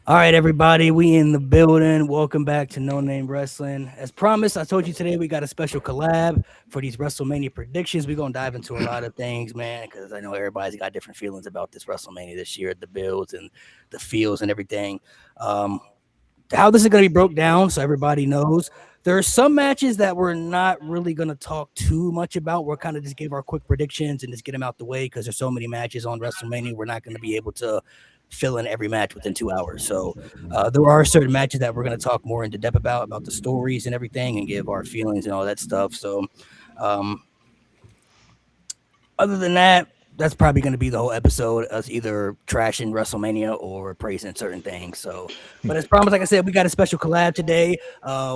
All right, everybody, we in the building. Welcome back to No Name Wrestling. As promised, I told you today we got a special collab for these WrestleMania predictions. We're gonna dive into a lot of things, man, because I know everybody's got different feelings about this WrestleMania this year, the builds and the feels and everything. Um, how this is going to be broke down so everybody knows. There are some matches that we're not really going to talk too much about. We're kind of just give our quick predictions and just get them out the way because there's so many matches on WrestleMania. We're not going to be able to fill in every match within 2 hours. So there are certain matches that we're going to talk more into depth about the stories and everything and give our feelings and all that stuff. So um, other than that, that's probably going to be the whole episode, us either trashing WrestleMania or praising certain things. So, but as promised, like I said, we got a special collab today.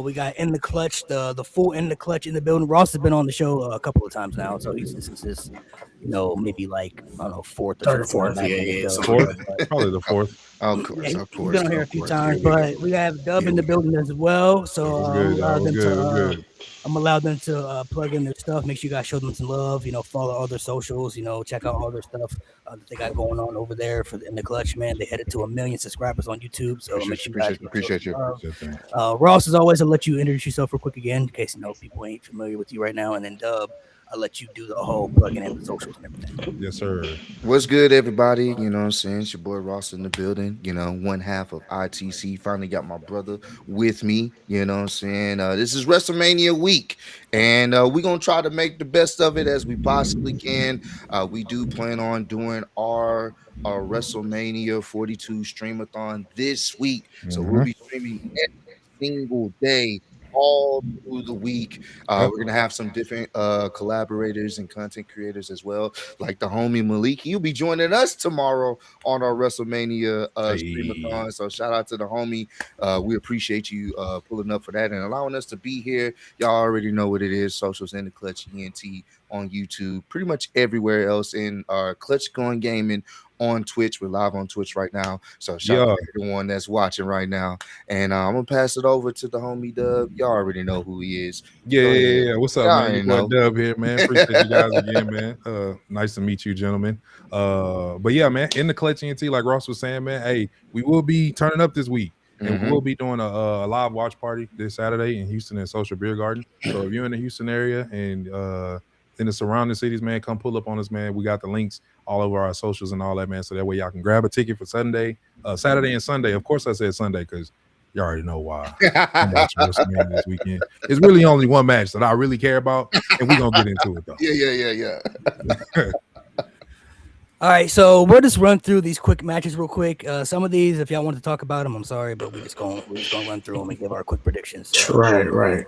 We got In the Clutch, the full In the Clutch in the building. Ross has been on the show a couple of times now, so this is his, maybe like I don't know, fourth or Third or fifth time fourth, back yeah, on the yeah, show. something like Fourth, that. probably the fourth. Of Yeah, course, of he's been course, on here a of few course. times, Here we go. but we have Dub Here in the we go. building as well. So What's good, y'all? What's good? What's good? I'm allowed them to plug in their stuff. Make sure you guys show them some love. Follow all their socials. Check out all their stuff that they got going on over there for in the clutch. Man, they headed to 1 million subscribers on YouTube. So make Appreciate you. sure you guys Appreciate you. show Appreciate some you. love. Good thing. Ross, as always, I'll let you introduce yourself real quick again, in case people ain't familiar with you right now. And then Dub, I'll let you do the whole plugging in the socials and everything. Yes, sir. What's good, everybody? You know what I'm saying? It's your boy Ross in the building. One half of ITC. Finally got my brother with me. You know what I'm saying? This is WrestleMania week, and we're going to try to make the best of it as we possibly can. We do plan on doing our WrestleMania 42 streamathon this week. So we'll Mm-hmm. be streaming single day all through the week. Yep. We're gonna have some different collaborators and content creators as well, like the homie Malik. He'll be joining us tomorrow on our WrestleMania Hey. streamathon. So shout out to the homie. We appreciate you pulling up for that and allowing us to be here. Y'all already know what it is. Socials in the Clutch ENT on YouTube, pretty much everywhere else in our Clutch Going Gaming on Twitch. We're live on Twitch right now. So shout out Yeah. to everyone that's watching right now. And I'm gonna pass it over to the homie Dub. Y'all already know who he is. Yeah, Go yeah, ahead. yeah, yeah. What's up, Y'all man? Your already boy know. Dub here, man. Appreciate you guys again, man. Nice to meet you, gentlemen. But yeah, man, in the clutch ENT, like Ross was saying, man. Hey, we will be turning up this week, and we Mhm. will be doing a live watch party this Saturday in Houston at Social Beer Garden. So if you're in the Houston area and in the surrounding cities, man, come pull up on us, man. We got the links all over our socials and all that, man. So that way y'all can grab a ticket for Saturday and Sunday. Of course, I said Sunday because you already know why. I'm watching WrestleMania this weekend. It's really only one match that I really care about, and we're gonna get into it though. Yeah. All right, so we'll just run through these quick matches real quick. Some of these, if y'all want to talk about them, I'm sorry, but we're just gonna run through them and give our quick predictions. Right, right.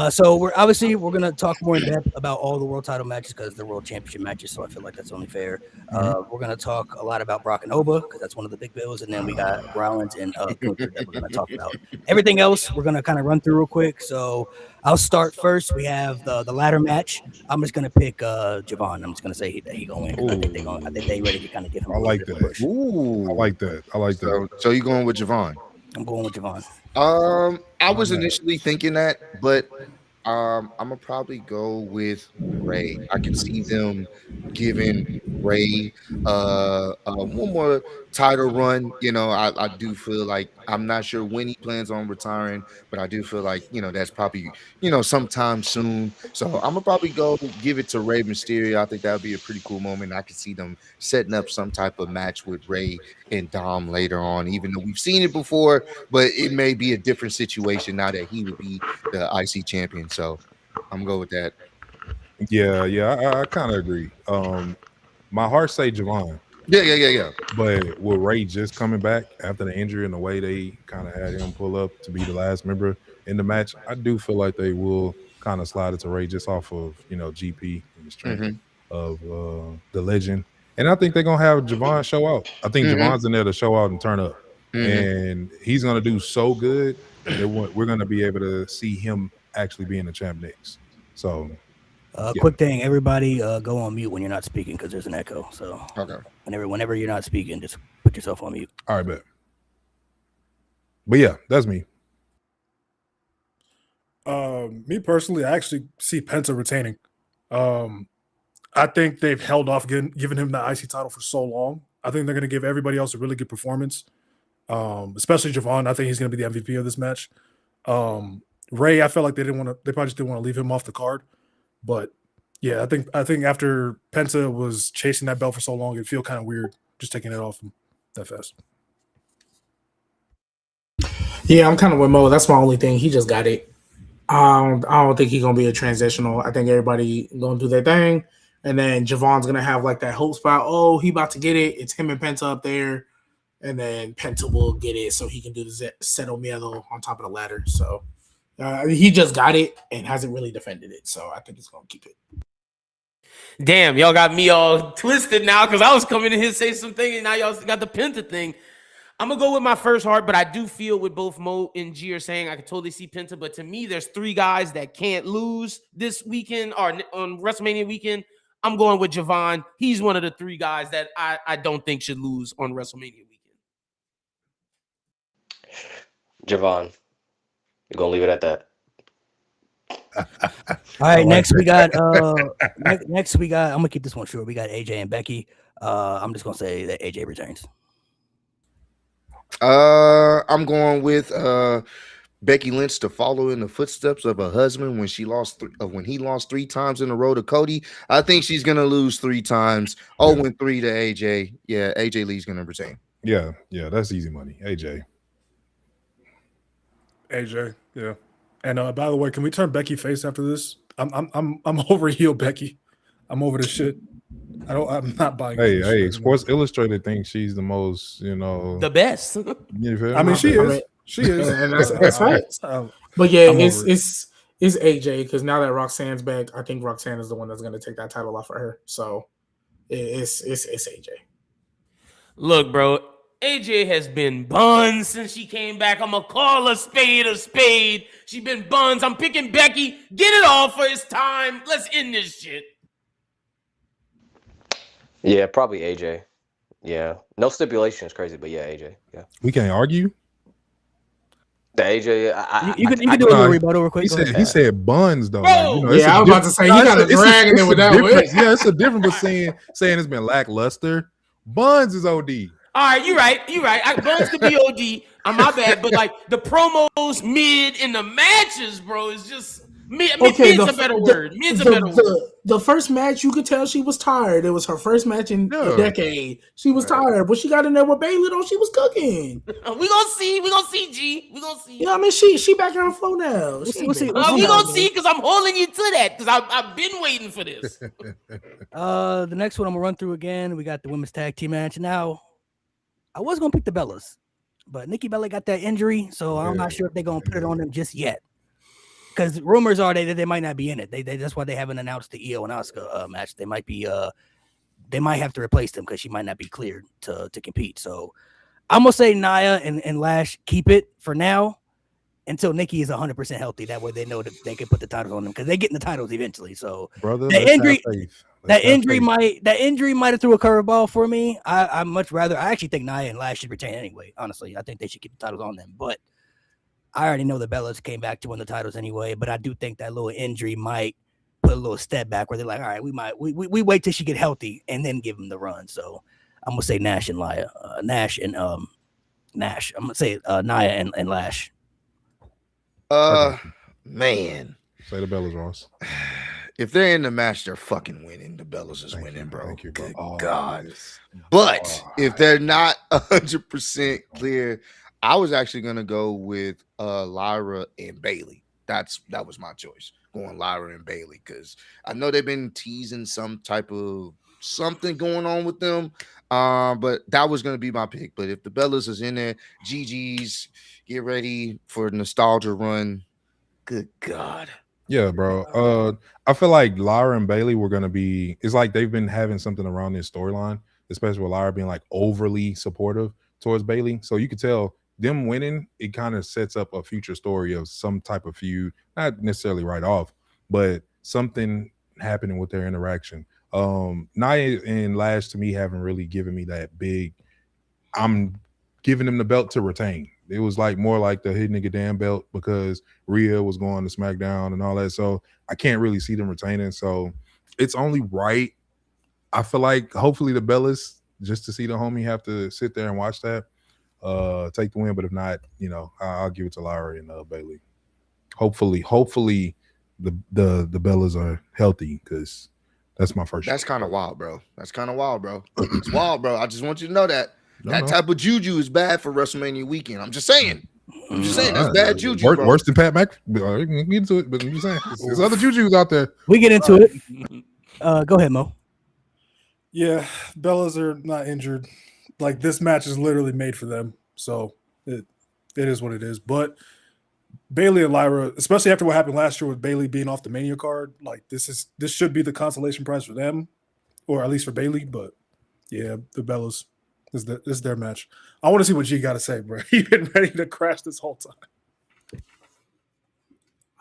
So we're gonna talk more in depth about all the world title matches because they're world championship matches. So I feel like that's only fair. We're gonna talk a lot about Brock and Oba because that's one of the big bills, and then we got Rollins and Gunther that we're gonna talk about. Everything else we're gonna kind of run through real quick. So I'll start first. We have the ladder match. I'm just gonna pick Javon. I'm just gonna say he gonna win because I think they ready to kind of give him I a little like bit of a that. push. Ooh. I like that. I like that. So you going with Javon? I'm going with Javon. I was Man. initially thinking that, but I'm gonna probably go with Ray. I can see them giving Ray one more title run. I do feel like I'm not sure when he plans on retiring, but I do feel like that's probably sometime soon. So I'm gonna probably go give it to Ray Mysterio. I think that would be a pretty cool moment. I could see them setting up some type of match with Ray and Dom later on, even though we've seen it before, but it may be a different situation now that he would be the IC champion. So I'm gonna go with that. Yeah, yeah, I kind of agree. My heart say Javon, Yeah. but with Ray just coming back after the injury and the way they kind of had him pull up to be the last member in the match, I do feel like they will kind of slide it to Ray just off of GP and the strength Mm-hmm. of the legend. And I think they're gonna have Javon show out. I think Mm-hmm. Javon's in there to show out and turn up, Mm-hmm. and he's gonna do so good that we're gonna be able to see him actually being the champ next. So yeah. Quick thing, everybody, go on mute when you're not speaking because there's an echo. So Okay. whenever you're not speaking, just put yourself on mute. All right, bet. But yeah, that's me. Me personally, I actually see Penta retaining. I think they've held off giving him the IC title for so long. I think they're going to give everybody else a really good performance. especially Javon. I think he's going to be the MVP of this match. Ray, I felt like they probably just didn't want to leave him off the card. But yeah, I think after Penta was chasing that belt for so long, it'd feel kind of weird just taking it off him that fast. Yeah, I'm kind of with Mo. That's my only thing. He just got it. I don't think he's gonna be a transitional. I think everybody gonna do their thing, and then Javon's gonna have like that hope spot. Oh, he about to get it. It's him and Penta up there, and then Penta will get it so he can do the Seto Miedo on top of the ladder. So he just got it and hasn't really defended it. So I think he's gonna keep it. Damn, y'all got me all twisted now because I was coming in here to say something, and now y'all got the Penta thing. I'm going to go with my first heart, but I do feel with both Mo and G are saying I can totally see Penta. But to me, there's 3 guys that can't lose this weekend or on WrestleMania weekend. I'm going with Javon. He's one of the 3 guys that I don't think should lose on WrestleMania weekend. Javon. You're going to leave it at that. All right, next we got next we got, I'm gonna keep this one short. We got AJ and Becky. I'm just gonna say that AJ returns. I'm going with Becky Lynch to follow in the footsteps of her husband when he lost 3 times in a row to Cody. I think she's gonna lose 3 times. 0-3 to AJ. Yeah, AJ Lee's gonna retain. Yeah, that's easy money. AJ, yeah. And by the way, can we turn Becky face after this? I'm over heel Becky. I'm over this shit. I'm not buying. Hey, Sports Illustrated thinks she's the most, the best. I mean, she is. She is, and that's right. But yeah, it's AJ because now that Roxanne's back, I think Roxanne is the one that's going to take that title off of her. So it's AJ. Look, bro, AJ has been buns since she came back. I'm gonna call a spade a spade. She been buns. I'm picking Becky. Get it off for it's time. Let's end this shit. Yeah, probably AJ. Yeah. No stipulation is crazy, but yeah, AJ. Yeah. We can't argue. The AJ. You can do a little rebuttal real quick. He said buns though. Bro, Like, I was about to say he got a dragon in with that one. Yeah, it's a difference between saying it's been lackluster. Buns is OD. All right, you're right. Buns could be OD. I'm my bad, but like the promos, mid, and the matches, bro, is just mid's a better word. Mid's a better word. The first match, you could tell she was tired. It was her first match in a decade. She was tired, but she got in there with Bayley, though. She was cooking. We gonna see, G. We gonna see. Yeah, I mean, she back on flow now. We'll see. We gonna see because I'm holding you to that because I've been waiting for this. The next one I'm gonna run through again. We got the women's tag team match. Now, I was gonna pick the Bellas, but Nikki Bella got that injury, so I'm not sure if they're gonna put it on them just yet. Because rumors are that they might not be in it. That's why they haven't announced the Io and Asuka match. They might be they might have to replace them because she might not be cleared to compete. So I'm gonna say Nia and Lash keep it for now until Nikki is 100% healthy. That way they know that they can put the titles on them because they're getting the titles eventually. So brother, that injury might have threw a curveball for me. I much rather. I actually think Nia and Lash should retain anyway. Honestly, I think they should keep the titles on them, but I already know the Bellas came back to win the titles anyway, but I do think that little injury might put a little step back where they're like, all right, we wait till she get healthy and then give them the run. So I'm gonna say Nash and Nia. Nash. I'm gonna say Nia and Lash. Man. Say the Bellas, Ross. If they're in the match, they're fucking winning. The Bellas is winning, bro. Thank you, bro. Good God. But if they're not 100% clear, I was actually gonna go with Lyra and Bailey. That was my choice, going Lyra and Bailey, because I know they've been teasing some type of something going on with them. But that was gonna be my pick. But if the Bellas is in there, GG's, get ready for a nostalgia run. Good God. Yeah, bro. I feel like Lyra and Bailey were gonna be. It's like they've been having something around this storyline, especially with Lyra being like overly supportive towards Bailey. So you could tell them winning, it kind of sets up a future story of some type of feud, not necessarily right off, but something happening with their interaction. Nia and Lash to me haven't really given me that big. I'm giving them the belt to retain. It was like more like the hit nigga damn belt because Rhea was going to SmackDown and all that. So I can't really see them retaining. So it's only right. I feel like hopefully the Bellas, just to see the homie, have to sit there and watch that. take the win. But if not, I'll give it to Lyra and Bailey. Hopefully, the Bellas are healthy because that's my first. That's kind of wild, bro. It's wild, bro. I just want you to know that type of juju is bad for WrestleMania weekend. I'm just saying. That's bad juju, bro. Worse than Pat Mc. Get into it, but I'm just saying, there's other juju's out there. We get into it. Go ahead, Mo. Yeah, Bellas are not injured. Like, this match is literally made for them, so it is what it is. But Bailey and Lyra, especially after what happened last year with Bailey being off the Mania card, like this should be the consolation prize for them, or at least for Bailey. But yeah, the Bellas this is their match. I want to see what G got to say, bro. He's been ready to crash this whole time.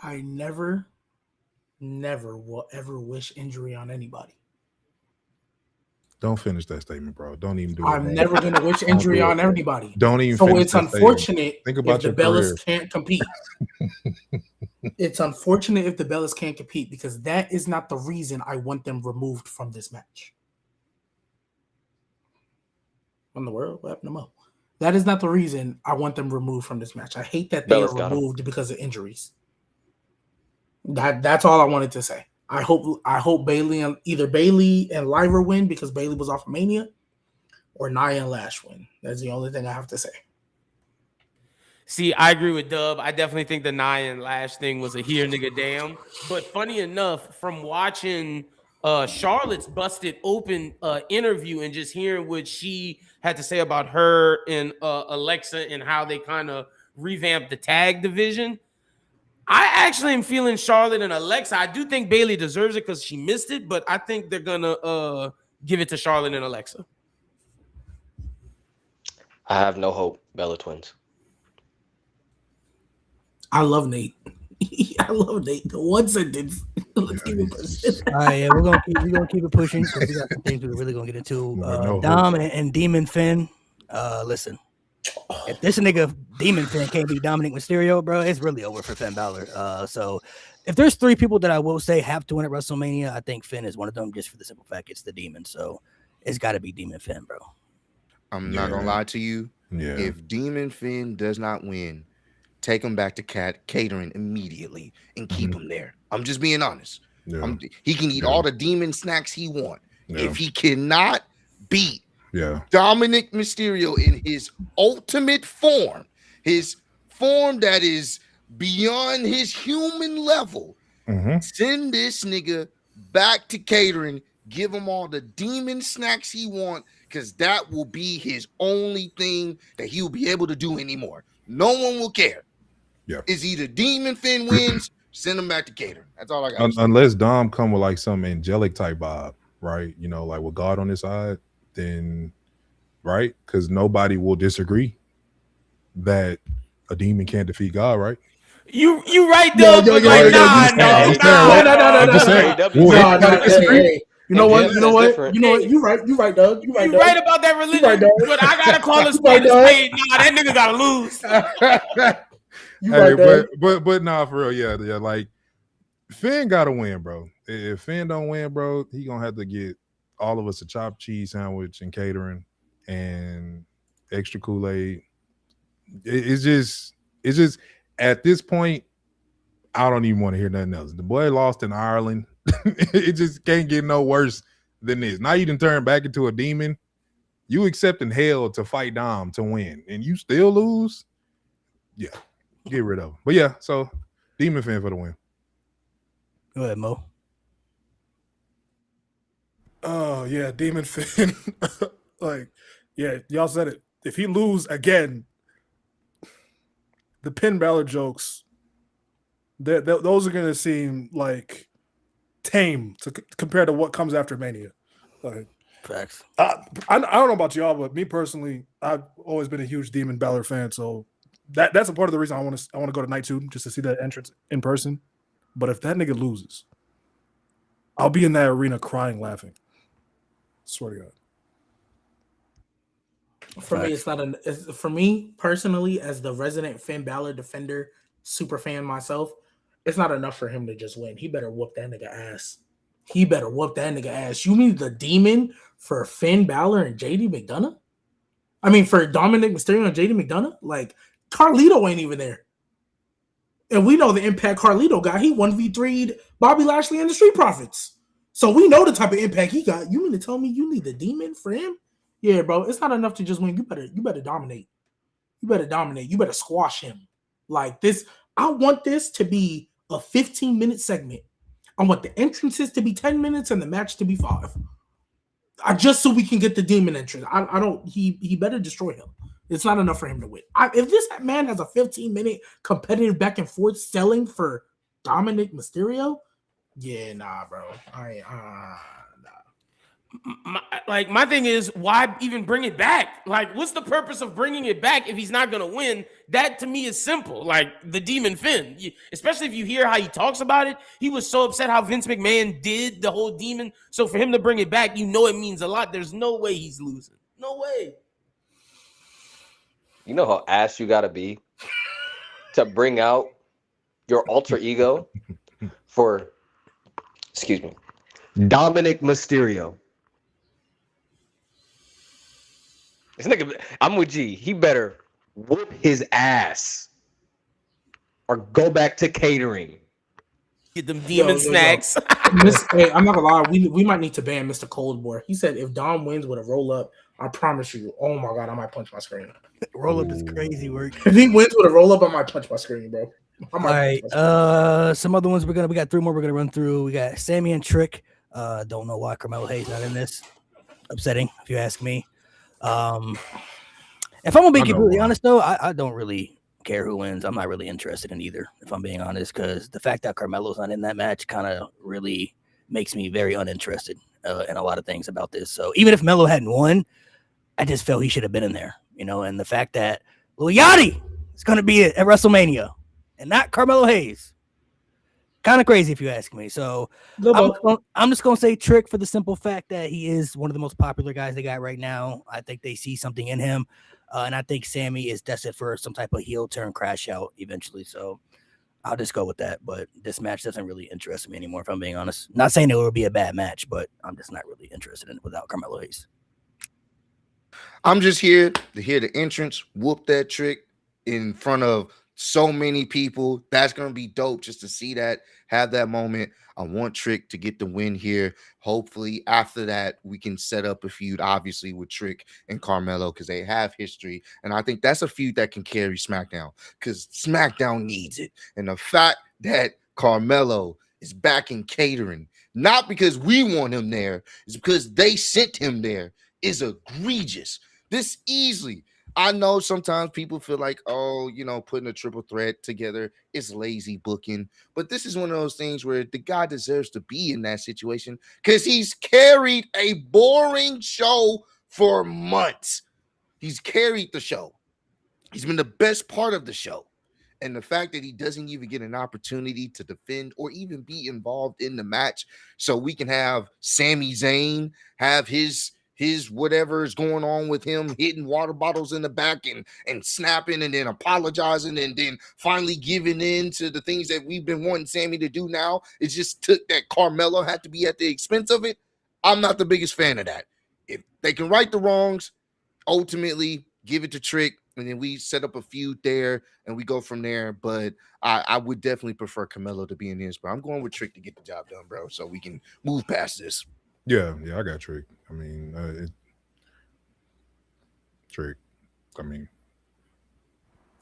I never will ever wish injury on anybody. Don't finish that statement, bro. Don't even do it. I'm never going to wish injury on everybody. Don't even. So it's unfortunate Think about if the Bellas can't compete. It's unfortunate if the Bellas can't compete because that is not the reason I want them removed from this match. What in the world? What happened to Mo? That is not the reason I want them removed from this match. I hate that they are removed because of injuries. That's all I wanted to say. I hope Bailey and either Bailey and Lyra win because Bailey was off of Mania, or Nia and Lash win. That's the only thing I have to say. See, I agree with Dub. I definitely think the Nia and Lash thing was a here nigga damn. But funny enough, from watching Charlotte's busted open interview and just hearing what she had to say about her and Alexa and how they kind of revamped the tag division, I actually am feeling Charlotte and Alexa. I do think Bailey deserves it because she missed it, but I think they're gonna give it to Charlotte and Alexa. I have no hope. Bella Twins. I love Nate. I love Nate. The one sentence. Let's keep it pushing. All right, yeah, we're gonna keep it pushing because we got some things we're really gonna get into. Dom and Demon Finn. Listen. If this nigga Demon Finn can't be Dominic Mysterio, bro, it's really over for Finn Balor. So if there's three people that I will say have to win at WrestleMania, I think Finn is one of them just for the simple fact it's the Demon. So it's got to be Demon Finn, bro. I'm not going to lie to you. Yeah. If Demon Finn does not win, take him back to catering immediately and keep him there. I'm just being honest. Yeah. He can eat all the demon snacks he wants. Yeah. If he cannot beat Dominic Mysterio in his ultimate form, his form that is beyond his human level, send this nigga back to catering, give him all the demon snacks he wants, because that will be his only thing that he'll be able to do anymore. No one will care. Yeah. It's either Demon Finn wins, send him back to catering. That's all I got. Unless Dom come with like some angelic type vibe, right? Like with God on his side, then right? Because nobody will disagree that a demon can't defeat God, right? You right, Doug? No. I'm just saying. You know what? You right, Doug. You right about that religion, but I gotta call a spade a spade. Nah, that nigga gotta lose. But nah, for real, yeah. Like Finn gotta win, bro. If Finn don't win, bro, he gonna have to get all of us a chopped cheese sandwich and catering and extra Kool-Aid. It's just at this point, I don't even want to hear nothing else. The boy lost in Ireland. It just can't get no worse than this. Now you done turn back into a demon. You accepting hell to fight Dom to win, and you still lose. Yeah, get rid of him. But yeah, so Demon Finn for the win. Go ahead, Mo. Oh yeah, Demon Finn. Y'all said it. If he lose again, the Finn Balor jokes, those are gonna seem like tame compared to what comes after Mania. Like, facts. I don't know about y'all, but me personally, I've always been a huge Demon Balor fan. So that's a part of the reason I want to go to night 2 just to see that entrance in person. But if that nigga loses, I'll be in that arena crying, laughing. Swear to God. For me, it's not for me personally, as the resident Finn Balor defender, super fan myself, it's not enough for him to just win. He better whoop that nigga ass. You mean the demon for Finn Balor and JD McDonough? I mean, for Dominic Mysterio and Jade McDonough, like Carlito ain't even there. And we know the impact Carlito got. He 1v3'd Bobby Lashley and the Street Profits. So we know the type of impact he got. You mean to tell me you need the demon for him? Yeah, bro. It's not enough to just win. You better dominate. You better dominate. You better squash him. Like this. I want this to be a 15-minute segment. I want the entrances to be 10 minutes and the match to be 5. Just so we can get the demon entrance. I don't. He better destroy him. It's not enough for him to win. If this man has a 15-minute competitive back and forth selling for Dominic Mysterio, yeah, nah, bro. Nah. My thing is, why even bring it back? Like, what's the purpose of bringing it back if he's not gonna win? That to me is simple. Like the Demon Finn, especially if you hear how he talks about it. He was so upset how Vince McMahon did the whole Demon. So for him to bring it back, it means a lot. There's no way he's losing. No way. You know how ass you gotta be to bring out your alter ego for, excuse me, Dominic Mysterio. This nigga, I'm with G. He better whoop his ass or go back to catering. Get them demon snacks. Hey, I'm not gonna lie. We might need to ban Mr. Coldboard. He said if Dom wins with a roll up, I promise you. Oh my god, I might punch my screen. Roll up is crazy work. If he wins with a roll up, I might punch my screen, bro. All right. Some other ones we got 3 more we're gonna run through. We got Sami and Trick. Don't know why Carmelo Hayes not in this. Upsetting, if you ask me. If I'm gonna be completely honest though, I don't really care who wins. I'm not really interested in either, if I'm being honest, because the fact that Carmelo's not in that match kind of really makes me very uninterested in a lot of things about this. So even if Melo hadn't won, I just felt he should have been in there, and the fact that Lil Yachty is going to be at WrestleMania and not Carmelo Hayes, kind of crazy if you ask me. So I'm just going to say Trick for the simple fact that he is one of the most popular guys they got right now. I think they see something in him. And I think Sami is destined for some type of heel turn crash out eventually. So I'll just go with that. But this match doesn't really interest me anymore, if I'm being honest. Not saying it will be a bad match, but I'm just not really interested in it without Carmelo Hayes. I'm just here to hear the entrance, whoop that Trick in front of so many people. That's going to be dope just to see that, have that moment. I want Trick to get the win here. Hopefully after that, we can set up a feud, obviously, with Trick and Carmelo because they have history. And I think that's a feud that can carry SmackDown because SmackDown needs it. And the fact that Carmelo is back in catering, not because we want him there, it's because they sent him there, is egregious. This easily. I know sometimes people feel like, putting a triple threat together is lazy booking. But this is one of those things where the guy deserves to be in that situation because he's carried a boring show for months. He's carried the show. He's been the best part of the show. And the fact that he doesn't even get an opportunity to defend or even be involved in the match so we can have Sami Zayn have his whatever is going on with him, hitting water bottles in the back and snapping and then apologizing and then finally giving in to the things that we've been wanting Sami to do now. It just took that Carmelo had to be at the expense of it. I'm not the biggest fan of that. If they can right the wrongs, ultimately give it to Trick, and then we set up a feud there and we go from there. But I would definitely prefer Carmelo to be in this, but I'm going with Trick to get the job done, bro, so we can move past this. Yeah, I got Trick. I mean, Trick. I mean,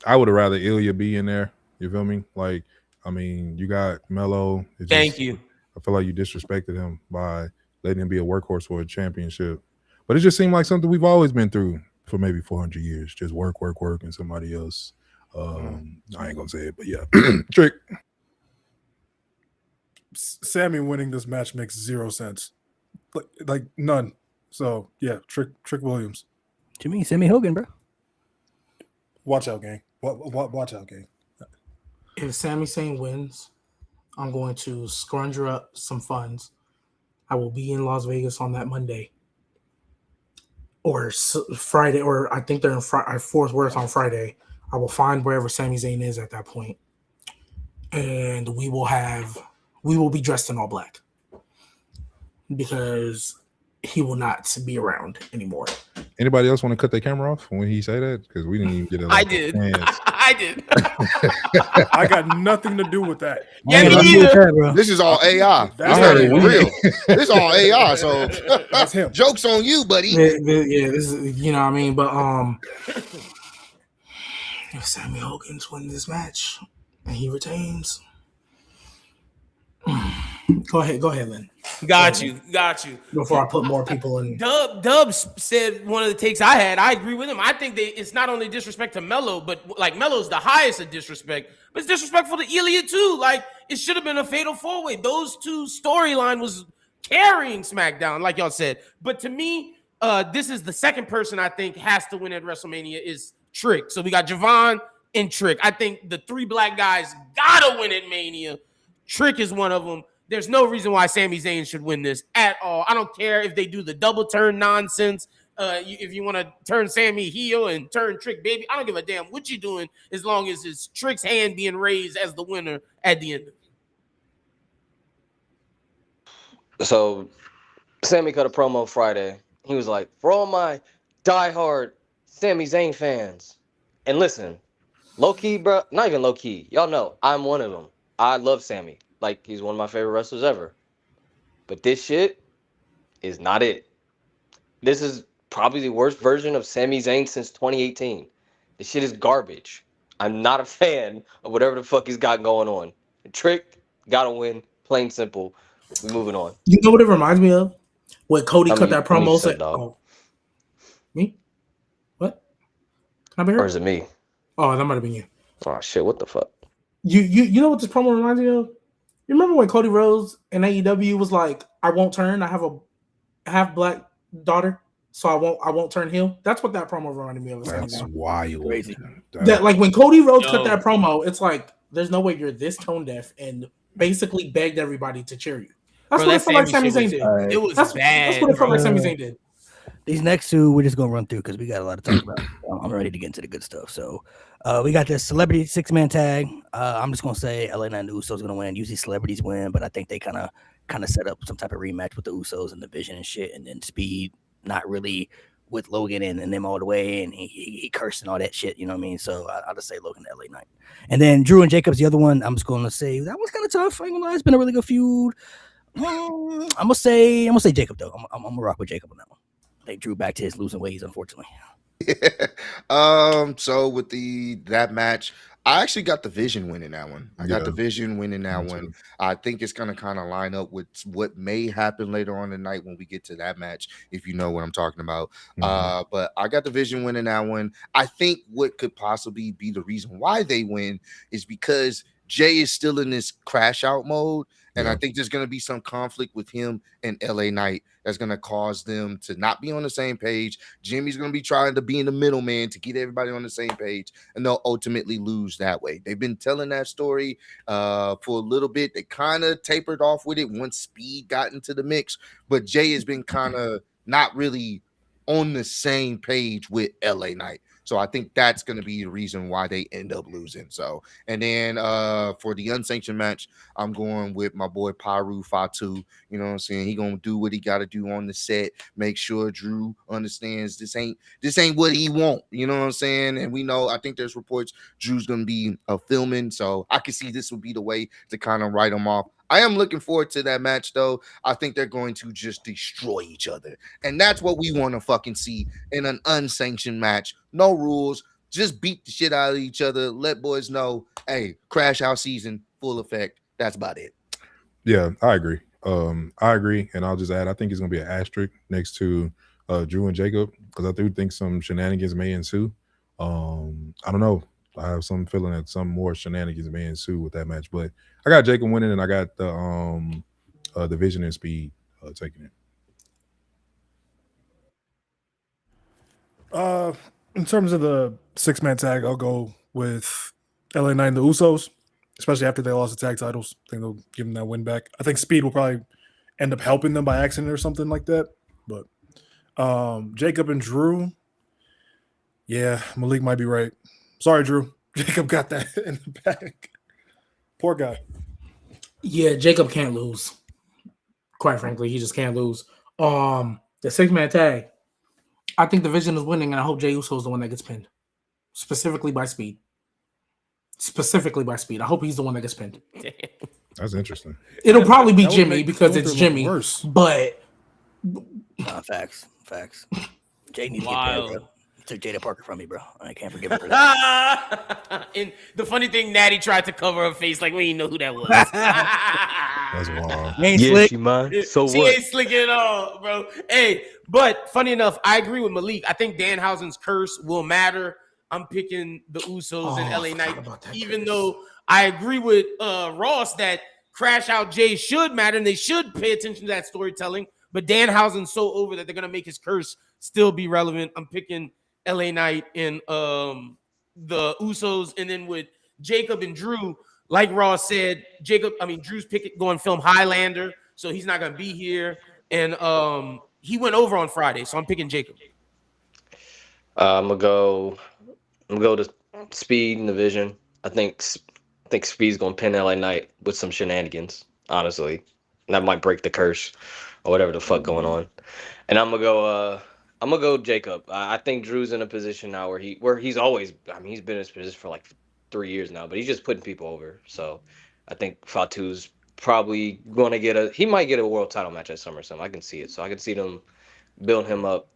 I would have rather Ilya be in there. You feel me? Like, I mean, you got Melo. Thank you. I feel like you disrespected him by letting him be a workhorse for a championship. But it just seemed like something we've always been through for maybe 400 years. Just work, and somebody else. I ain't gonna say it, but yeah, Trick. Sami winning this match makes 0 sense. Like none. So yeah, Trick Williams. To me, Sammy Hogan, bro. Watch out, gang. Watch out, gang. If Sami Zayn wins, I'm going to scrounge up some funds. I will be in Las Vegas on that Monday or Friday, or I think they're in Fort Worth on Friday. I will find wherever Sami Zayn is at that point, and we will be dressed in all black because he will not be around anymore. Anybody else want to cut their camera off when he say that? Because we didn't even get it. I did. I did. I got nothing to do with that. Yeah, I ain't me got nothing to do with either. that, bro. This is all AI. That's It's not him. even real. This is all AI. So That's him. jokes on you, buddy. Yeah, this is, you know what I mean? But if Sammy Hogan's win this match and he retains. Go ahead, Lynn. Got you. Before I put more people in. Dubs said one of the takes I had. I agree with him. I think it's not only disrespect to Melo, but like Melo's the highest of disrespect, but it's disrespectful to Ilya too. Like it should have been a fatal 4-way. Those two storyline was carrying SmackDown, like y'all said. But to me, this is the second person I think has to win at WrestleMania is Trick. So we got Javon and Trick. I think the three black guys gotta win at Mania. Trick is one of them. There's no reason why Sami Zayn should win this at all. I don't care if they do the double turn nonsense. If you want to turn Sami heel and turn Trick baby, I don't give a damn what you're doing as long as it's Trick's hand being raised as the winner at the end of it. So Sammy cut a promo Friday. He was like, for all my diehard Sami Zayn fans. And listen, low key, bro, not even low key. Y'all know I'm one of them. I love Sammy. Like, he's one of my favorite wrestlers ever. But this shit is not it. This is probably the worst version of Sami Zayn since 2018. This shit is garbage. I'm not a fan of whatever the fuck he's got going on. Trick, gotta win. Plain simple. We're moving on. You know what it reminds me of? When Cody cut that promo. Me? What? Can I be heard? Or is it me? Oh, that might have been you. Oh, shit, what the fuck? You know what this promo reminds me of? You remember when Cody Rhodes in AEW was like, I won't turn. I have a half black daughter, so I won't turn heel. That's what that promo reminded me of. That's wild. Crazy. That like when Cody Rhodes cut that promo, it's like there's no way you're this tone deaf and basically begged everybody to cheer you. That's what it felt like Sami Zayn did. It was bad. That's what it felt like Sami Zayn did. These next two, we're just gonna run through because we got a lot to talk about. I'm ready to get into the good stuff. So, we got this celebrity 6-man tag. I'm just gonna say LA Knight and the Usos gonna win. Usually celebrities win, but I think they kind of set up some type of rematch with the Usos and the Vision and shit. And then Speed, not really with Logan and them all the way, and he cursed and all that shit. You know what I mean? So I'll just say Logan and LA Knight. And then Drew and Jacob's the other one. I'm just gonna say that one's kind of tough. I ain't gonna lie, it's been a really good feud. I'm gonna say Jacob though. I'm gonna rock with Jacob on that one. They drew back to his losing ways, unfortunately. So with that match, I actually got the Vision winning that one. I got the Vision winning that one. I think it's gonna kind of line up with what may happen later on tonight when we get to that match, if you know what I'm talking about. But I got the Vision winning that one. I think what could possibly be the reason why they win is because Jay is still in this crash out mode. And I think there's going to be some conflict with him and LA Knight that's going to cause them to not be on the same page. Jimmy's going to be trying to be in the middleman to get everybody on the same page, and they'll ultimately lose that way. They've been telling that story for a little bit. They kind of tapered off with it once Speed got into the mix, but Jay has been kind of not really on the same page with LA Knight. So I think that's going to be the reason why they end up losing. So, and then for the unsanctioned match, I'm going with my boy Paru Fatu. You know what I'm saying? He going to do what he got to do on the set. Make sure Drew understands this ain't what he want. You know what I'm saying? And we know, I think there's reports Drew's going to be filming. So I can see this would be the way to kind of write him off. I am looking forward to that match, though. I think they're going to just destroy each other. And that's what we want to fucking see in an unsanctioned match. No rules. Just beat the shit out of each other. Let boys know, hey, crash out season, full effect. That's about it. Yeah, I agree. I agree. And I'll just add, I think it's going to be an asterisk next to Drew and Jacob, because I do think some shenanigans may ensue. I don't know. I have some feeling that some more shenanigans may ensue with that match, but I got Jacob winning, and I got the Vision and Speed taking it. In terms of the 6-man tag, I'll go with LA Knight and the Usos, especially after they lost the tag titles. I think they'll give them that win back. I think Speed will probably end up helping them by accident or something like that. But Jacob and Drew, yeah, Malik might be right. Sorry, Drew. Jacob got that in the bag. Poor guy. Yeah, Jacob can't lose. Quite frankly, he just can't lose. The 6-man tag. I think the Vision is winning, and I hope Jey Uso is the one that gets pinned. Specifically by speed. I hope he's the one that gets pinned. That's interesting. It'll probably be That would Jimmy make because Gunther it's look Jimmy. worse. But Facts. Jade needs to get Wild. paid, bro. You took Jada Parker from me, bro. I can't forgive her for that. And the funny thing, Natty tried to cover her face like we didn't know who that was. That's wild. You ain't slick. she mine. So She what? ain't slick at all, bro. Hey, but funny enough, I agree with Malik. I think Danhausen's curse will matter. I'm picking the Usos and LA Knight, even though I agree with Ross that Crash Out Jay should matter and they should pay attention to that storytelling. But Danhausen's so over that they're gonna make his curse still be relevant. I'm picking LA Knight and the Usos, and then with Jacob and Drew, like Ross said, Drew's going film Highlander, so he's not gonna be here, and he went over on Friday, so I'm picking Jacob. I'm gonna go to Speed and the Vision. I think Speed's gonna pin LA Knight with some shenanigans. Honestly, that might break the curse or whatever the fuck going on. And I'm gonna go Jacob. I think Drew's in a position now where he's always. I mean, he's been in this position for like 3 years now, but he's just putting people over. So I think Fatu's probably gonna he might get a world title match at SummerSlam. I can see it. So I can see them building him up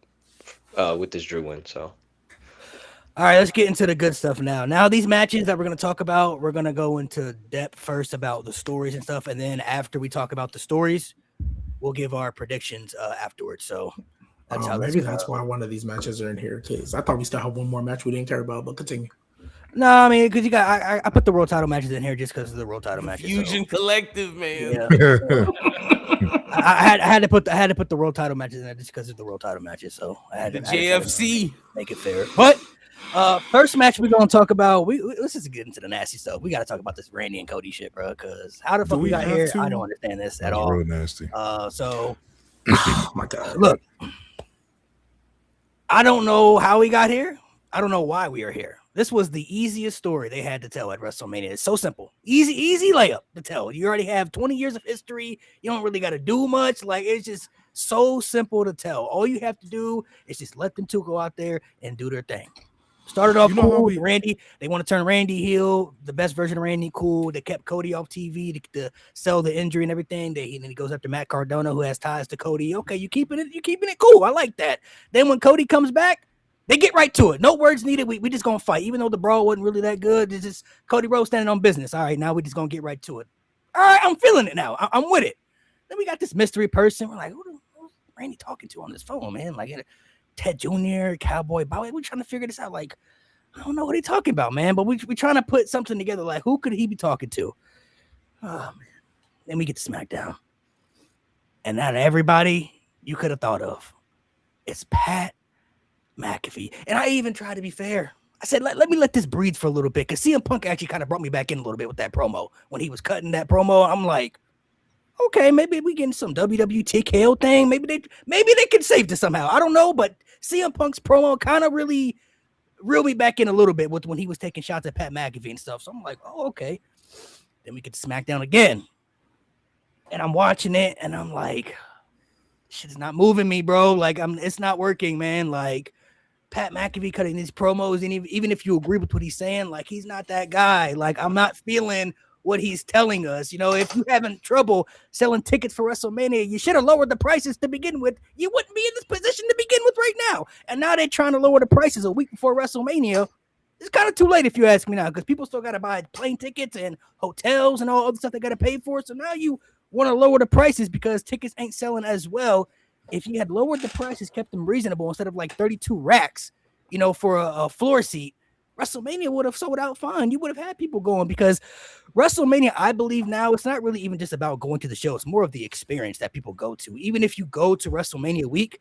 with this Drew win. So. All right, let's get into the good stuff now. Now, these matches that we're going to talk about, we're going to go into depth first about the stories and stuff. And then after we talk about the stories, we'll give our predictions afterwards. So that's how maybe that's why one of these matches are in here. Because I thought we still have one more match we didn't care about, but continue. No, I mean, because you got, I put the world title matches in here just because of the world title matches. Fusion Collective, man. Yeah. I had to put the world title matches in there just because of the world title matches. So I had The to JFC. make it fair. But first match we're gonna talk about. Let's just get into the nasty stuff. We got to talk about this Randy and Cody shit, bro. Because how the fuck we got here? I don't understand this at all. Real nasty. So, Oh my God. look, I don't know how we got here. I don't know why we are here. This was the easiest story they had to tell at WrestleMania. It's so simple. Easy layup to tell. You already have 20 years of history. You don't really got to do much. Like, it's just so simple to tell. All you have to do is just let them two go out there and do their thing. Started off cool with Randy. They want to turn Randy heel, the best version of Randy. Cool. They kept Cody off TV to sell the injury and everything. Then he goes after Matt Cardona, who has ties to Cody. Okay, you keeping it cool. I like that. Then when Cody comes back, they get right to it. No words needed. We just gonna fight, even though the brawl wasn't really that good. It's just Cody Rhodes standing on business. All right, now we just gonna get right to it. All right, I'm feeling it now. I'm with it. Then we got this mystery person. We're like, who's Randy talking to on this phone, man? Like Ted Jr., Cowboy Bowie. We're trying to figure this out. Like, I don't know what he's talking about, man. But we trying to put something together. Like, who could he be talking to? Oh man. Then we get to SmackDown, and out of everybody you could have thought of, it's Pat McAfee. And I even tried to be fair. I said, let me let this breathe for a little bit, because CM Punk actually kind of brought me back in a little bit with that promo. When he was cutting that promo, I'm like, okay, maybe we getting some WWE TKO thing. Maybe they can save this somehow. I don't know, but CM Punk's promo kind of really reeled me back in a little bit with when he was taking shots at Pat McAfee and stuff. So I'm like, oh, okay. Then we get to SmackDown again. And I'm watching it, and I'm like, shit's not moving me, bro. Like, it's not working, man. Like, Pat McAfee cutting these promos, and even if you agree with what he's saying, like, he's not that guy. Like, I'm not feeling what he's telling us. You know, if you're having trouble selling tickets for WrestleMania, you should have lowered the prices to begin with. You wouldn't be in this position to begin with right now. And now they're trying to lower the prices a week before WrestleMania. It's kind of too late if you ask me now, because people still got to buy plane tickets and hotels and all other stuff they got to pay for. So now you want to lower the prices because tickets ain't selling as well. If you had lowered the prices, kept them reasonable instead of like 32 racks, you know, for a floor seat, WrestleMania would have sold out fine. You would have had people going, because WrestleMania, I believe now, it's not really even just about going to the show. It's more of the experience that people go to. Even if you go to WrestleMania week,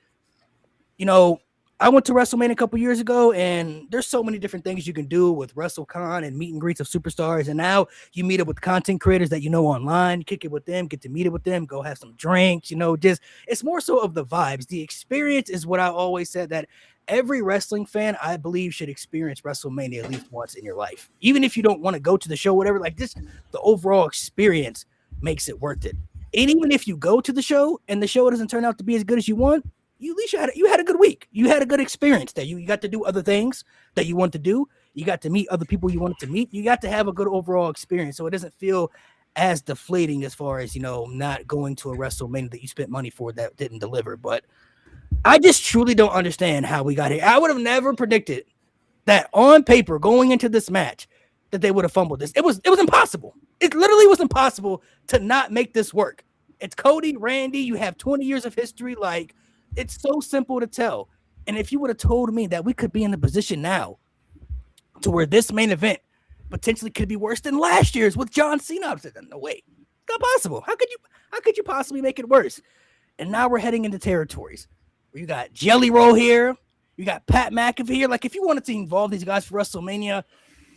you know, I went to WrestleMania a couple years ago, and there's so many different things you can do with WrestleCon and meet and greets of superstars. And now you meet up with content creators that you know online, kick it with them, get to meet it with them, go have some drinks, you know, just it's more so of the vibes. The experience is what I always said that every wrestling fan, I believe, should experience WrestleMania at least once in your life. Even if you don't want to go to the show, whatever, like this, the overall experience makes it worth it. And even if you go to the show and the show doesn't turn out to be as good as you want, at least you had a good week. You had a good experience there. You got to do other things that you want to do. You got to meet other people you wanted to meet. You got to have a good overall experience. So it doesn't feel as deflating as far as, not going to a WrestleMania that you spent money for that didn't deliver. But I just truly don't understand how we got here. I would have never predicted that on paper going into this match that they would have fumbled this. It was impossible. It literally was impossible to not make this work. It's Cody, Randy. You have 20 years of history. Like, it's so simple to tell. And if you would have told me that we could be in a position now to where this main event potentially could be worse than last year's with John Cena, I said, no way, it's not possible. How could you possibly make it worse? And now we're heading into territories where you got Jelly Roll here, you got Pat McAfee here. Like, if you wanted to involve these guys for WrestleMania,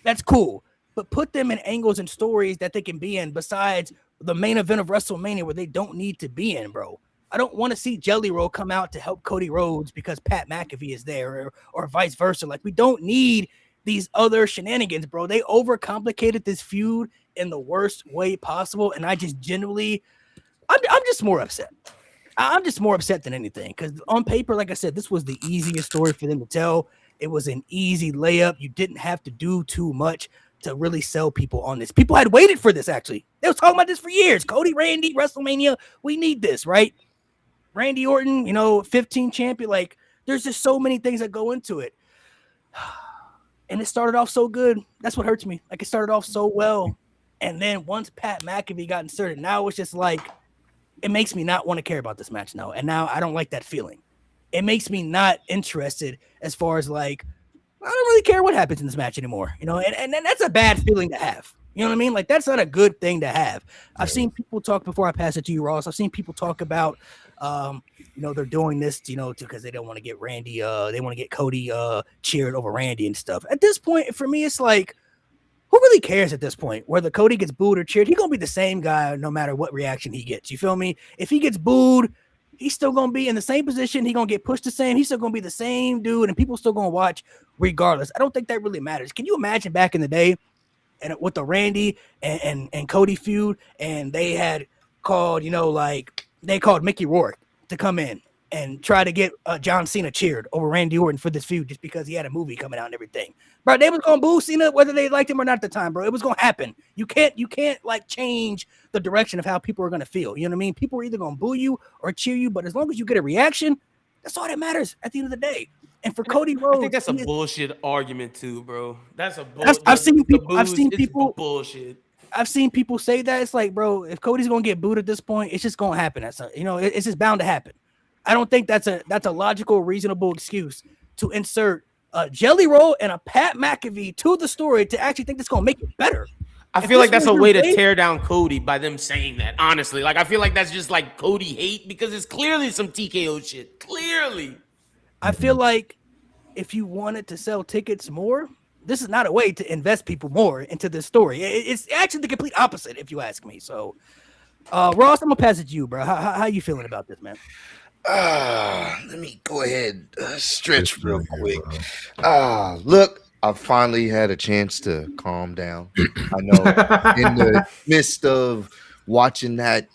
that's cool. But put them in angles and stories that they can be in besides the main event of WrestleMania where they don't need to be in, bro. I don't want to see Jelly Roll come out to help Cody Rhodes because Pat McAfee is there or vice versa. Like, we don't need these other shenanigans, bro. They overcomplicated this feud in the worst way possible. And I just genuinely, I'm just more upset. I'm just more upset than anything because on paper, like I said, this was the easiest story for them to tell. It was an easy layup. You didn't have to do too much to really sell people on this. People had waited for this, actually. They was talking about this for years. Cody, Randy, WrestleMania. We need this, right? Randy Orton, 15 champion. Like, there's just so many things that go into it. And it started off so good. That's what hurts me. Like, it started off so well. And then once Pat McAfee got inserted, now it's just like, it makes me not want to care about this match now. And now I don't like that feeling. It makes me not interested as far as like, I don't really care what happens in this match anymore, and that's a bad feeling to have. You know what I mean? Like, that's not a good thing to have. I've seen people talk before I pass it to you, Ross. I've seen people talk about, they're doing this, because they don't want to get Randy, they want to get Cody cheered over Randy and stuff. At this point, for me, it's like, who really cares at this point? Whether Cody gets booed or cheered, he's going to be the same guy no matter what reaction he gets. You feel me? If he gets booed, he's still going to be in the same position. He's going to get pushed the same. He's still going to be the same dude, and people still going to watch regardless. I don't think that really matters. Can you imagine back in the day and with the Randy and Cody feud, and they had called, they called Mickey Rourke to come in and try to get John Cena cheered over Randy Orton for this feud just because he had a movie coming out and everything. Bro, they was going to boo Cena whether they liked him or not at the time, bro. It was going to happen. You can't like change the direction of how people are going to feel. You know what I mean? People are either going to boo you or cheer you, but as long as you get a reaction, that's all that matters at the end of the day. And for Cody Rhodes, I think that's a bullshit argument too, bro. That's a bullshit. I've seen people bullshit. I've seen people say that. It's like, bro, if Cody's going to get booed at this point, it's just going to happen. It's just bound to happen. I don't think that's a logical, reasonable excuse to insert a Jelly Roll and a Pat McAfee to the story to actually think that's going to make it better. I feel like that's a way to tear down Cody by them saying that, honestly. Like, I feel like that's just like Cody hate because it's clearly some TKO shit. Clearly. I feel like if you wanted to sell tickets more, this is not a way to invest people more into this story. It's actually the complete opposite, if you ask me. So, Ross, I'm going to pass it to you, bro. How you feeling about this, man? Let me go ahead, stretch real quick. Look, I finally had a chance to calm down. I know in the midst of watching that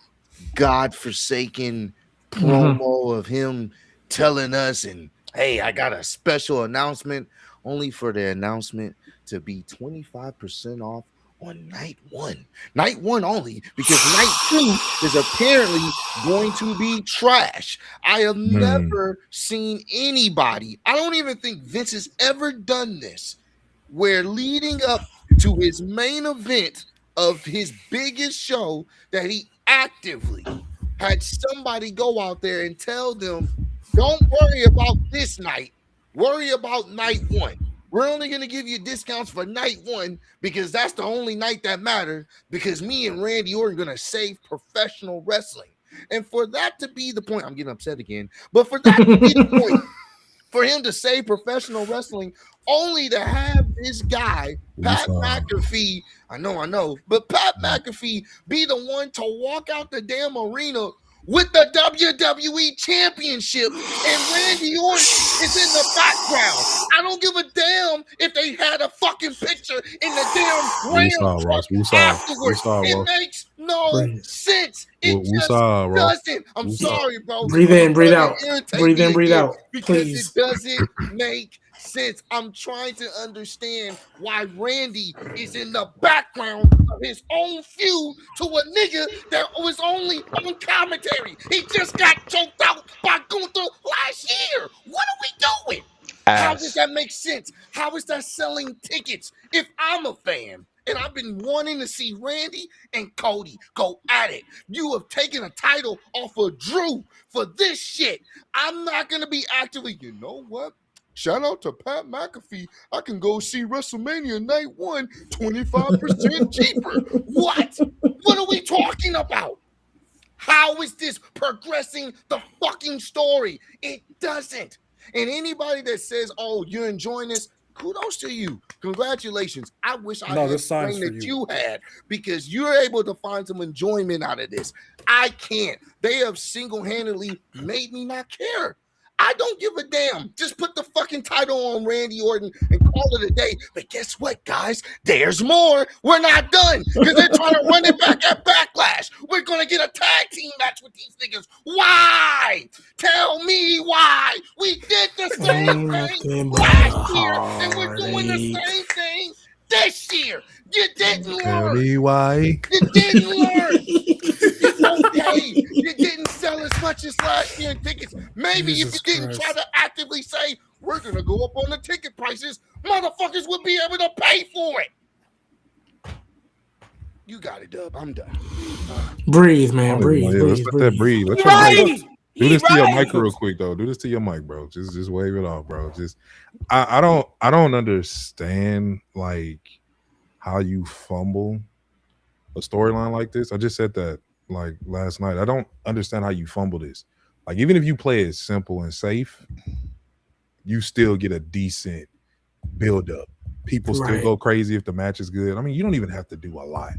godforsaken promo of him telling us, and hey, I got a special announcement, only for the announcement to be 25% off on night one only, because night two is apparently going to be trash. I have never seen anybody, I don't even think Vince has ever done this, where leading up to his main event of his biggest show that he actively had somebody go out there and tell them, don't worry about this night, worry about night one. We're only going to give you discounts for night one because that's the only night that matters, because me and Randy Orton are going to save professional wrestling. And for that to be the point, I'm getting upset again, but for that to be the point, for him to save professional wrestling, only to have this guy, Pat McAfee, I know, but Pat McAfee be the one to walk out the damn arena with the WWE Championship, and Randy Orton is in the background. I don't give a damn if they had a fucking picture in the damn Ram truck afterwards. It makes no no Breathe. sense. It Well, just woosah, bro. doesn't. I'm Woosah. sorry, bro. Breathe I'm in, breathe gonna out. irritate Breathe me in, breathe again out. because Please. it doesn't make sense. I'm trying to understand why Randy is in the background of his own feud to a nigga that was only on commentary. He just got choked out by Gunther last year. What are we doing? How does Ass. that make sense? How is that selling tickets? If I'm a fan and I've been wanting to see Randy and Cody go at it, you have taken a title off of Drew for this shit. I'm not going to be actively, you know what? Shout out to Pat McAfee. I can go see WrestleMania night 1 25% cheaper. What? What are we talking about? How is this progressing the fucking story? It doesn't. And anybody that says, oh, you're enjoying this, kudos to you. Congratulations. I wish I No, had this the sign's brain for that you. you had because you're able to find some enjoyment out of this. I can't. They have single-handedly made me not care. I don't give a damn. Just put the fucking title on Randy Orton and call it a day. But guess what, guys? There's more. We're not done because they're trying to run it back at Backlash. We're going to get a tag team match with these niggas. Why? Tell me why. We did the same Ain't thing nothing but last a year, and we're doing the heartache. same thing this year. You didn't Tell learn. me why. You didn't learn. Okay, you didn't sell as much as last year in tickets. Maybe Jesus if you didn't try Christ. to actively say, we're going to go up on the ticket prices, motherfuckers would be able to pay for it. You got it, Dub. I'm done. Breathe, man. Yeah, Breathe, let's breathe, let that breathe. breathe. Let He your mic. right. Do He this to your right. mic real quick though. Do this to your mic, bro. Just wave it off, bro. Just I don't understand like how you fumble a storyline like this. I just said that like last night. I don't understand how you fumble this. Like even if you play it simple and safe, you still get a decent build up. People still Right. go crazy if the match is good. I mean, you don't even have to do a lot.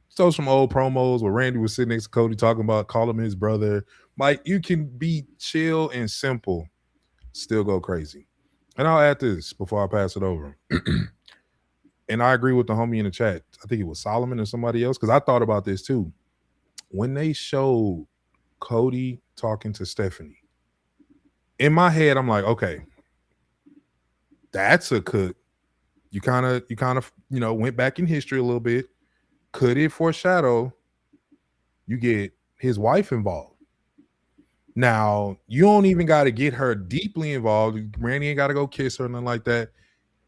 So some old promos where Randy was sitting next to Cody talking about call him his brother. Like you can be chill and simple, still go crazy. And I'll add this before I pass it over. And I agree with the homie in the chat. I think it was Solomon or somebody else, because I thought about this too. When they showed Cody talking to Stephanie, in my head, I'm like, okay, that's a cook. You kind of, went back in history a little bit. Could it foreshadow you get his wife involved? Now, you don't even got to get her deeply involved. Randy ain't got to go kiss her or nothing like that.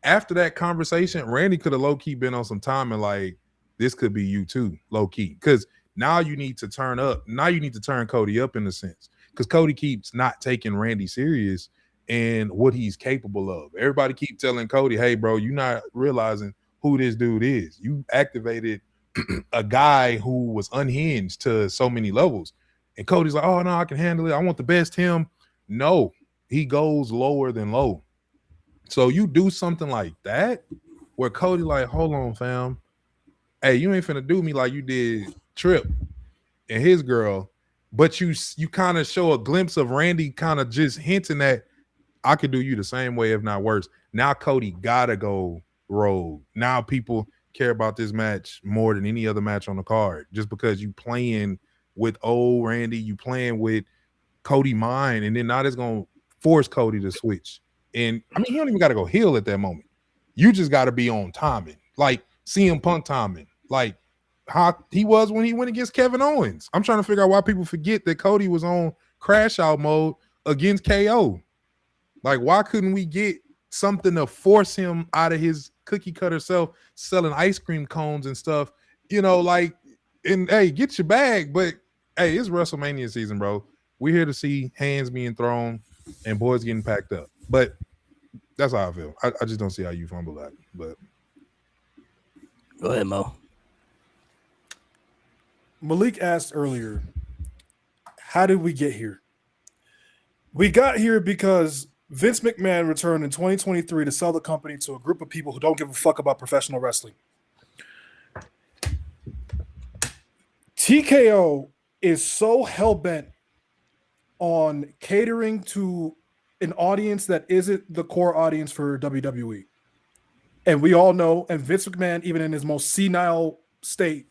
After that conversation, Randy could have low-key been on some time and like, this could be you too, low-key. Because now you need to turn up. Now you need to turn Cody up in a sense. Because Cody keeps not taking Randy serious and what he's capable of. Everybody keep telling Cody, hey, bro, you're not realizing who this dude is. You activated a guy who was unhinged to so many levels. And Cody's like, oh, no, I can handle it. I want the best him. No, he goes lower than low. So you do something like that where Cody like, hold on, fam. Hey, you ain't finna do me like you did Trip and his girl. But you kind of show a glimpse of Randy kind of just hinting that I could do you the same way, if not worse. Now Cody gotta go rogue. Now people care about this match more than any other match on the card just because you playing with old Randy, you playing with Cody mind, and then now that's gonna force Cody to switch. And I mean, you don't even got to go heel at that moment. You just got to be on timing, like CM Punk timing, like how he was when he went against Kevin Owens. I'm trying to figure out why people forget that Cody was on crash out mode against KO. Like, why couldn't we get something to force him out of his cookie cutter self, selling ice cream cones and stuff? You know, like, and hey, get your bag, but hey, it's WrestleMania season, bro. We're here to see hands being thrown and boys getting packed up. But that's how I feel. I just don't see how you fumble that. But Go ahead, Mo. Malik asked earlier, how did we get here? We got here because Vince McMahon returned in 2023 to sell the company to a group of people who don't give a fuck about professional wrestling. TKO is so hell-bent on catering to an audience that isn't the core audience for WWE. And we all know, and Vince McMahon, even in his most senile state,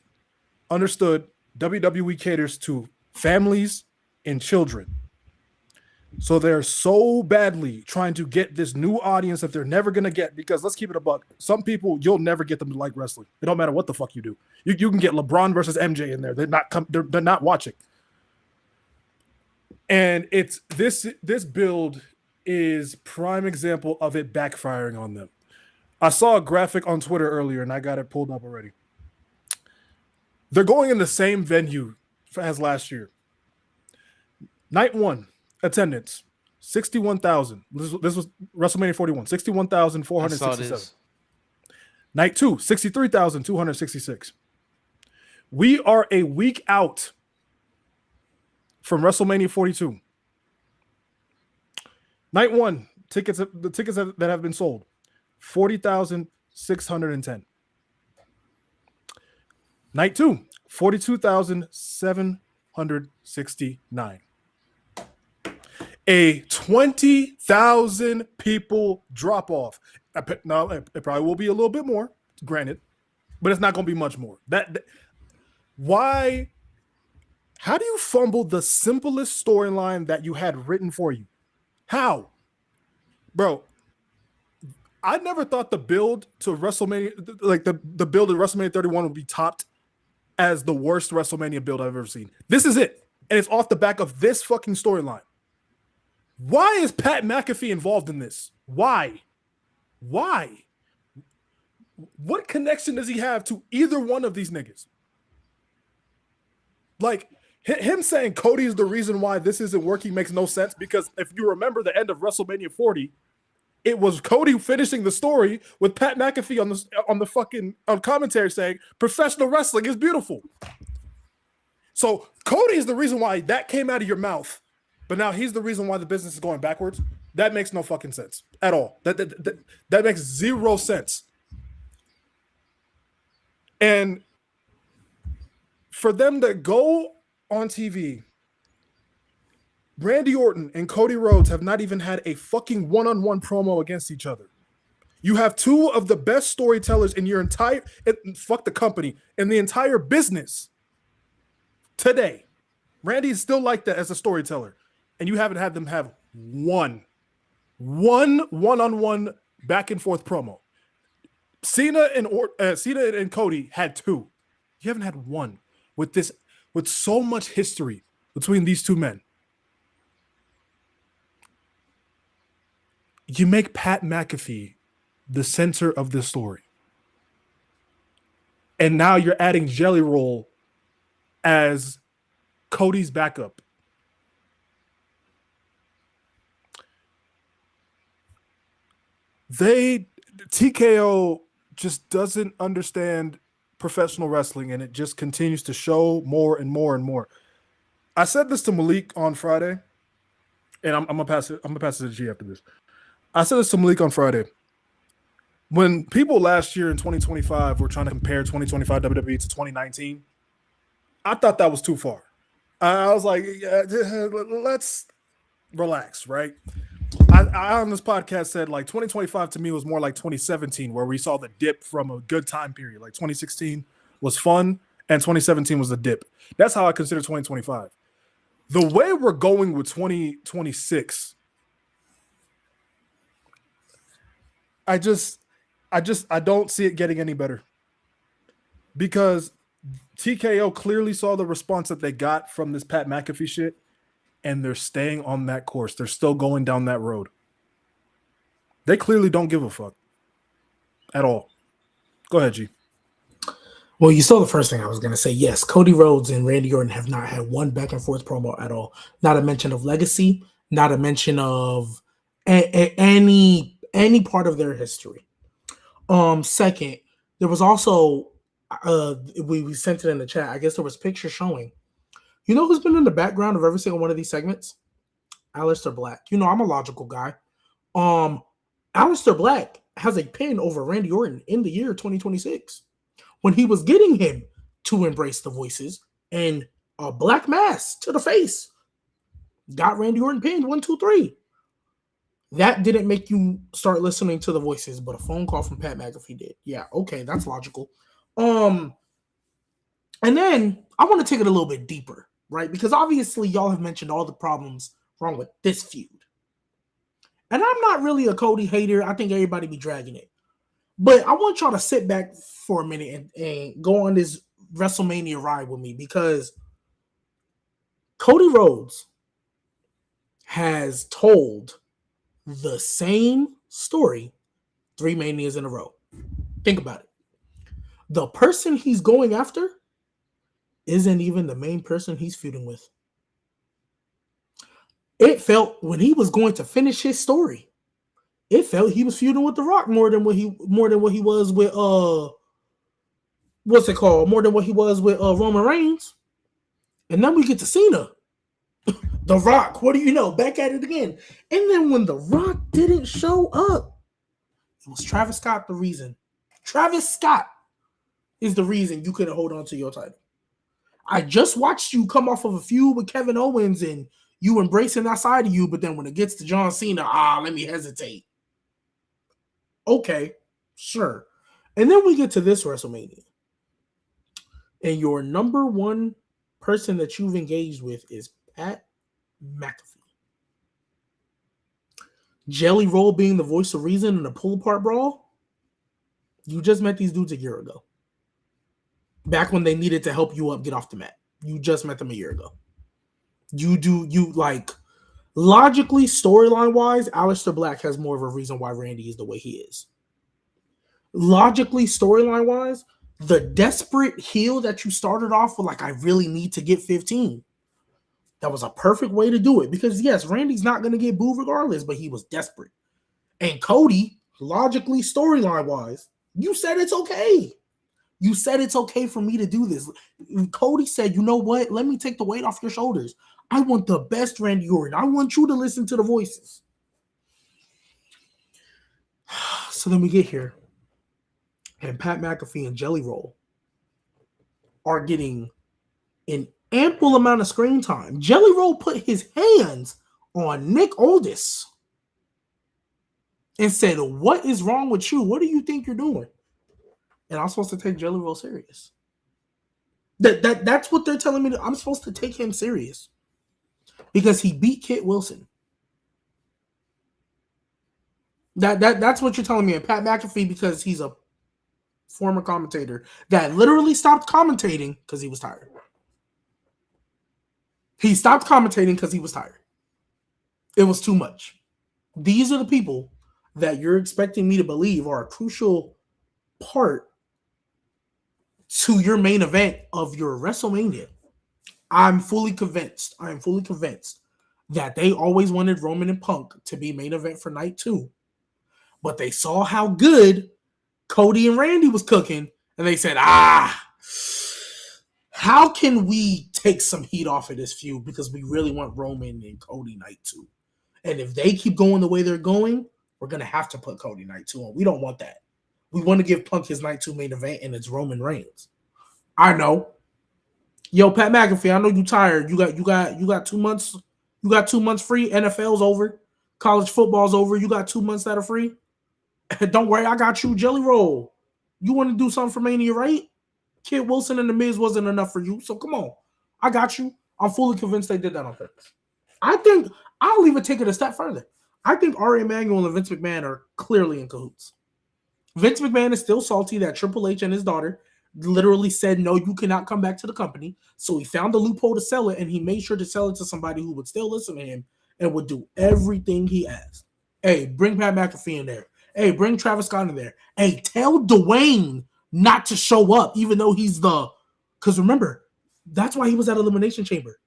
understood WWE caters to families and children. So they're so badly trying to get this new audience that they're never going to get, because let's keep it a buck. Some people, you'll never get them to like wrestling. It don't matter what the fuck you do. You can get LeBron versus MJ in there. They're not watching. And it's this build is prime example of it backfiring on them. I saw a graphic on Twitter earlier and I got it pulled up already. They're going in the same venue as last year. Night 1. Attendance 61,000. This was WrestleMania 41. 61,467. Night 2, 63,266. We are a week out from WrestleMania 42. Night 1, the tickets that have been sold, 40,610. Night 2, 42,769. A 20,000 people drop off. Now, it probably will be a little bit more, granted, but it's not going to be much more. Why? How do you fumble the simplest storyline that you had written for you? How? Bro, I never thought the build to WrestleMania, like the build of WrestleMania 31 would be topped as the worst WrestleMania build I've ever seen. This is it. And it's off the back of this fucking storyline. Why is Pat McAfee involved in this? Why? What connection does he have to either one of these niggas? Like, him saying Cody is the reason why this isn't working makes no sense, because if you remember the end of WrestleMania 40, it was Cody finishing the story with Pat McAfee on the fucking commentary saying professional wrestling is beautiful. So Cody is the reason why that came out of your mouth. But now he's the reason why the business is going backwards. That makes no fucking sense at all. That makes zero sense. And for them to go on TV, Randy Orton and Cody Rhodes have not even had a fucking one-on-one promo against each other. You have two of the best storytellers in your entire, fuck the company, in the entire business today. Randy is still like that as a storyteller. And you haven't had them have one-on-one back and forth promo. Cena and Cody had 2. You haven't had one with so much history between these two men. You make Pat McAfee the center of this story. And now you're adding Jelly Roll as Cody's backup. TKO just doesn't understand professional wrestling, and it just continues to show more and more and more. I said this to Malik on Friday, and I'm gonna pass it to G after this. I said this to Malik on Friday. When people last year in 2025 were trying to compare 2025 WWE to 2019, I thought that was too far. I was like, yeah, let's relax, right? I on this podcast said like 2025 to me was more like 2017, where we saw the dip from a good time period. Like 2016 was fun and 2017 was the dip. That's how I consider 2025. The way we're going with 2026, I don't see it getting any better, because TKO clearly saw the response that they got from this Pat McAfee shit, and they're staying on that course. They're still going down that road. They clearly don't give a fuck at all. Go ahead, G. Well, you saw the first thing I was going to say. Yes, Cody Rhodes and Randy Orton have not had one back and forth promo at all. Not a mention of legacy, not a mention of any part of their history. Second, there was also we sent it in the chat. I guess there was pictures showing. You know who's been in the background of every single one of these segments? Aleister Black. You know, I'm a logical guy. Aleister Black has a pin over Randy Orton in the year 2026 when he was getting him to embrace the voices, and a black mass to the face got Randy Orton pinned 1, 2, 3. That didn't make you start listening to the voices, but a phone call from Pat McAfee did. Yeah, okay, that's logical. And then I want to take it a little bit deeper, right? Because obviously y'all have mentioned all the problems wrong with this feud. And I'm not really a Cody hater. I think everybody be dragging it. But I want y'all to sit back for a minute and go on this WrestleMania ride with me, because Cody Rhodes has told the same story 3 Manias in a row. Think about it. The person he's going after isn't even the main person he's feuding with. It felt when he was going to finish his story, it felt he was feuding with The Rock more than what he was with what's it called? More than what he was with Roman Reigns. And then we get to Cena. The Rock, what do you know? Back at it again. And then when The Rock didn't show up, it was Travis Scott the reason. Travis Scott is the reason you couldn't hold on to your title. I just watched you come off of a feud with Kevin Owens and you embracing that side of you, but then when it gets to John Cena, let me hesitate. Okay, sure. And then we get to this WrestleMania. And your number one person that you've engaged with is Pat McAfee. Jelly Roll being the voice of reason in the pull apart brawl. You just met these dudes a year ago. Back when they needed to help you up get off the mat. You just met them a year ago. Logically, storyline wise, Aleister Black has more of a reason why Randy is the way he is. Logically, storyline wise, the desperate heel that you started off with, I really need to get 15. That was a perfect way to do it, because yes, Randy's not going to get booed regardless, but he was desperate. And Cody, logically, storyline wise, you said it's okay. You said it's okay for me to do this. Cody said, you know what? Let me take the weight off your shoulders. I want the best Randy Orton. I want you to listen to the voices. So then we get here, and Pat McAfee and Jelly Roll are getting an ample amount of screen time. Jelly Roll put his hands on Nick Aldis and said, what is wrong with you? What do you think you're doing? And I'm supposed to take Jelly Roll serious. That's what they're telling me. I'm supposed to take him serious because he beat Kit Wilson. That's what you're telling me. And Pat McAfee, because he's a former commentator that literally stopped commentating because he was tired. He stopped commentating because he was tired. It was too much. These are the people that you're expecting me to believe are a crucial part to your main event of your WrestleMania. I'm fully convinced. I am fully convinced that they always wanted Roman and Punk to be main event for night 2. But they saw how good Cody and Randy was cooking, and they said, how can we take some heat off of this feud, because we really want Roman and Cody night 2. And if they keep going the way they're going, we're going to have to put Cody night 2 on. We don't want that. We want to give Punk his night 2 main event, and it's Roman Reigns. I know. Yo, Pat McAfee, I know you tired. You got 2 months. You got 2 months free. NFL's over. College football's over. You got 2 months that are free. Don't worry, I got you. Jelly Roll. You want to do something for Mania, right? Kid Wilson and The Miz wasn't enough for you, so come on. I got you. I'm fully convinced they did that on purpose. I think I'll even take it a step further. I think Ari Emanuel and Vince McMahon are clearly in cahoots. Vince McMahon is still salty that Triple H and his daughter literally said, no, you cannot come back to the company. So he found a loophole to sell it, and he made sure to sell it to somebody who would still listen to him and would do everything he asked. Hey, bring Pat McAfee in there. Hey, bring Travis Scott in there. Hey, tell Dwayne not to show up, even though he's the... Because remember, that's why he was at Elimination Chamber.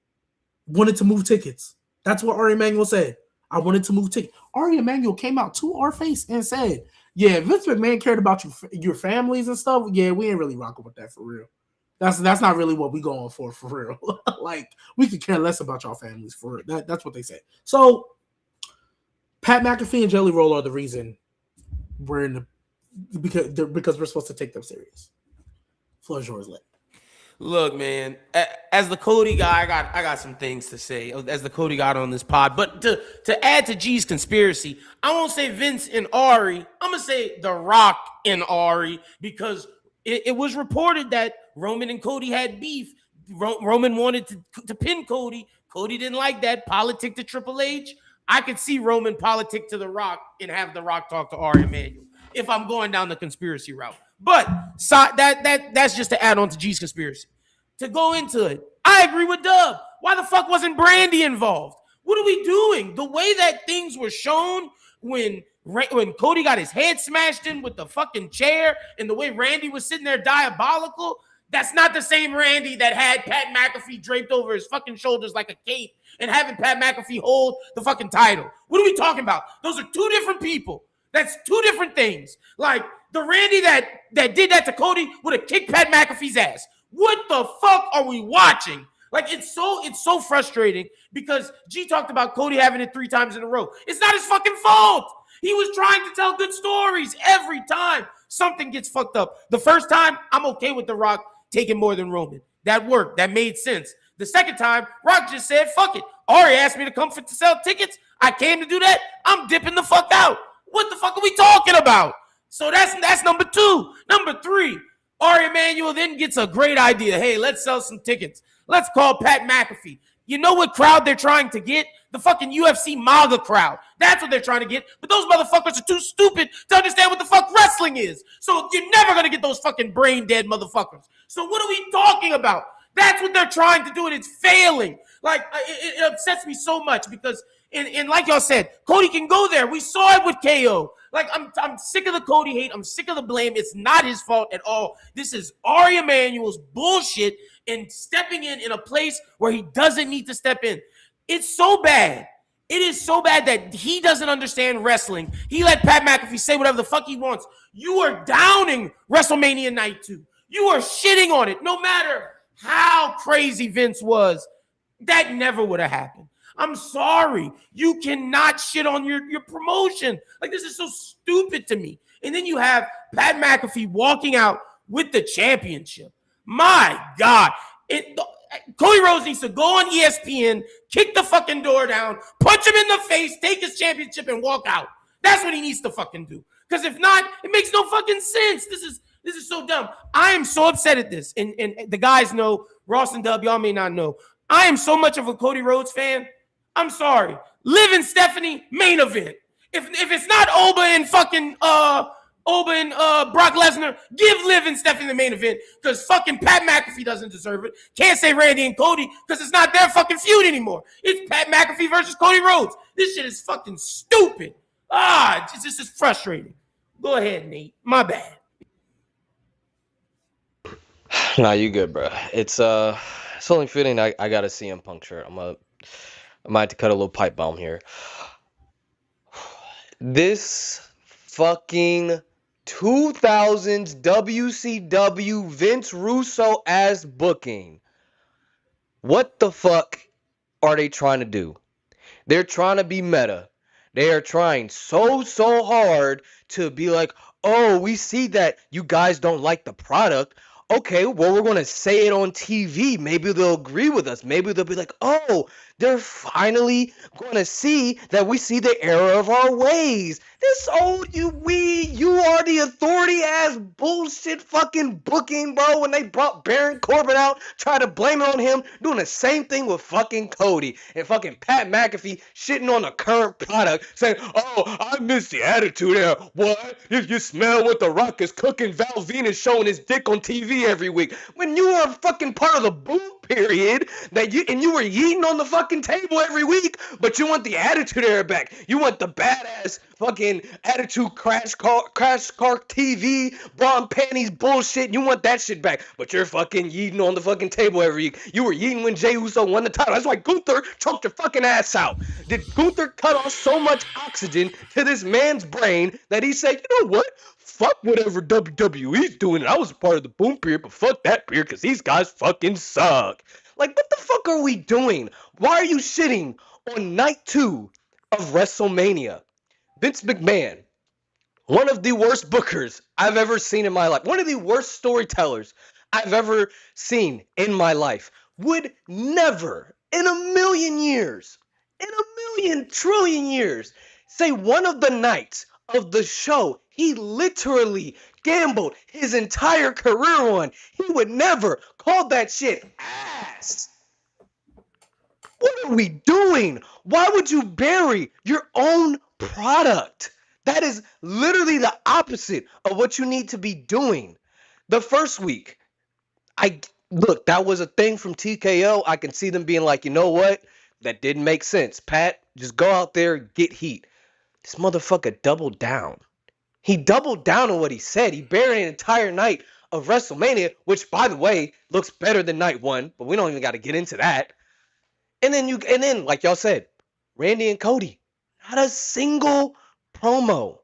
Wanted to move tickets. That's what Ari Emanuel said. I wanted to move tickets. Ari Emanuel came out to our face and said, yeah, Vince McMahon cared about your families and stuff. Yeah, we ain't really rocking with that for real. That's not really what we going for real. Like, we could care less about y'all families for real. That's what they said. So, Pat McAfee and Jelly Roll are the reason we're in the... Because we're supposed to take them serious. Floor is yours, Lit. Look, man, as the Cody guy, I got some things to say as the Cody guy on this pod. But to add to G's conspiracy, I won't say Vince and Ari. I'm going to say The Rock and Ari, because It was reported that Roman and Cody had beef. Roman wanted to pin Cody. Cody didn't like that. Politic to Triple H. I could see Roman politic to The Rock and have The Rock talk to Ari Emanuel if I'm going down the conspiracy route. But that's just to add on to G's conspiracy. To go into it, I agree with Dub. Why the fuck wasn't Brandy involved? What are we doing? The way that things were shown when Cody got his head smashed in with the fucking chair and the way Randy was sitting there diabolical, that's not the same Randy that had Pat McAfee draped over his fucking shoulders like a cape and having Pat McAfee hold the fucking title. What are we talking about? Those are two different people. That's two different things. Like the Randy that did that to Cody would have kicked Pat McAfee's ass. What the fuck are we watching? Like it's so frustrating because G talked about Cody having it 3 times in a row. It's not his fucking fault. He was trying to tell good stories every time something gets fucked up. The first time, I'm okay with The Rock taking more than Roman. That worked. That made sense. The second time, Rock just said, fuck it. Ari asked me to come to sell tickets. I came to do that. I'm dipping the fuck out. What the fuck are we talking about? So that's number 2. Number 3, Ari Emanuel then gets a great idea. Hey, let's sell some tickets. Let's call Pat McAfee. You know what crowd they're trying to get? The fucking UFC MAGA crowd. That's what they're trying to get. But those motherfuckers are too stupid to understand what the fuck wrestling is. So you're never going to get those fucking brain dead motherfuckers. So what are we talking about? That's what they're trying to do, and it's failing. Like, it upsets me so much because, and like y'all said, Cody can go there. We saw it with KO. Like, I'm sick of the Cody hate. I'm sick of the blame. It's not his fault at all. This is Ari Emanuel's bullshit and stepping in a place where he doesn't need to step in. It's so bad. It is so bad that he doesn't understand wrestling. He let Pat McAfee say whatever the fuck he wants. You are downing WrestleMania Night 2. You are shitting on it. No matter how crazy Vince was, that never would have happened. I'm sorry. You cannot shit on your promotion. Like, this is so stupid to me. And then you have Pat McAfee walking out with the championship. My God. Cody Rhodes needs to go on ESPN, kick the fucking door down, punch him in the face, take his championship, and walk out. That's what he needs to fucking do. Because if not, it makes no fucking sense. This is so dumb. I am so upset at this. And the guys know, Ross and Dub, y'all may not know. I am so much of a Cody Rhodes fan. I'm sorry. Liv and Stephanie, main event. If it's not Oba and fucking Brock Lesnar, give Liv and Stephanie the main event because fucking Pat McAfee doesn't deserve it. Can't say Randy and Cody because it's not their fucking feud anymore. It's Pat McAfee versus Cody Rhodes. This shit is fucking stupid. This is frustrating. Go ahead, Nate. My bad. Nah, you good, bro. It's only fitting I got a CM Punk shirt. I might have to cut a little pipe bomb here. This fucking 2000s WCW Vince Russo ass booking. What the fuck are they trying to do? They're trying to be meta. They are trying so hard to be like, oh, we see that you guys don't like the product. Okay, well, we're going to say it on TV. Maybe they'll agree with us. Maybe they'll be like, oh, they're finally going to see that we see the error of our ways. You are the authority ass bullshit fucking booking, bro. When they brought Baron Corbin out, tried to blame it on him, doing the same thing with fucking Cody and fucking Pat McAfee shitting on the current product, saying, oh, I miss the attitude era. What? You smell what The Rock is cooking? Val Venus showing his dick on TV every week. When you were fucking part of the boom period and you were yeeting on the fucking table every week, but you want the attitude era back. You want the badass fucking attitude crash car TV, bra and panties bullshit. You want that shit back, but you're fucking yeeting on the fucking table every week. You were yeeting when Jey Uso won the title. That's why Gunther choked your fucking ass out. Did Gunther cut off so much oxygen to this man's brain that he said, you know what? Fuck whatever WWE's doing. I was a part of the boom period, but fuck that period because these guys fucking suck. Like, what the fuck are we doing? Why are you shitting on night 2 of WrestleMania? Vince McMahon, one of the worst bookers I've ever seen in my life, one of the worst storytellers I've ever seen in my life, would never in a million years, in a million trillion years, say one of the nights of the show he literally gambled his entire career on. He would never call that shit ass. What are we doing? Why would you bury your own product? That is literally the opposite of what you need to be doing. The first week, look, that was a thing from TKO. I can see them being like, you know what? That didn't make sense. Pat, just go out there, get heat. This motherfucker doubled down. He doubled down on what he said. He buried an entire night of WrestleMania, which, by the way, looks better than night one, but we don't even got to get into that. And then, like y'all said, Randy and Cody, not a single promo,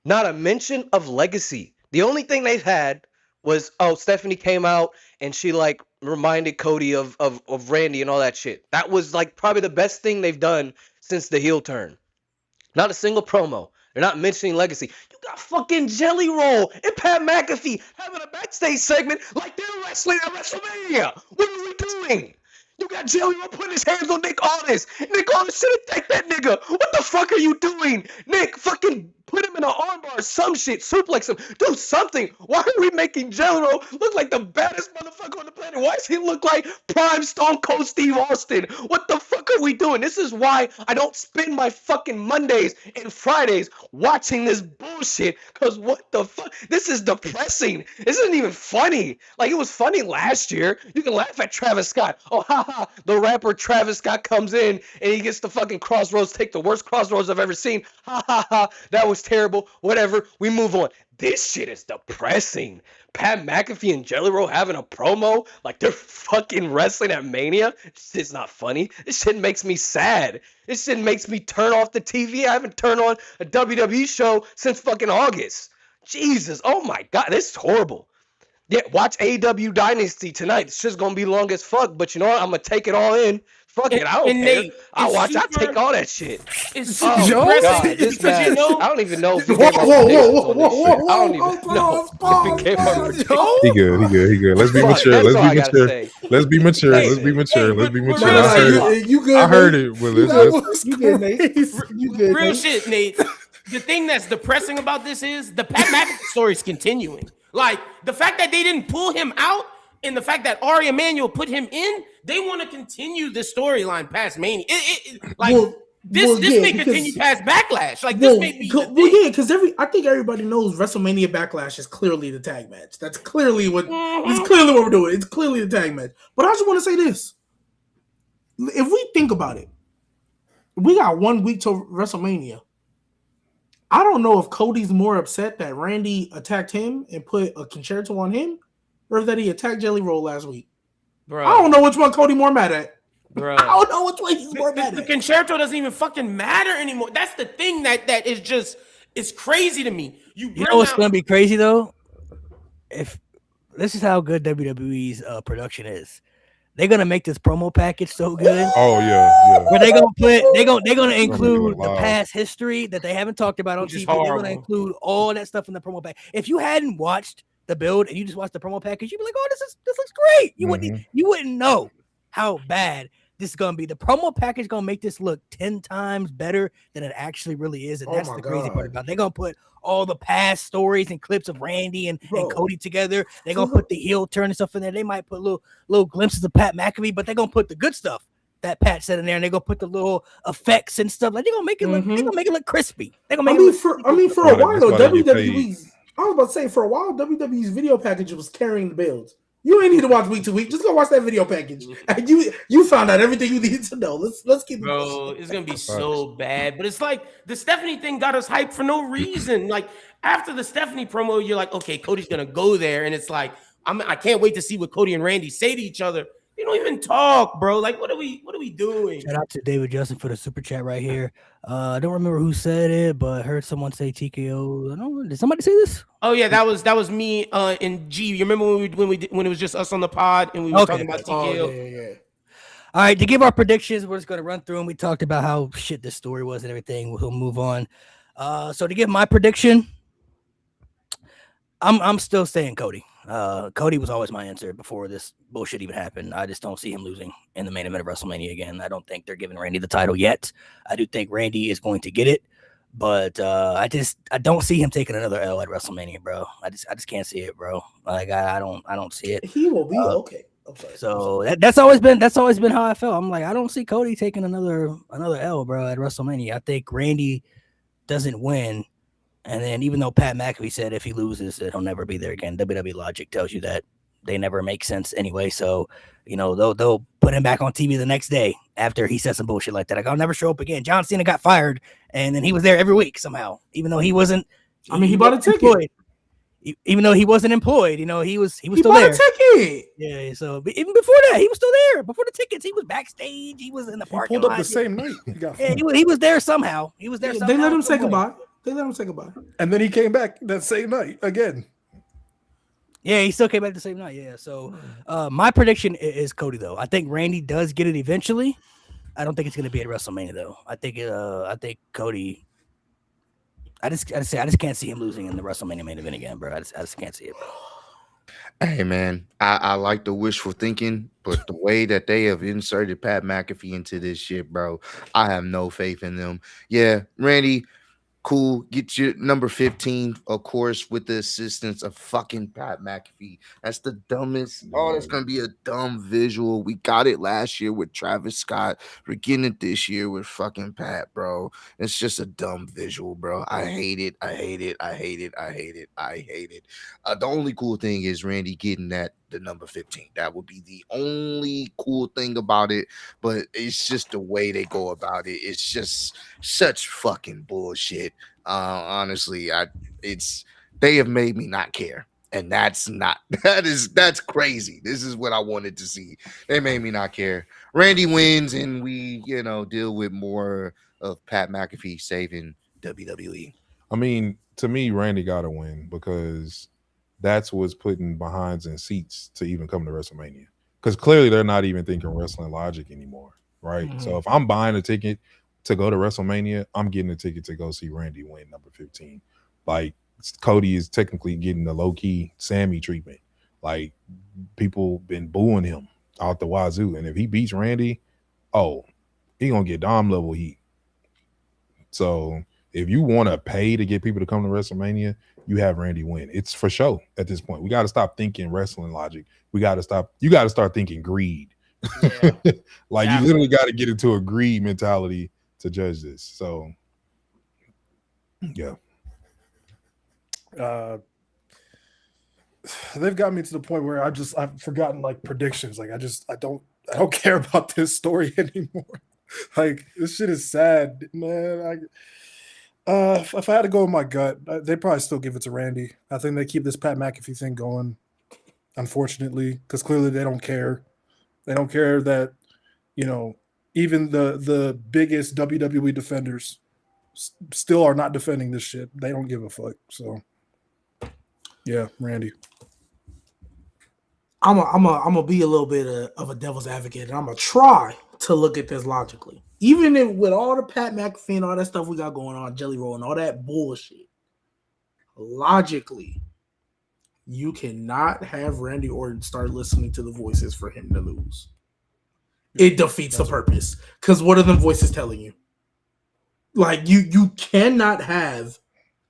not a mention of legacy. The only thing they've had was, Stephanie came out and she like reminded Cody of Randy and all that shit. That was like probably the best thing they've done since the heel turn. Not a single promo. They're not mentioning legacy. You got fucking Jelly Roll and Pat McAfee having a backstage segment like they're wrestling at WrestleMania. What are we doing? You got Jelly Roll putting his hands on Nick Aldis. Nick Aldis should have taken that nigga. What the fuck are you doing? Nick, fucking put him in an armbar, some shit, suplex him, do something. Why are we making Jelly Roll look like the baddest motherfucker on the planet? Why does he look like prime Stone Cold Steve Austin? What the fuck are we doing? This is why I don't spend my fucking Mondays and Fridays watching this bullshit, because what the fuck? This is depressing. This isn't even funny. Like, it was funny last year. You can laugh at Travis Scott. Oh, haha, the rapper Travis Scott comes in and he gets the fucking crossroads, take the worst crossroads I've ever seen. Ha ha ha, that was terrible. Whatever, we move on. This shit is depressing. Pat McAfee and Jelly Roll having a promo like they're fucking wrestling at Mania. This shit's not funny. This shit makes me sad. This shit makes me turn off the TV. I haven't turned on a WWE show since fucking August. Jesus, oh my God, this is horrible. Yeah, watch AEW Dynasty tonight. It's just gonna be long as fuck, but you know what? I'm gonna take it all in. Fuck it, I don't care. Nate, I take all that shit. It's Oh super my God, depressing this because match. you know, I don't even know if we Whoa, gave our whoa, predictions whoa, on this whoa, shit. whoa, I don't whoa, even know if we gave our predictions. He good. Let's be Fuck, mature. that's Let's all be I gotta mature. say. Let's be mature. Hey, Let's be mature. hey, Let's be but mature. real I heard shit. it. You good? I heard Nate? it. Well, You let's good, Nate? You good, real Nate? shit, Nate. The thing that's depressing about this is the Pat McAfee story is continuing. Like, the fact that they didn't pull him out and the fact that Ari Emanuel put him in, they want to continue the storyline past Mania. This may continue past Backlash. Like, this may be because I think everybody knows WrestleMania Backlash is clearly the tag match. That's clearly what it's clearly what we're doing. It's clearly the tag match. But I just want to say this: if we think about it, we got 1 week till WrestleMania. I don't know if Cody's more upset that Randy attacked him and put a concerto on him, or that he attacked Jelly Roll last week. Bro. I don't know which one Cody more mad at. Bro. I don't know which one he's more mad The at. concerto doesn't even fucking matter anymore. That's the thing that is just, it's crazy to me. You know what's gonna be crazy though? If this is how good WWE's production is, they're gonna make this promo package so good. Oh yeah. Where they're gonna include the past history that they haven't talked about on TV. They're gonna include all that stuff in the promo pack. If you hadn't watched the build and you just watched the promo package, you'd be like, "Oh, this looks great." You wouldn't know how bad this is gonna be. The promo package is gonna make this look 10 times better than it actually really is, and that's the crazy part about it. They're gonna put all the past stories and clips of Randy and Cody together. They're gonna put the heel turn and stuff in there. They might put little glimpses of Pat McAfee, but they're gonna put the good stuff that Pat said in there, and they're gonna put the little effects and stuff. Like they're gonna make it look. They're gonna make it look crispy. They're gonna make for a while though, WWE's. I was about to say for a while, WWE's video package was carrying the builds. You ain't need to watch week to week. Just go watch that video package, and you found out everything you needed to know. Let's keep it. Bro, it's gonna be so bad. But it's like the Stephanie thing got us hyped for no reason. Like after the Stephanie promo, you're like, okay, Cody's gonna go there, and it's like I can't wait to see what Cody and Randy say to each other. They don't even talk, bro. Like, what are we doing? Shout out to David Justin for the super chat right here. I don't remember who said it, but I heard someone say TKO. I don't know. Did somebody say this? Oh yeah, that was me and G. You remember when it was just us on the pod and we were talking about TKO? Yeah. All right, to give our predictions, we're just gonna run through them. We talked about how shit this story was and everything. We'll move on. So to give my prediction, I'm still saying Cody. Cody was always my answer before this bullshit even happened. I just don't see him losing in the main event of WrestleMania again. I don't think they're giving Randy the title yet. I do think Randy is going to get it, But I don't see him taking another L at WrestleMania, bro. I just can't see it, bro. Like I don't see it. He will be okay. I'm sorry. So that's always been how I felt. I'm like, I don't see Cody taking another L, bro, at WrestleMania. I think Randy doesn't win, and then even though Pat McAfee said if he loses, that he'll never be there again. WWE logic tells you that they never make sense anyway. So they'll put him back on TV the next day after he said some bullshit like that. Like, I'll never show up again. John Cena got fired, and then he was there every week somehow, even though he wasn't. I mean, he bought a ticket. Employed. Even though he wasn't employed, he was still bought there. A ticket. Yeah, so even before that, he was still there. Before the tickets, he was backstage. He was in the parking lot. Pulled up the same night. He was there somehow. He was there. They let him say goodbye. And then he came back that same night again. Yeah, he still came back the same night. Yeah, so my prediction is Cody though. I think Randy does get it eventually. I don't think it's going to be at WrestleMania though. I think Cody. I just can't see him losing in the WrestleMania main event again, bro. I just can't see it, bro. Hey man, I like the wishful thinking, but the way that they have inserted Pat McAfee into this shit, bro, I have no faith in them. Yeah, Randy, cool. Get your number 15, of course, with the assistance of fucking Pat McAfee. That's the dumbest. Oh, that's gonna be a dumb visual. We got it last year with Travis Scott. We're getting it this year with fucking Pat, bro. It's just a dumb visual, bro. I hate it. The only cool thing is Randy getting the number 15. That would be the only cool thing about it. But it's just the way they go about it. It's just such fucking bullshit. Honestly, they have made me not care. And that's crazy. This is what I wanted to see. They made me not care. Randy wins, and we, deal with more of Pat McAfee saving WWE. I mean, to me, Randy got to win because that's what's putting behinds in seats to even come to WrestleMania. Because clearly they're not even thinking wrestling logic anymore, right? Mm-hmm. So if I'm buying a ticket to go to WrestleMania, I'm getting a ticket to go see Randy win number 15. Like, Cody is technically getting the low-key Sami treatment. Like, people been booing him out the wazoo. And if he beats Randy, he going to get Dom level heat. So if you want to pay to get people to come to WrestleMania, you have Randy win. It's for show at this point. We got to stop thinking wrestling logic. You got to start thinking greed. Yeah. You literally got to get into a greed mentality to judge this. So, yeah. They've got me to the point where I've forgotten predictions. I don't care about this story anymore. This shit is sad, man. If I had to go with my gut, they'd probably still give it to Randy. I think they keep this Pat McAfee thing going, unfortunately, because clearly they don't care. They don't care that, even the biggest WWE defenders still are not defending this shit. They don't give a fuck. So, yeah, Randy. I'm gonna be a little bit of a devil's advocate, and I'm gonna try to look at this logically. Even with all the Pat McAfee and all that stuff we got going on, Jelly Roll and all that bullshit, logically, you cannot have Randy Orton start listening to the voices for him to lose. It defeats the purpose. Because what are the voices telling you? You cannot have,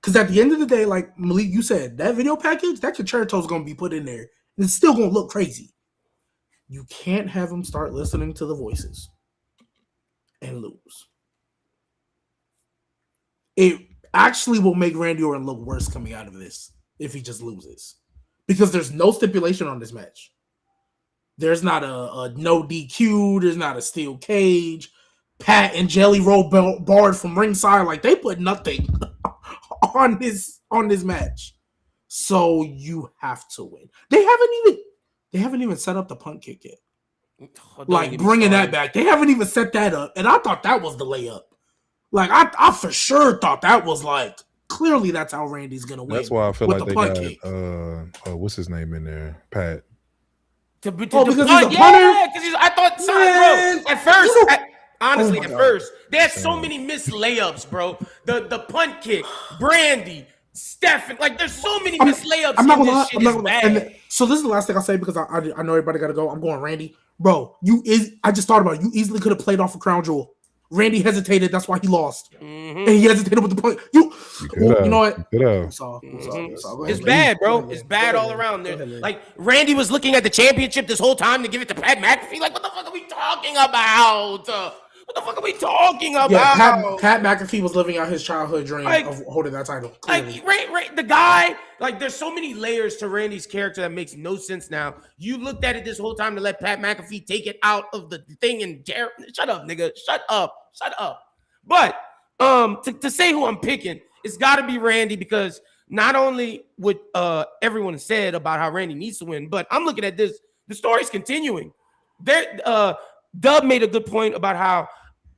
because at the end of the day, like Malik, you said, that video package, that concerto is going to be put in there. And it's still going to look crazy. You can't have him start listening to the voices and lose. It actually will make Randy Orton look worse coming out of this if he just loses. Because there's no stipulation on this match. There's not a no DQ. There's not a steel cage. Pat and Jelly Roll barred from ringside. They put nothing on this match. So you have to win. They haven't even set up the punt kick yet. Bringing that back. They haven't even set that up. And I thought that was the layup. I for sure thought that was clearly that's how Randy's going to win. That's why I feel like they got, what's his name in there? Pat. Because he's a punter? Because I thought, bro, at first, honestly, at first, there's so many missed layups, bro. The punt kick, Brandy, Stephen, there's so many missed layups. I'm not gonna lie. So this is the last thing I'll say because I know everybody got to go. I'm going Randy. Bro, I just thought about it. You easily could have played off a crown jewel Randy hesitated. That's why he lost. Mhm. And he hesitated with the point. You know what? You could have. I'm sorry. Go It's ahead, bad, Go bro. ahead, It's Lynn. bad Go all ahead, Lynn. around. Go ahead, Lynn. Like Randy was looking at the championship this whole time to give it to Pat McAfee. Like, what the fuck are we talking about? What the fuck are we talking about? Yeah, Pat McAfee was living out his childhood dream Like- of holding that title. Clearly. Like the guy, like there's so many layers to Randy's character that makes no sense now. You looked at it this whole time to let Pat McAfee take it out of the thing and shut up, nigga. Shut up. But to say who I'm picking, it's gotta be Randy, because not only would everyone said about how Randy needs to win, but I'm looking at this, the story's continuing. Dub made a good point about how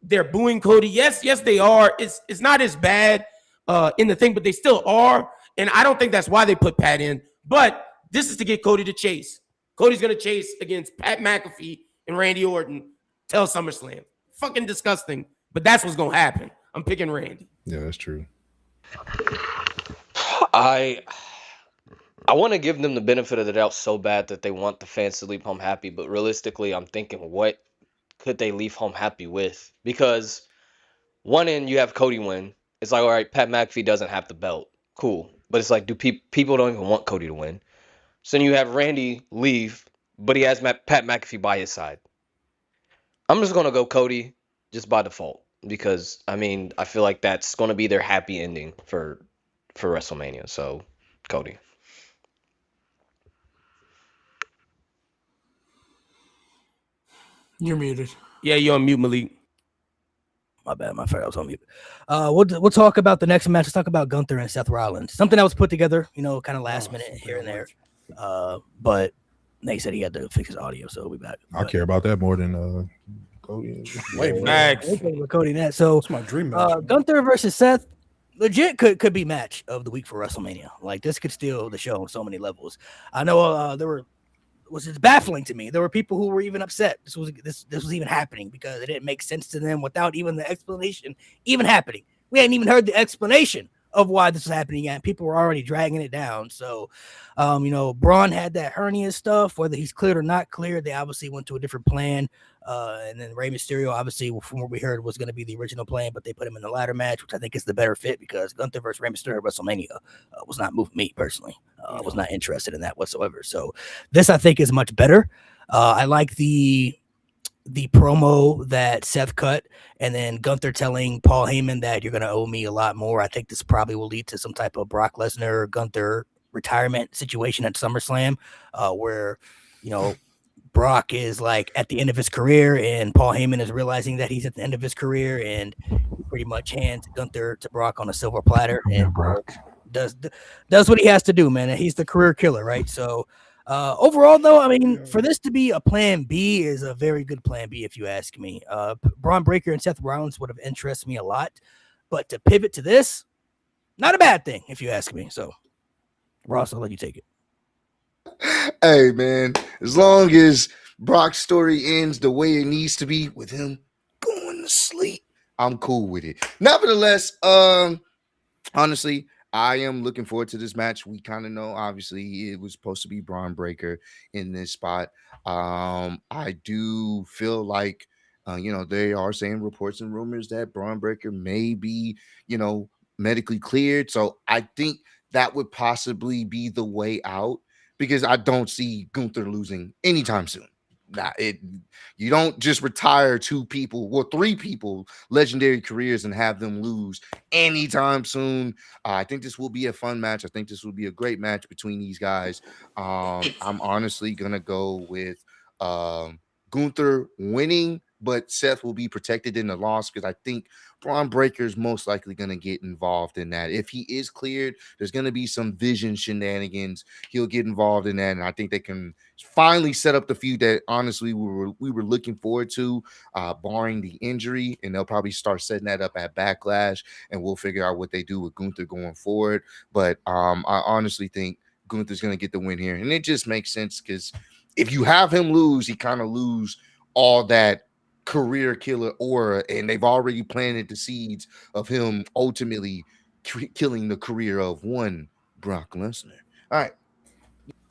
they're booing Cody. Yes, they are. It's not as bad in the thing, but they still are. And I don't think that's why they put Pat in. But this is to get Cody to chase. Cody's going to chase against Pat McAfee and Randy Orton till SummerSlam. Fucking disgusting. But that's what's going to happen. I'm picking Randy. Yeah, that's true. I want to give them the benefit of the doubt so bad that they want the fans to leave home happy. But realistically, I'm thinking, what could they leave home happy with? Because one end, you have Cody win. It's like, all right, Pat McAfee doesn't have the belt. Cool. But it's like, do people don't even want Cody to win? So then you have Randy leave, but he has Pat McAfee by his side. I'm just going to go Cody just by default, because, I mean, I feel like that's going to be their happy ending for WrestleMania. So, Cody. You're muted. Yeah, you're on mute, Malik. My bad, my friend, I was on mute. We'll talk about the next match. Let's talk about Gunther and Seth Rollins. Something that was put together, kind of last minute here and there. But they said he had to fix his audio, so we'll be back. I care about that more than Cody. Wait, Max. Cody, that. So It's my dream match. Gunther versus Seth, legit could be match of the week for WrestleMania. Like, this could steal the show on so many levels. I know it's baffling to me. There were people who were even upset this was even happening, because it didn't make sense to them without even the explanation even happening. We hadn't even heard the explanation of why this was happening yet. People were already dragging it down. So, Braun had that hernia stuff, whether he's cleared or not cleared. They obviously went to a different plan. And then Rey Mysterio, obviously, from what we heard, was going to be the original plan, but they put him in the ladder match, which I think is the better fit, because Gunther versus Rey Mysterio at WrestleMania was not moving me personally. I was not interested in that whatsoever. So this, I think, is much better. I like the promo that Seth cut, and then Gunther telling Paul Heyman that you're going to owe me a lot more. I think this probably will lead to some type of Brock Lesnar Gunther retirement situation at SummerSlam, where Brock is like at the end of his career, and Paul Heyman is realizing that he's at the end of his career, and pretty much hands Gunther to Brock on a silver platter, and Brock does what he has to do, man. And he's the career killer, right? So overall, though, I mean, for this to be a plan B is a very good plan B, if you ask me. Braun Breaker and Seth Rollins would have interested me a lot, but to pivot to this, not a bad thing, if you ask me. So, Ross, I'll let you take it. Hey, man, as long as Brock's story ends the way it needs to be, with him going to sleep, I'm cool with it. Nevertheless, honestly, I am looking forward to this match. We kind of know, obviously, it was supposed to be Braun Breaker in this spot. I do feel like, they are saying reports and rumors that Braun Breaker may be, medically cleared. So I think that would possibly be the way out, because I don't see Gunther losing anytime soon. You don't just retire three people, legendary careers, and have them lose anytime soon. I think this will be a fun match. I think this will be a great match between these guys. I'm honestly gonna go with Gunther winning, but Seth will be protected in the loss, because I think Braun Breaker is most likely going to get involved in that. If he is cleared, there's going to be some vision shenanigans. He'll get involved in that, and I think they can finally set up the feud that honestly we were looking forward to, barring the injury, and they'll probably start setting that up at Backlash, and we'll figure out what they do with Gunther going forward. But I honestly think Gunther's going to get the win here, and it just makes sense, because if you have him lose, he kind of lose all that career killer aura, and they've already planted the seeds of him ultimately killing the career of one Brock Lesnar. All right.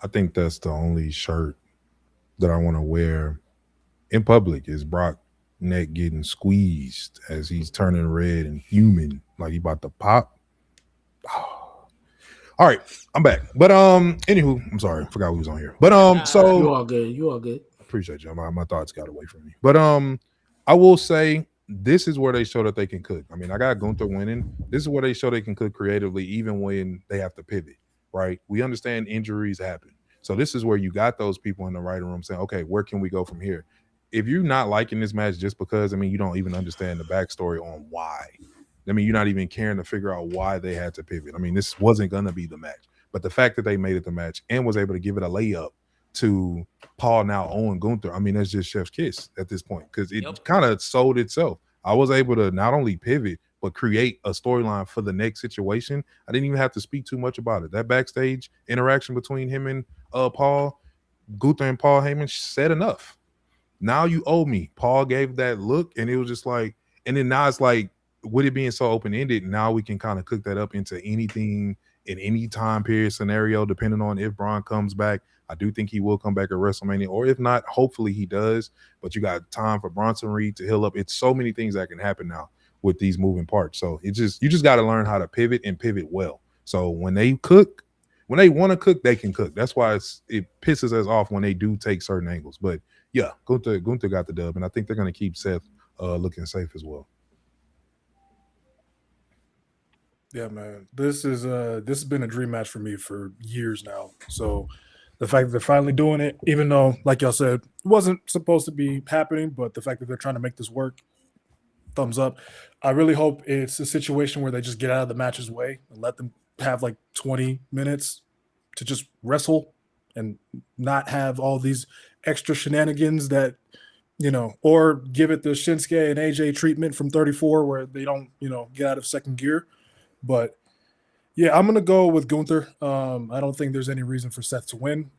I think that's the only shirt that I want to wear in public is Brock neck getting squeezed as he's turning red and human, like he about to pop. All right, I'm back. But anywho, I'm sorry, forgot we was on here. But so You all good. You all good. appreciate you. My thoughts got away from me. But I will say this is where they show that they can cook. I mean, I got Gunther winning. This is where they show they can cook creatively, even when they have to pivot. Right? We understand injuries happen. So this is where you got those people in the writing room saying, okay, where can we go from here? If you're not liking this match just because, I mean, you don't even understand the backstory on why. I mean, you're not even caring to figure out why they had to pivot. I mean, this wasn't going to be the match. But the fact that they made it the match and was able to give it a layup to Paul now owing Gunther, I mean, that's just chef's kiss at this point because it kind of sold itself. I was able to not only pivot, but create a storyline for the next situation. I didn't even have to speak too much about it. That backstage interaction between him and Paul, Gunther and Paul Heyman said enough. Now you owe me. Paul gave that look, and it was just like, and then now it's like, with it being so open-ended, now we can kind of cook that up into anything in any time period scenario, depending on if Braun comes back. I do think he will come back at WrestleMania, or if not, hopefully he does. But you got time for Bronson Reed to heal up. It's so many things that can happen now with these moving parts. So you just got to learn how to pivot and pivot well. So when they cook, when they want to cook, they can cook. That's why it pisses us off when they do take certain angles. But yeah, Gunther got the dub, and I think they're going to keep Seth looking safe as well. Yeah, man. This has been a dream match for me for years now. So the fact that they're finally doing it, even though, like y'all said, it wasn't supposed to be happening, but the fact that they're trying to make this work, thumbs up. I really hope it's a situation where they just get out of the match's way and let them have like 20 minutes to just wrestle and not have all these extra shenanigans that, or give it the Shinsuke and AJ treatment from 34 where they don't, get out of second gear. But yeah, I'm gonna go with Gunther. I don't think there's any reason for Seth to win.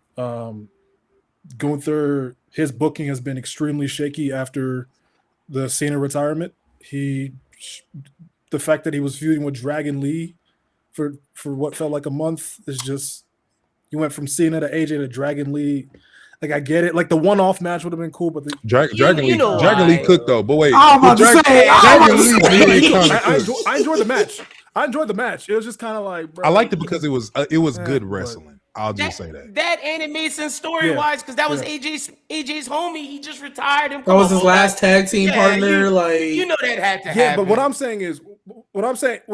Gunther, his booking has been extremely shaky after the Cena retirement. The fact that he was feuding with Dragon Lee for what felt like a month is just, you went from Cena to AJ to Dragon Lee. Like, I get it. Like, the one-off match would have been cool, but Dragon Lee cooked though. But wait, I'm about to say, I enjoyed the match. I enjoyed the match. It was just kind of like, bro, I liked it because it was good wrestling. I'll just say that. And it made sense story-wise because that was AJ's homie. He just retired him. That was his last tag team partner. You know that had to happen. Yeah, but what I'm saying is, I get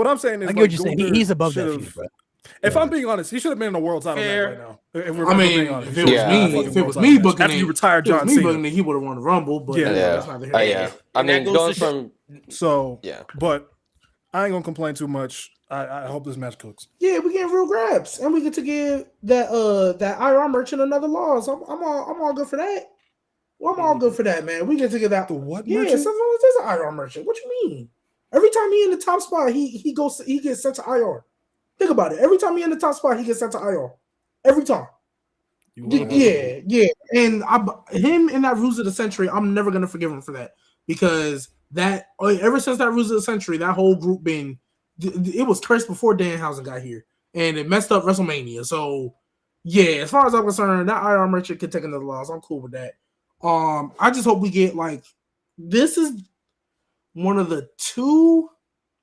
what you're saying. He's above that feud, bro. If I'm being honest, he should have been in a world title match right now. If it was me booking after you retired John Cena, he would have won the Rumble. But that's not the I mean, going from but I ain't gonna complain too much. I hope this match cooks. Yeah, we getting real grabs, and we get to give that IR merchant another loss. I'm all good for that. Well, I'm all good for that, man. We get to get that. The what? Yeah, merchant? sometimes there's an IR merchant. What you mean? Every time he in the top spot, he gets sent to IR. Think about it. Every time he in the top spot, he gets sent to IR. Every time. Yeah. And him in that Ruse of the Century, I'm never gonna forgive him for that because ever since that Ruse of the Century, that whole group it was cursed before Danhausen got here, and it messed up WrestleMania. So yeah, as far as I'm concerned, that IR merchant could take another loss. I'm cool with that. I just hope we get this is one of the 2,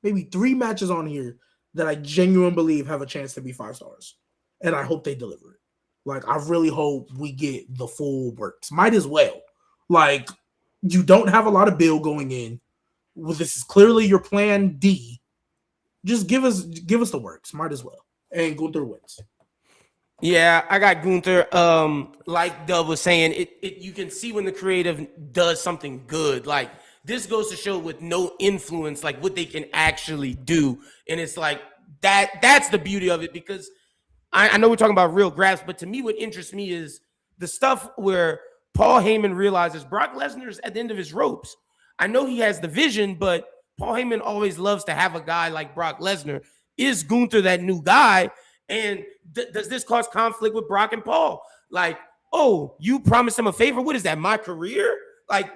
maybe 3 matches on here that I genuinely believe have a chance to be 5 stars. And I hope they deliver it. I really hope we get the full works. Might as well. You don't have a lot of build going in. Well, this is clearly your plan D. Just give us the works. Might as well. And Gunther wins. Yeah, I got Gunther. Like Dub was saying, you can see when the creative does something good. This goes to show with no influence, what they can actually do. And it's that's the beauty of it because I know we're talking about real grasp, but to me, what interests me is the stuff where Paul Heyman realizes Brock Lesnar's at the end of his ropes. I know he has the vision, but Paul Heyman always loves to have a guy like Brock Lesnar. Is Gunther that new guy? And does this cause conflict with Brock and Paul? Oh, you promised him a favor? What is that, my career?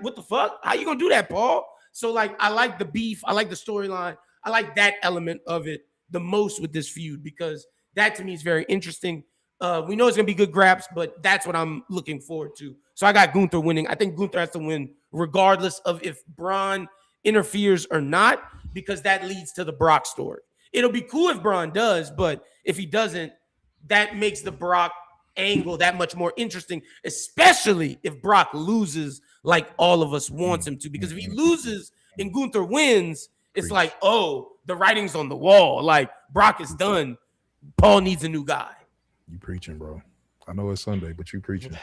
What the fuck? How you gonna do that, Paul? So, I like the beef. I like the storyline. I like that element of it the most with this feud because that to me is very interesting. We know it's gonna be good graps, but that's what I'm looking forward to. So I got Gunther winning. I think Gunther has to win regardless of if Braun interferes or not, because that leads to the Brock story. It'll be cool if Braun does, but if he doesn't, that makes the Brock angle that much more interesting, especially if Brock loses like all of us wants him to. Because if he loses and Gunther wins, it's like, oh, the writing's on the wall. Like, Brock is done. Paul needs a new guy. You preaching, bro. I know it's Sunday, but you preaching.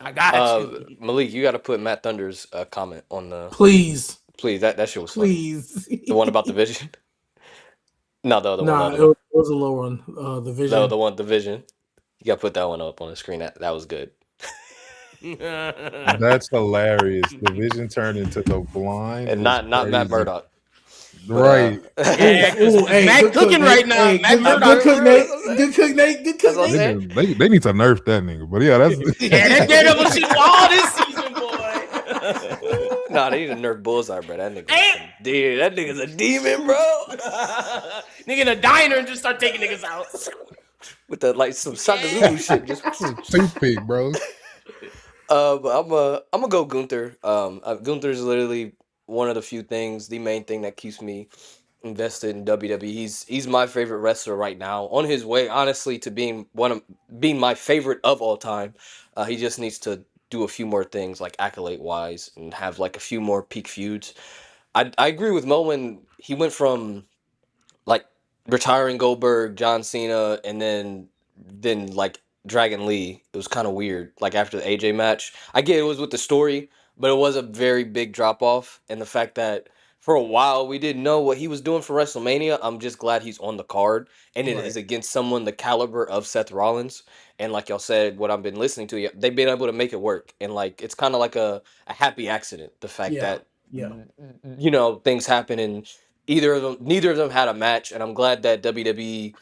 I got you. Malik, you got to put Matt Thunder's comment on the. Please. That shit was funny. Please. The one about the vision. No, the other one. It was a low one. The vision. No, the one, the vision. You got to put that one up on the screen. That was good. That's hilarious. The vision turned into the blind, and not Matt Murdock. Right. Matt cooking right now. Matt Murdock. Good cook, Nate. They need to nerf that nigga. But yeah, that's that Daredevil shit all this season, boy. Nah, they need to nerf Bullseye, bro. That nigga's a demon, bro. Nigga in a diner and just start taking niggas out. With the some Shaka shit. Just toothpick, bro. But I'm gonna go Gunther. Gunther's literally one of the few things, the main thing that keeps me invested in WWE. He's my favorite wrestler right now. On his way, honestly, to being my favorite of all time. He just needs to do a few more things, like accolade wise, and have like a few more peak feuds. I agree with Mo when he went from like retiring Goldberg, John Cena, and then like Dragon Lee. It was kind of weird. Like after the AJ match, I get it was with the story, but it was a very big drop off. And the fact that for a while we didn't know what he was doing for WrestleMania, I'm just glad he's on the card, and it is against someone the caliber of Seth Rollins. And like y'all said, what I've been listening to, they've been able to make it work. And like it's kind of like a happy accident. The fact that things happen and neither of them had a match, and I'm glad that WWE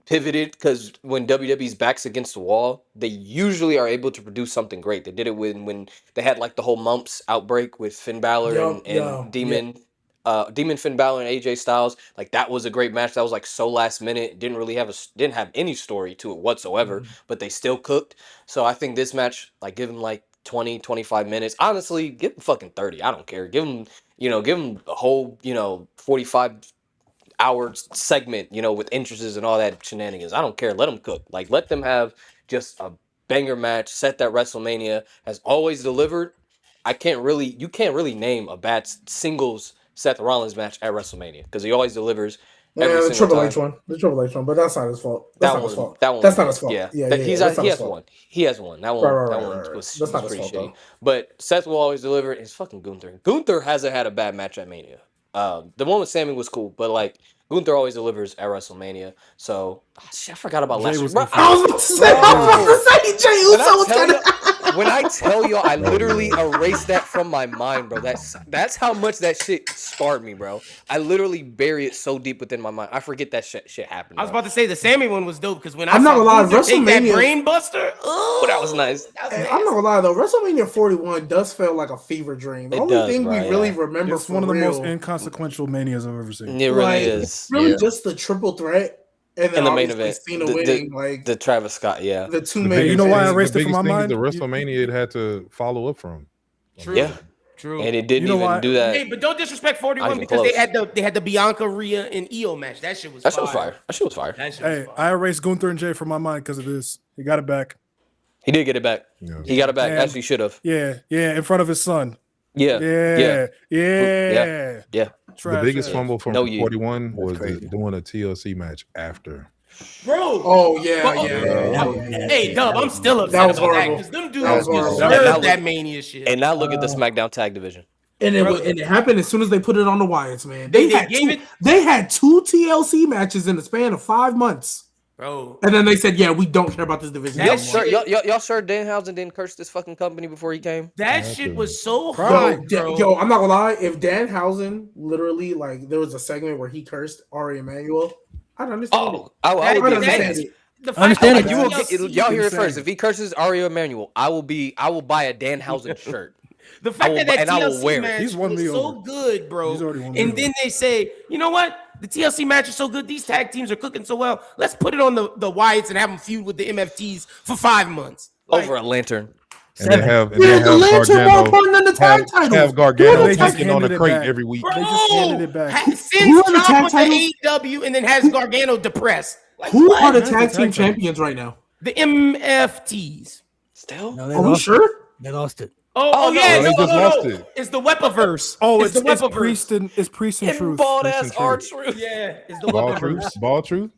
pivoted, because when WWE's back's against the wall, they usually are able to produce something great. They did it when they had like the whole mumps outbreak with Finn Balor and Demon Finn Balor and AJ Styles. Like that was a great match. That was like so last minute. Didn't have any story to it whatsoever, but they still cooked. So I think this match, like give them like 20, 25 minutes. Honestly, give them fucking 30. I don't care. Give them a whole, 45 hour segment, with entrances and all that shenanigans. I don't care. Let them cook. Like, let them have just a banger match. Set that WrestleMania has always delivered. You can't really name a bad singles Seth Rollins match at WrestleMania, because he always delivers. The Triple H one, but that's not his fault. That's not his fault. Yeah, he has one. That one was pretty shitty. But Seth will always deliver. It's fucking Gunther. Gunther hasn't had a bad match at Mania. The one with Sami was cool, but like Gunther always delivers at WrestleMania. So I forgot about last year. I was about to say Jey Uso was kind of. When I tell y'all, I literally erased that from my mind, bro. That's how much that shit scarred me, bro. I literally bury it so deep within my mind. I forget that shit happened. I was about to say the Sami one was dope, because when I'm not gonna lie, WrestleMania take that WrestleMania brain buster, that was nice. I'm not gonna lie though, WrestleMania 41 does feel like a fever dream. The only thing we really remember it's one of the most inconsequential manias I've ever seen. It really is. Really, just the triple threat. And then the main event, Cena winning, like the Travis Scott, the two main. You know why I erased it from my mind? The WrestleMania it had to follow up from. True. True. And it didn't even do that. Hey, but don't disrespect 41 because they had the Bianca, Rhea, and Io match. That shit was fire. That shit was fire. I erased Gunther and Jay from my mind because of this. He got it back. He did get it back. Yeah. He got it back. As he should have. Yeah, in front of his son. Yeah. The biggest fumble from 41 was doing a TLC match after. Bro. Oh yeah. Hey, Dub, I'm still upset about that because them dudes deserve that Mania shit. And now look at the SmackDown Tag Division. And it happened as soon as they put it on the Wyatts, man. They had two TLC matches in the span of 5 months. Bro. And then they said, "Yeah, we don't care about this division." Y'all sure Danhausen didn't curse this fucking company before he came? That shit was so hard, bro. Yo, I'm not gonna lie. If Danhausen literally, like, there was a segment where he cursed Ari Emanuel, I'd understand it. I would understand it. Y'all hear it first. If he curses Ari Emanuel, I will buy a Danhausen shirt. The fact that TLC match was so good, bro. And then they say, you know what? The TLC match is so good. These tag teams are cooking so well. Let's put it on the Wyatts and have them feud with the MFTs for 5 months. Over a lantern. And then 7. have The lantern more important than the tag titles. have No, Gargano they just taking on a handed it crate back. every week. They just handed it back. Who Sends are the tag Ciampa titles? to AEW and then has Gargano depressed. Like, Who what? are the Who's tag the team tag champions right now? The MFTs. Still? No, they Are we lost. sure? They lost it. Oh, no, yeah, they just lost no. it. It's the Weapaverse. Oh, the it's Weapaverse. Priest and And Truth. bald Priest ass and R Truth. Truth. Yeah, it's the Ball Weapaverse. truth.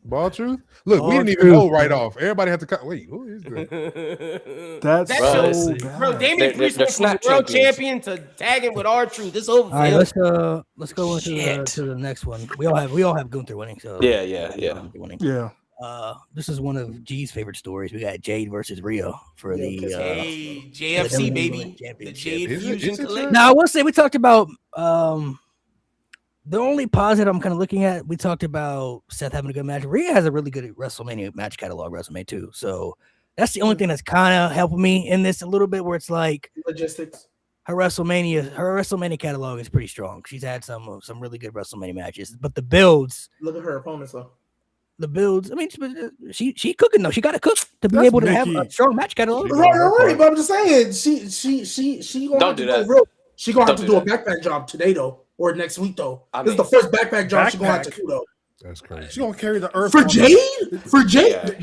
Look, Ball we didn't even truth. know right off. Everybody had to cut. Wait, who is that? That's Bro, so bro, bad. Bro, Damian They're Priest went from snap world champions. champion to tagging with R-Truth. This over for All right, him. let's go into Shit. to the next one. We all have Gunther winning. So Yeah. Gunther winning. Yeah. This is one of G's favorite stories. We got Jade versus Rio for the Hey, JFC, WWE baby. The Championship. Jade Is it- Fusion is it Collective. Now I will say we talked about the only positive I'm kind of looking at. We talked about Seth having a good match. Rhea has a really good WrestleMania match catalog, WrestleMania 2. So that's the only thing that's kind of helping me in this a little bit, where it's like Logistics. her WrestleMania catalog is pretty strong. She's had some really good WrestleMania matches, but the builds. Look at her opponents though. The builds. I mean, she cooking though. She got to cook to be That's able to have Becky. a strong match catalog. She's Right, doing her right. part. But I'm just saying, she gonna Don't have to do go that. real. She gonna have Don't to do do a backpack job today though, or next week though. I This is the mean- first backpack job she gonna have to Backpack? do though. That's crazy. She's gonna carry the earth For on Jade, Yeah,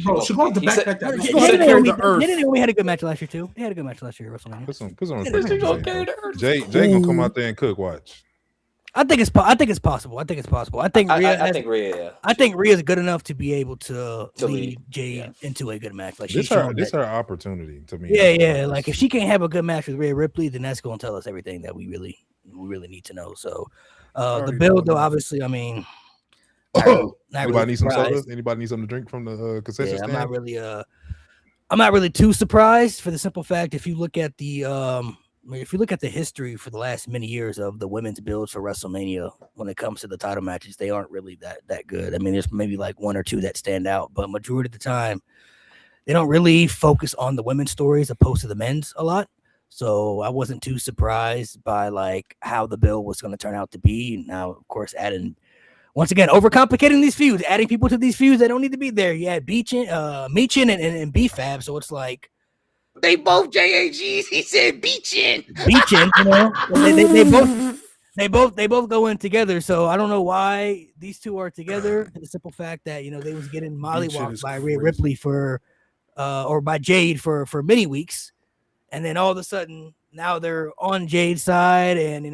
bro, she gonna have to he said- backpack that. She's match. gonna have to carry the earth. Naomi had a good match last year too. They had a good match last year at WrestleMania. Put some She respect gonna on carry Jay. the earth. Jay gonna come out there and cook. Watch. I think it's possible. I think Rhea. I think Rhea, yeah. I think Rhea's good enough to be able to lead lead, Jade yeah. into a good match. Like This she's shown her that. opportunity to me. Yeah. Like if she can't have a good match with Rhea Ripley, then that's going to tell us everything that we really need to know. So the Already build, know though, enough. obviously, I mean, Anybody really need some surprised. soda? Anybody need something to drink from the concession Yeah, stand? I'm not really too surprised for the simple fact if you look at the history for the last many years of the women's builds for WrestleMania, when it comes to the title matches, they aren't really that good. I mean, there's maybe like one or two that stand out, but majority of the time, they don't really focus on the women's stories opposed to the men's a lot. So I wasn't too surprised by like how the build was going to turn out to be. Now, of course, once again, overcomplicating these feuds, adding people to these feuds that don't need to be there. Yeah, Meechin and B-Fab. So it's like They both JAGs. He said Beachin. Meechin, they both go in together. So I don't know why these two are together. For the simple fact that they was getting mollywopped is by Rhea crazy. Ripley or by Jade for many weeks, and then all of a sudden now they're on Jade's side, and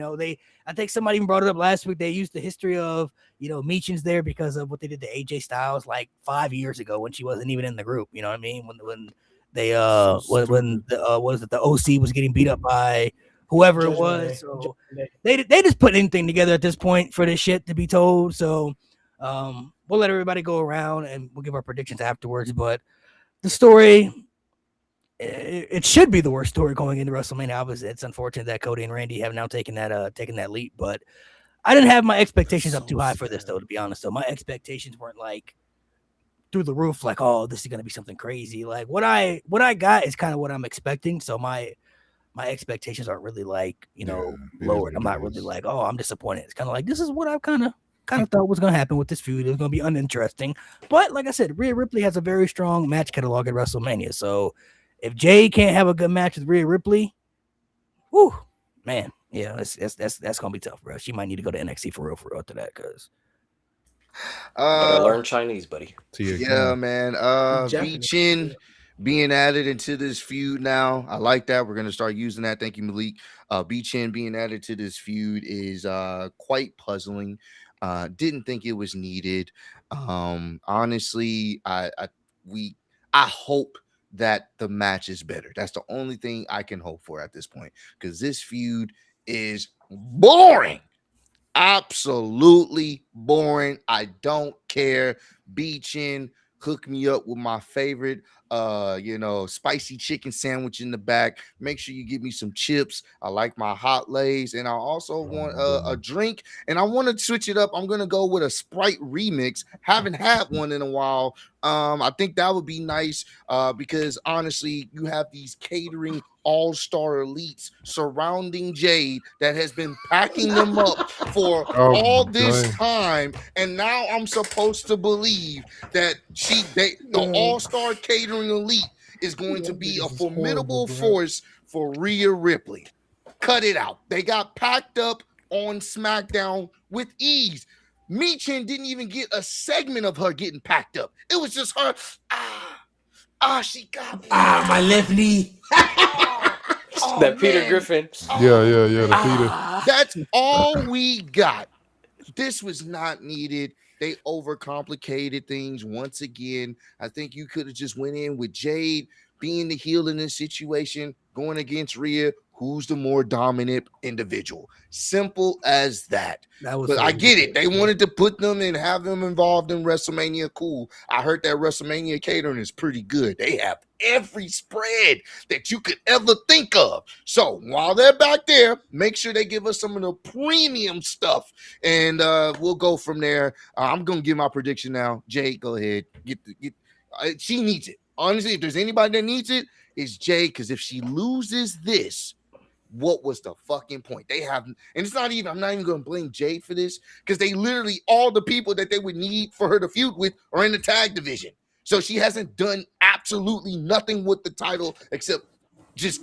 I think somebody even brought it up last week. They used the history of Meechin's there because of what they did to AJ Styles like 5 years ago when she wasn't even in the group. You know what I mean? When they when the OC was getting beat up by whoever it was. So they just put anything together at this point for this shit to be told. So we'll let everybody go around and we'll give our predictions afterwards. But the story, it should be the worst story going into WrestleMania. Obviously, it's unfortunate that Cody and Randy have now taken that leap, but I didn't have my expectations up too high for this, though, to be honest. So my expectations weren't like through the roof, like, oh, this is gonna be something crazy. Like what I got is kind of what I'm expecting. So my expectations aren't really like it is lowered. what I'm it not really is. like, oh, I'm disappointed. It's kind of like this is what I kind of thought was gonna happen with this feud. It was gonna be uninteresting. But like I said, Rhea Ripley has a very strong match catalog at WrestleMania. So if Jay can't have a good match with Rhea Ripley, whoo, man, yeah, that's gonna be tough, bro. She might need to go to NXT for real after that, because Better learn Chinese, buddy. Yeah, man. Japanese. Chin being added into this feud now. I like that. We're gonna start using that. Thank you, Malik. Chin being added to this feud is quite puzzling. Didn't think it was needed. Honestly, I hope that the match is better. That's the only thing I can hope for at this point, because this feud is boring. Absolutely boring. I don't care. Chin, hook me up with my favorite spicy chicken sandwich in the back. Make sure you give me some chips. I like my hot lays, and I also want a drink. And I want to switch it up. I'm gonna go with a Sprite remix. Haven't had one in a while. I think that would be nice because honestly, you have these catering all-star elites surrounding Jade that has been packing them up for all this time, and now I'm supposed to believe that the all-star catering elite is going to be a formidable force for Rhea Ripley. Cut it out. They got packed up on SmackDown with ease. Michin didn't even get a segment of her getting packed up. It was just her. She got me. My left knee. That Peter Griffin. Yeah, the Peter. That's all we got. This was not needed. They overcomplicated things once again. I think you could have just went in with Jade being the heel in this situation, going against Rhea, who's the more dominant individual. Simple as that. But I get it. They wanted to put them and have them involved in WrestleMania. Cool. I heard that WrestleMania catering is pretty good. They have every spread that you could ever think of. So while they're back there, make sure they give us some of the premium stuff, and we'll go from there. I'm going to give my prediction now. Jade, go ahead. She needs it. Honestly, if there's anybody that needs it, it's Jade, because if she loses this, what was the fucking point? They have, and it's not even, I'm not even going to blame Jade for this, because they literally, all the people that they would need for her to feud with are in the tag division. So she hasn't done absolutely nothing with the title except just,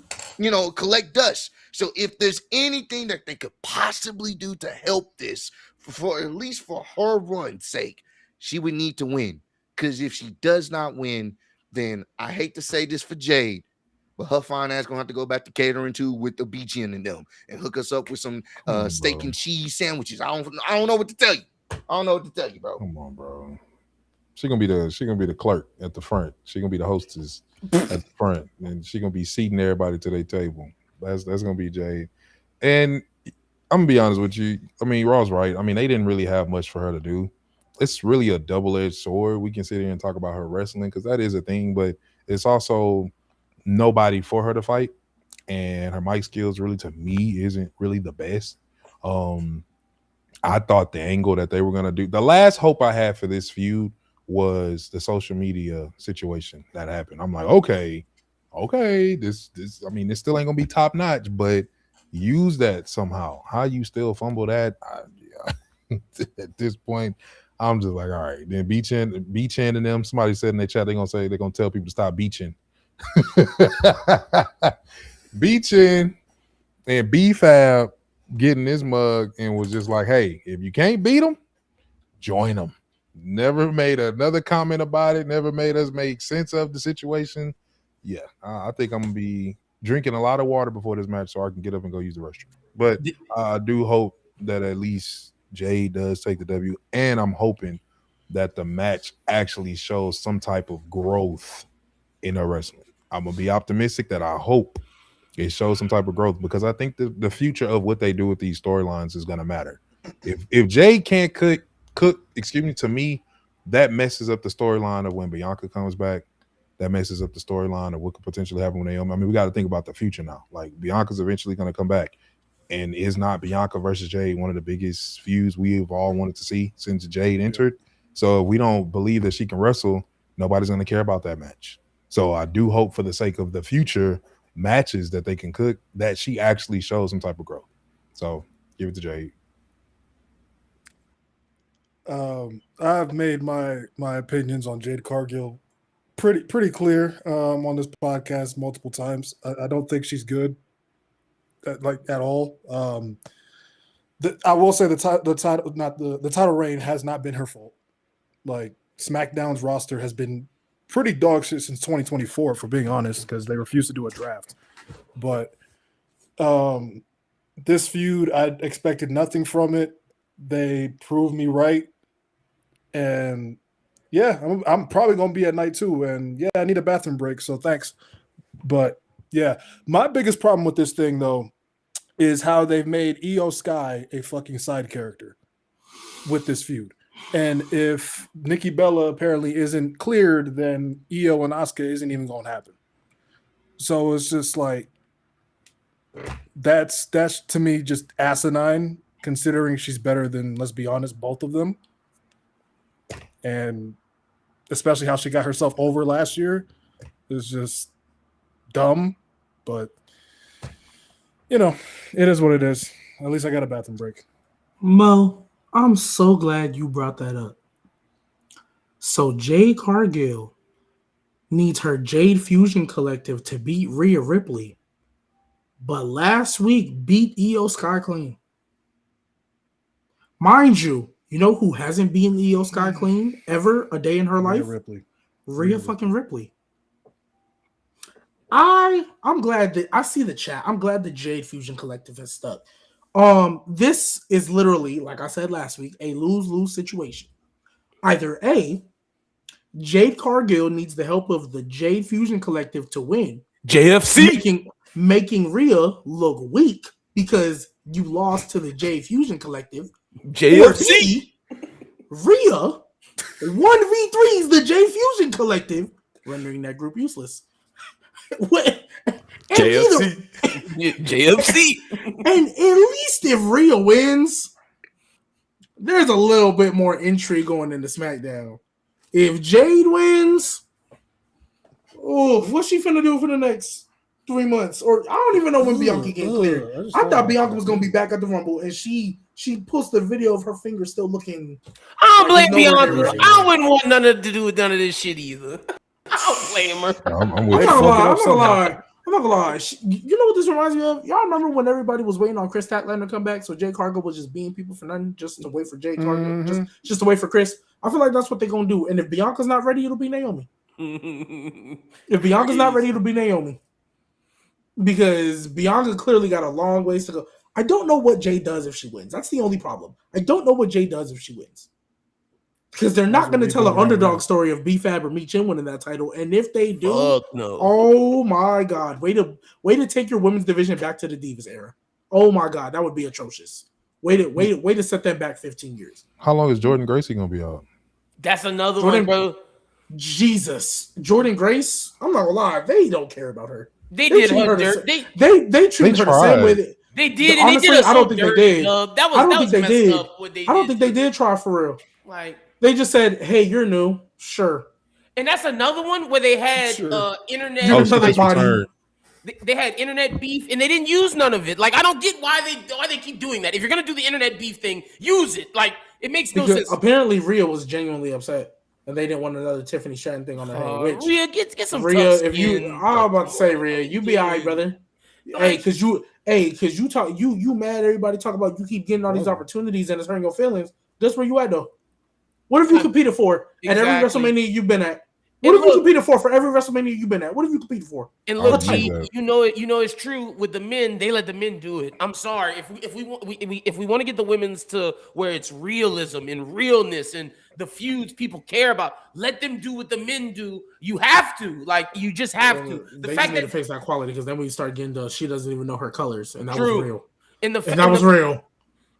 collect dust. So if there's anything that they could possibly do to help this, for at least for her run's sake, she would need to win. Because if she does not win, then I hate to say this for Jade, but her fine ass gonna have to go back to catering too with the beach in and them and hook us up with some steak and cheese sandwiches. I don't know what to tell you. I don't know what to tell you, bro. Come on, bro. She gonna be the clerk at the front. She gonna be the hostess at the front, and she gonna be seating everybody to their table. That's gonna be Jade. And I'm gonna be honest with you. I mean, Raw's right. I mean, they didn't really have much for her to do. It's really a double-edged sword. We can sit here and talk about her wrestling because that is a thing, but it's also nobody for her to fight, and her mic skills really, to me, isn't really the best. I thought the angle that they were gonna do, the last hope I had for this feud was the social media situation that happened. I'm like, okay, this I mean, it still ain't gonna be top notch, but use that somehow. How you still fumble that? At this point, I'm just like, all right. Then B-Chan and them, somebody said in their chat, they're gonna tell people to stop beaching. B-Chan and B-Fab getting this mug and was just like, hey, if you can't beat them, join them. Never made another comment about it, never made us make sense of the situation. Yeah, I think I'm gonna be drinking a lot of water before this match so I can get up and go use the restroom. But I do hope that at least Jade does take the W, and I'm hoping that the match actually shows some type of growth in her wrestling. I'm gonna be optimistic that I hope it shows some type of growth, because I think the future of what they do with these storylines is gonna matter. If Jade can't cook, to me, that messes up the storyline of when Bianca comes back. That messes up the storyline of what could potentially happen with Naomi. I mean, we got to think about the future now. Like, Bianca's eventually going to come back. And is not Bianca versus Jade one of the biggest feuds we've all wanted to see since Jade entered? So if we don't believe that she can wrestle, nobody's going to care about that match. So I do hope, for the sake of the future matches that they can cook, that she actually shows some type of growth. So give it to Jade. I've made my opinions on Jade Cargill pretty clear on this podcast multiple times. I don't think she's good. At all. I will say the title reign has not been her fault. Like, SmackDown's roster has been pretty dog shit since 2024, for being honest, because they refused to do a draft. But this feud, I expected nothing from it. They proved me right, and yeah, I'm probably gonna be at night too. And yeah, I need a bathroom break, so thanks. But yeah, my biggest problem with this thing, though, is how they've made Io Sky a fucking side character with this feud. And if Nikki Bella apparently isn't cleared, then Io and Asuka isn't even going to happen. So it's just like that's to me just asinine, considering she's better than, let's be honest, both of them. And especially how she got herself over last year is just dumb. But it is what it is. At least I got a bathroom break. Mo, I'm so glad you brought that up. So Jade Cargill needs her Jade Fusion Collective to beat Rhea Ripley, but last week beat Io Sky clean. Mind you, you know who hasn't beaten Io Sky clean ever a day in her life? Rhea fucking Ripley. I'm glad that I see the chat. I'm glad the Jade Fusion Collective has stuck. This is literally, like I said last week, a lose-lose situation. Either A, Jade Cargill needs the help of the Jade Fusion Collective to win. JFC Making Rhea look weak because you lost to the Jade Fusion Collective. JFC. Rhea 1v3s the Jade Fusion Collective, rendering that group useless. JFC. JFC. And at least if Rhea wins, there's a little bit more intrigue going into SmackDown. If Jade wins, what's she finna do for the next 3 months? Or I don't even know when Bianca get cleared. I thought Bianca was gonna be back at the Rumble, and she posted a video of her finger still looking. I don't blame Bianca. I wouldn't want nothing to do with none of this shit either. I don't blame her. I'm with you. I'm not gonna lie. You know what this reminds me of? Y'all remember when everybody was waiting on Chris Statlander to come back, so Jade Cargill was just beating people for nothing, just to wait for Jade Cargill, just to wait for Chris? I feel like that's what they're gonna do. And if Bianca's not ready, it'll be Naomi. If Bianca's not ready, it'll be Naomi. Because Bianca clearly got a long ways to go. I don't know what Jade does if she wins. That's the only problem. I don't know what Jade does if she wins. Because they're not going to tell an underdog story of B-Fab or Mi Chin winning that title. And if they do, no. Oh my God. Way to take your women's division back to the Divas era. Oh my God. That would be atrocious. Way to set them back 15 years. How long is Jordan Gracie going to be out? That's another one, bro. Jesus. Jordan Grace, I'm not going to lie. They don't care about her. They did her dirt. They treated her the same way. They did, and honestly, they did. I don't think they did. That was messed up. What they did. I don't think they did try for real. Like they just said, "Hey, you're new, sure." And that's another one where they had internet. They had internet beef, and they didn't use none of it. Like I don't get why they keep doing that. If you're gonna do the internet beef thing, use it. Like it makes no sense. Apparently, Rhea was genuinely upset, and they didn't want another Tiffany Stratton thing on their head. Which Rhea, get some Rhea, tough skin. I'm about to say, Rhea, you be all right, brother. Hey, because you talk, you mad? Everybody talk about you keep getting all these opportunities, and it's hurting your feelings. That's where you at though. What have you competed for at every WrestleMania you've been at? What have you competed for every WrestleMania you've been at? What have you competed for? And look, G, you know it's true with the men. They let the men do it. I'm sorry if we want to get the women's to where it's realism and realness and the feuds people care about. Let them do what the men do. You have to, you just have to. The fact that face that quality, because then we start getting to she doesn't even know her colors, and that was real.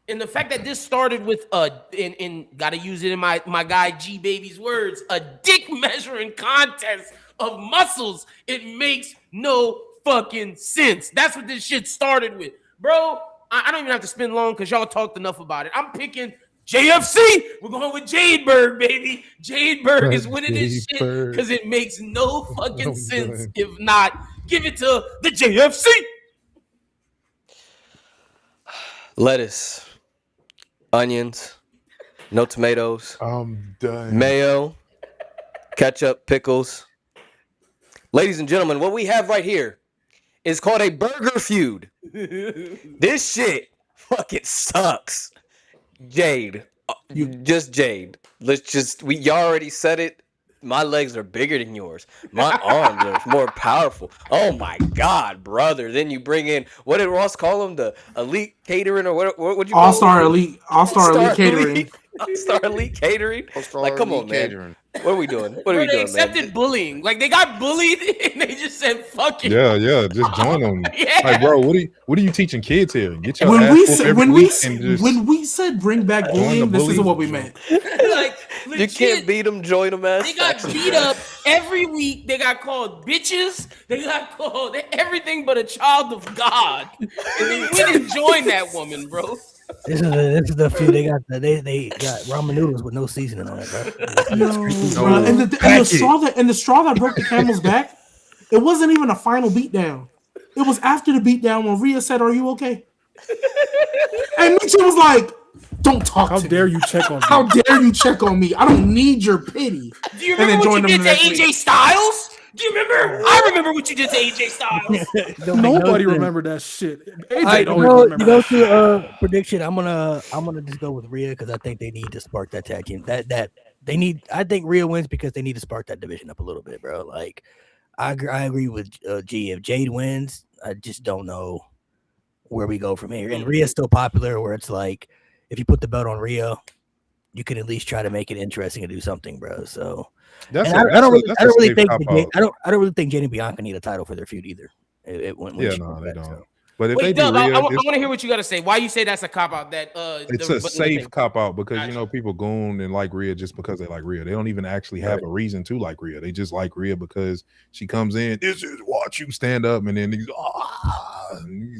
And the fact that this started with and gotta use it in my guy G Baby's words, a dick measuring contest of muscles, it makes no fucking sense. That's what this shit started with, bro. I don't even have to spend long because y'all talked enough about it. I'm picking JFC. We're going with Jadeberg, baby. Jadeberg is winning this shit because it makes no fucking sense. If not, give it to the JFC. Lettuce, onions, no tomatoes. I'm done. Mayo, ketchup, pickles. Ladies and gentlemen, what we have right here is called a burger feud. This shit fucking sucks. Jade, just Jade. Y'all already said it. My legs are bigger than yours. My arms are more powerful. Oh my God, brother. Then you bring in, what did Ross call them? The elite catering or what would you call All-Star elite catering. All-Star elite catering. Like, come on, man. What are we doing? What are we doing, They accepted bullying. Like, they got bullied and they just said, fuck it. Yeah. Just join them. Yeah. Like, bro, what are you teaching kids here? Get your When we said bring back bullying, this isn't what we meant. You can't beat them, join them as They got beat up every week. They got called bitches. They got called everything but a child of God. And they went and joined that woman, bro. This is the few they got. They got ramen noodles with no seasoning on it, bro. Bro, and the straw that broke the camel's back, it wasn't even a final beatdown. It was after the beatdown when Rhea said, "Are you okay?" And Mitchell was like, "Don't talk How to dare me. you check on me? How dare you check on me? I don't need your pity." Do you remember what you did to AJ Styles? Do you remember? I remember what you did to AJ Styles. Nobody remembered that shit. AJ Right, don't you remember go that shit. to prediction. I'm gonna just go with Rhea because I think they need to spark that tag team. That they need. I think Rhea wins because they need to spark that division up a little bit, bro. Like I agree with G. If Jade wins, I just don't know where we go from here. And Rhea's still popular, where it's like if you put the belt on Rhea, you can at least try to make it interesting and do something, bro. So I don't really think Jade and Bianca need a title for their feud either. It went Yeah, she no, went they back, don't. so. But if Wait, they do Dub, I Rhea, want to hear what you got to say. Why you say that's a cop out? That it's a safe cop out because you know people goon and like Rhea just because they like Rhea. They don't even actually have a reason to like Rhea. They just like Rhea because she comes in. This is watch you stand up, and then these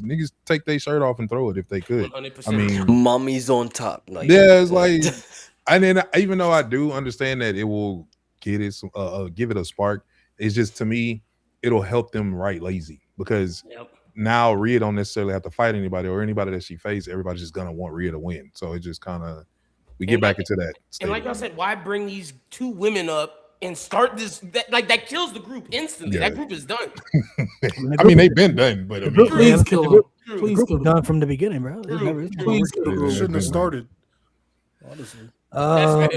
niggas take their shirt off and throw it if they could. 100%. I mean, mommy's on top. Like, yeah, it's like, and then even though I do understand that it will get it, give it a spark, it's just to me it'll help them write lazy because. Yep. Now Rhea don't necessarily have to fight anybody or anybody that she faces. Everybody's just gonna want Rhea to win. So it just kind of we get back into that. And like y'all said, why bring these two women up and start this? That kills the group instantly. Yeah. That group is done. I mean, they've been done, but I mean, Please kill him. The group was done from the beginning, bro. Please kill him. Shouldn't have started. Honestly. All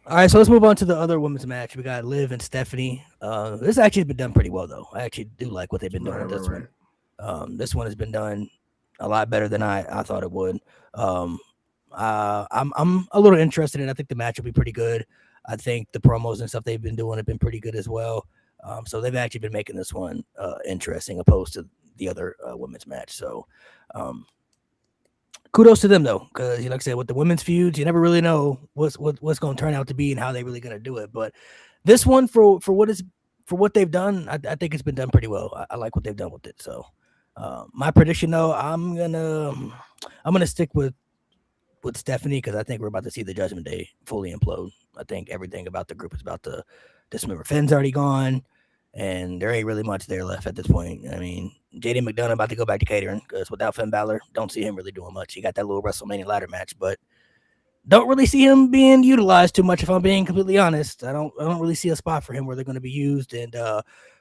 right, so let's move on to the other women's match. We got Liv and Stephanie. This actually has been done pretty well, though. I actually do like what they've been doing with this one. This one has been done a lot better than I thought it would. I'm a little interested in. I think the match will be pretty good. I think the promos and stuff they've been doing have been pretty good as well. So they've actually been making this one interesting, opposed to the other women's match. So kudos to them though, because like I said, with the women's feuds, you never really know what's going to turn out to be and how they're really going to do it. But this one, for what they've done, I think it's been done pretty well. I like what they've done with it. So. My prediction, though, I'm gonna stick with Stephanie because I think we're about to see the Judgment Day fully implode. I think everything about the group is about to dismember. Finn's already gone, and there ain't really much there left at this point. I mean, JD McDonough about to go back to catering because without Finn Balor, don't see him really doing much. He got that little WrestleMania ladder match, but don't really see him being utilized too much. If I'm being completely honest, I don't really see a spot for him where they're going to be used. And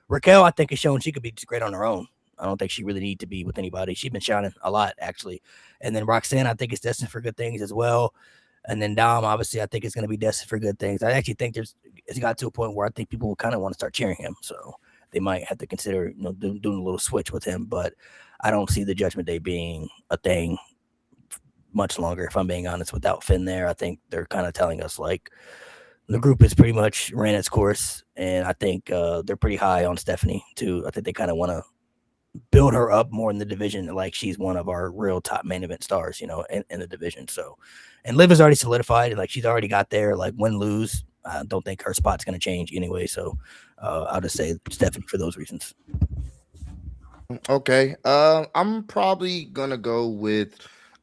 Raquel, I think, has shown she could be just great on her own. I don't think she really need to be with anybody. She's been shining a lot, actually. And then Roxanne, I think, is destined for good things as well. And then Dom, obviously, I think is going to be destined for good things. I actually think it's got to a point where I think people will kind of want to start cheering him. So they might have to consider, doing a little switch with him. But I don't see the Judgment Day being a thing much longer, if I'm being honest, without Finn there. I think they're kind of telling us, like, the group has pretty much ran its course. And I think they're pretty high on Stephanie, too. I think they kind of want to build her up more in the division, like she's one of our real top main event stars, in the division. So, and Liv is already solidified, like she's already got there. Like win lose, I don't think her spot's going to change anyway. So, I'll just say Stephanie for those reasons. Okay, I'm probably gonna go with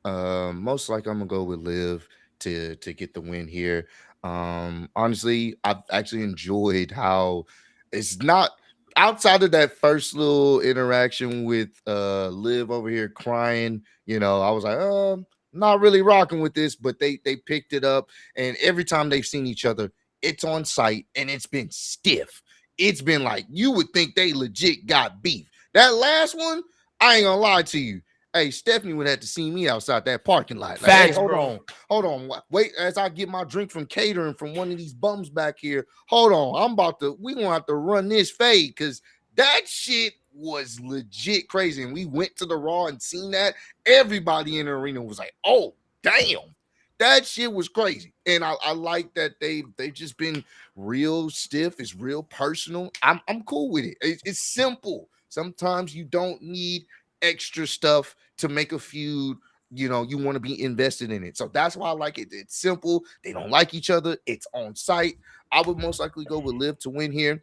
most likely I'm gonna go with Liv to get the win here. Honestly, I've actually enjoyed how it's not. Outside of that first little interaction with Liv over here crying, I was like, not really rocking with this, but they picked it up, and every time they've seen each other, it's on site, and it's been stiff. It's been like you would think they legit got beef. That last one, I ain't gonna lie to you. Hey, Stephanie would have to see me outside that parking lot. Like, Facts, hey, bro. hold on. Wait, as I get my drink from catering from one of these bums back here. Hold on, we gonna have to run this fade because that shit was legit crazy. And we went to the Raw and seen that. Everybody in the arena was like, "Oh, damn, that shit was crazy." And I like that they've just been real stiff. It's real personal. I'm cool with it. It's simple. Sometimes you don't need extra stuff to make a feud you want to be invested in it. So that's why I like it. It's simple. They don't like each other. It's on site. I would most likely go with Liv to win here.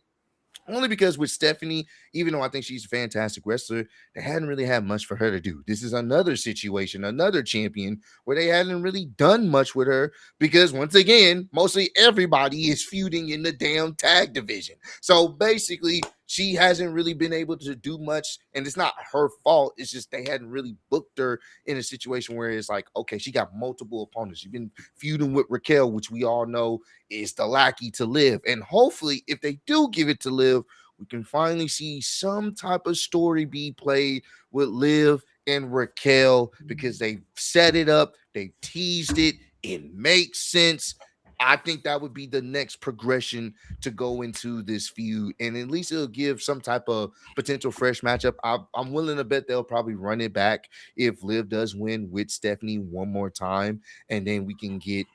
Only because with Stephanie, even though I think she's a fantastic wrestler, they hadn't really had much for her to do. This is another situation, another champion where they hadn't really done much with her because, once again, mostly everybody is feuding in the damn tag division. So basically, she hasn't really been able to do much, and it's not her fault. It's just they hadn't really booked her in a situation where it's like, okay, she got multiple opponents. She's been feuding with Raquel, which we all know is the lackey to Liv. And hopefully, if they do give it to Liv, we can finally see some type of story be played with Liv and Raquel because they set it up, they teased it, it makes sense. I think that would be the next progression to go into this feud, and at least it'll give some type of potential fresh matchup. I'm willing to bet they'll probably run it back if Liv does win with Stephanie one more time, and then we can get,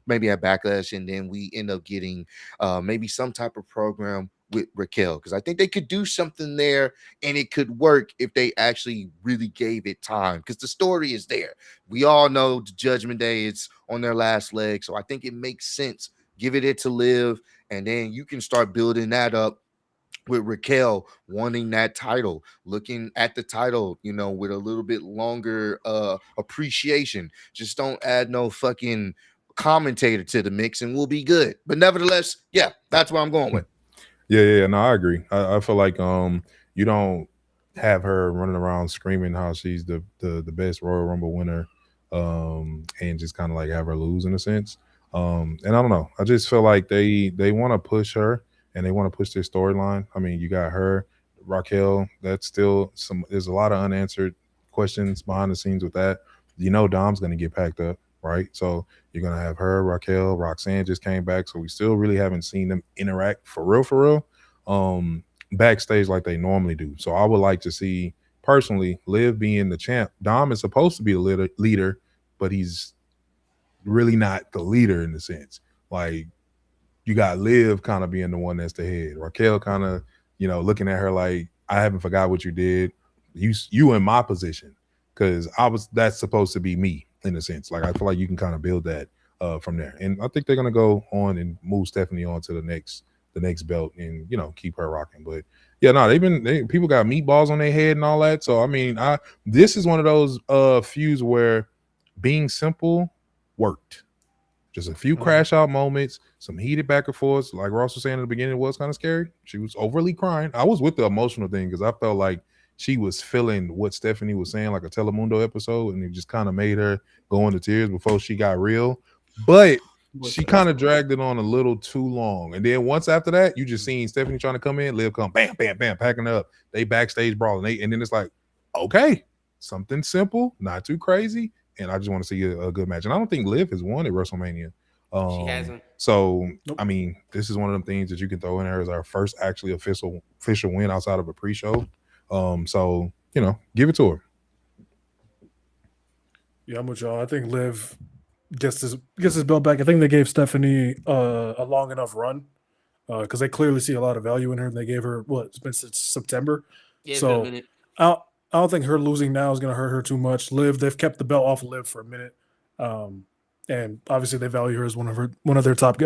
maybe a backlash, and then we end up getting maybe some type of program with Raquel, because I think they could do something there and it could work if they actually really gave it time, because the story is there. We all know the Judgment Day, it's on their last leg, so I think it makes sense. Give it to Liv, and then you can start building that up with Raquel wanting that title, looking at the title, with a little bit longer appreciation. Just don't add no fucking commentator to the mix and we'll be good. But nevertheless, yeah, that's what I'm going with. Yeah, no, I agree. I feel like you don't have her running around screaming how she's the best Royal Rumble winner, and just kind of like have her lose in a sense. And I don't know. I just feel like they want to push her and they want to push their storyline. I mean, you got her, Raquel. That's still there's a lot of unanswered questions behind the scenes with that. Dom's going to get packed up, right? So you're going to have her, Raquel, Roxanne just came back. So we still really haven't seen them interact for real, backstage like they normally do. So I would like to see, personally, Liv being the champ. Dom is supposed to be the leader, but he's really not the leader in the sense. Like, you got Liv kind of being the one that's the head. Raquel kind of, looking at her like, I haven't forgot what you did. You in my position, because that's supposed to be me in a sense. Like, I feel like you can kind of build that from there. And I think they're gonna go on and move Stephanie on to the next belt and keep her rocking. But yeah, no, people got meatballs on their head and all that. So I mean, this is one of those feuds where being simple worked. Just a few crash out moments, some heated back and forth. Like Ross was saying in the beginning, it was kind of scary. She was overly crying. I was with the emotional thing because I felt like she was feeling what Stephanie was saying, like a Telemundo episode, and it just kind of made her go into tears before she got real. But she kind of dragged it on a little too long. And then once after that, you just seen Stephanie trying to come in, Liv come, bam, bam, bam, packing up. They backstage brawling. And then it's like, okay, something simple, not too crazy. And I just want to see a good match. And I don't think Liv has won at WrestleMania. She hasn't. So, I mean, this is one of them things that you can throw in there as our first actually official win outside of a pre-show. So, give it to her. Yeah, I'm with y'all. I think Liv gets his belt back. I think they gave Stephanie a long enough run because they clearly see a lot of value in her. And they gave her it's been since September. Yeah, so I don't think her losing now is going to hurt her too much. Liv, they've kept the belt off Liv for a minute, and obviously they value her as one of their top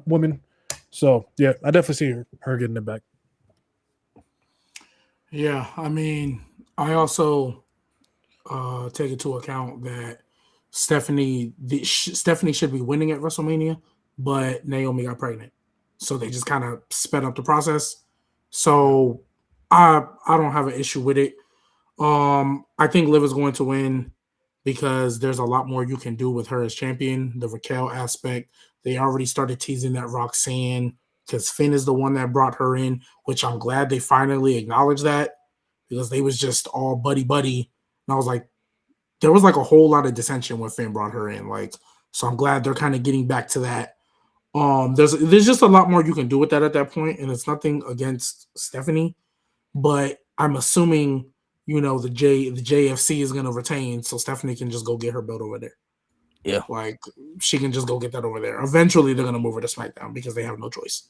women. So yeah, I definitely see her getting it back. Yeah, I mean, I also take into account that Stephanie should be winning at WrestleMania, but Naomi got pregnant, so they just kind of sped up the process. So I don't have an issue with it. I think Liv is going to win because there's a lot more you can do with her as champion. The Raquel aspect, they already started teasing that Roxanne, because Finn is the one that brought her in, which I'm glad they finally acknowledged that, because they was just all buddy. And I was like, there was like a whole lot of dissension when Finn brought her in. Like, so I'm glad they're kind of getting back to that. There's just a lot more you can do with that at that point, and it's nothing against Stephanie, but I'm assuming the JFC is gonna retain, so Stephanie can just go get her belt over there. Yeah, like she can just go get that over there. Eventually, they're gonna move her to SmackDown because they have no choice.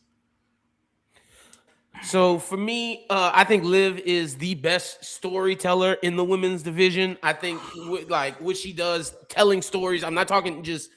So for me, I think Liv is the best storyteller in the women's division. I think like what she does, telling stories. I'm not talking just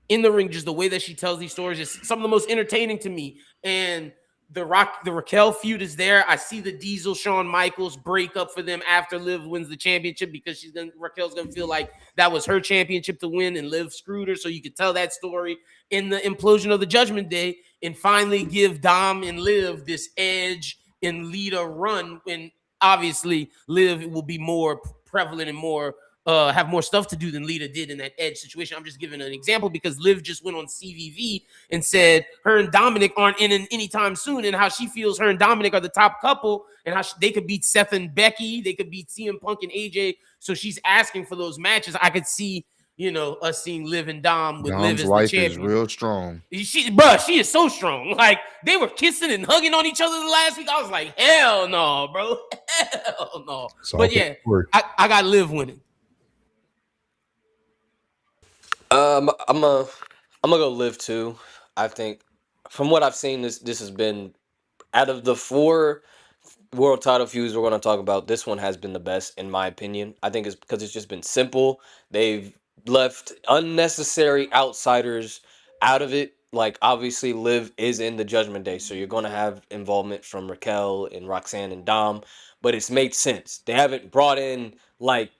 in the ring, just the way that she tells these stories is some of the most entertaining to me. And the Raquel feud is there. I see the Diesel Shawn Michaels break up for them after Liv wins the championship because Raquel's gonna feel like that was her championship to win and Liv screwed her. So you could tell that story in the implosion of the Judgment Day and finally give Dom and Liv this edge and lead a run when obviously Liv will be more prevalent and more have more stuff to do than Lita did in that edge situation. I'm just giving an example because Liv just went on CVV and said her and Dominic aren't in anytime soon, and how she feels her and Dominic are the top couple, and how they could beat Seth and Becky, they could beat CM Punk and AJ. So she's asking for those matches. I could see, us seeing Liv and Dom with Liv Dom's as the wife champion. is real strong. She is so strong. Like they were kissing and hugging on each other the last week. I was like, hell no, bro, hell no. But yeah, I got Liv winning. I'm gonna go Liv too. I think from what I've seen, this has been out of the 4 world title feuds we're going to talk about. This one has been the best in my opinion. I think it's because it's just been simple. They've left unnecessary outsiders out of it. Like obviously, Liv is in the Judgment Day, so you're going to have involvement from Raquel and Roxanne and Dom, but it's made sense. They haven't brought in like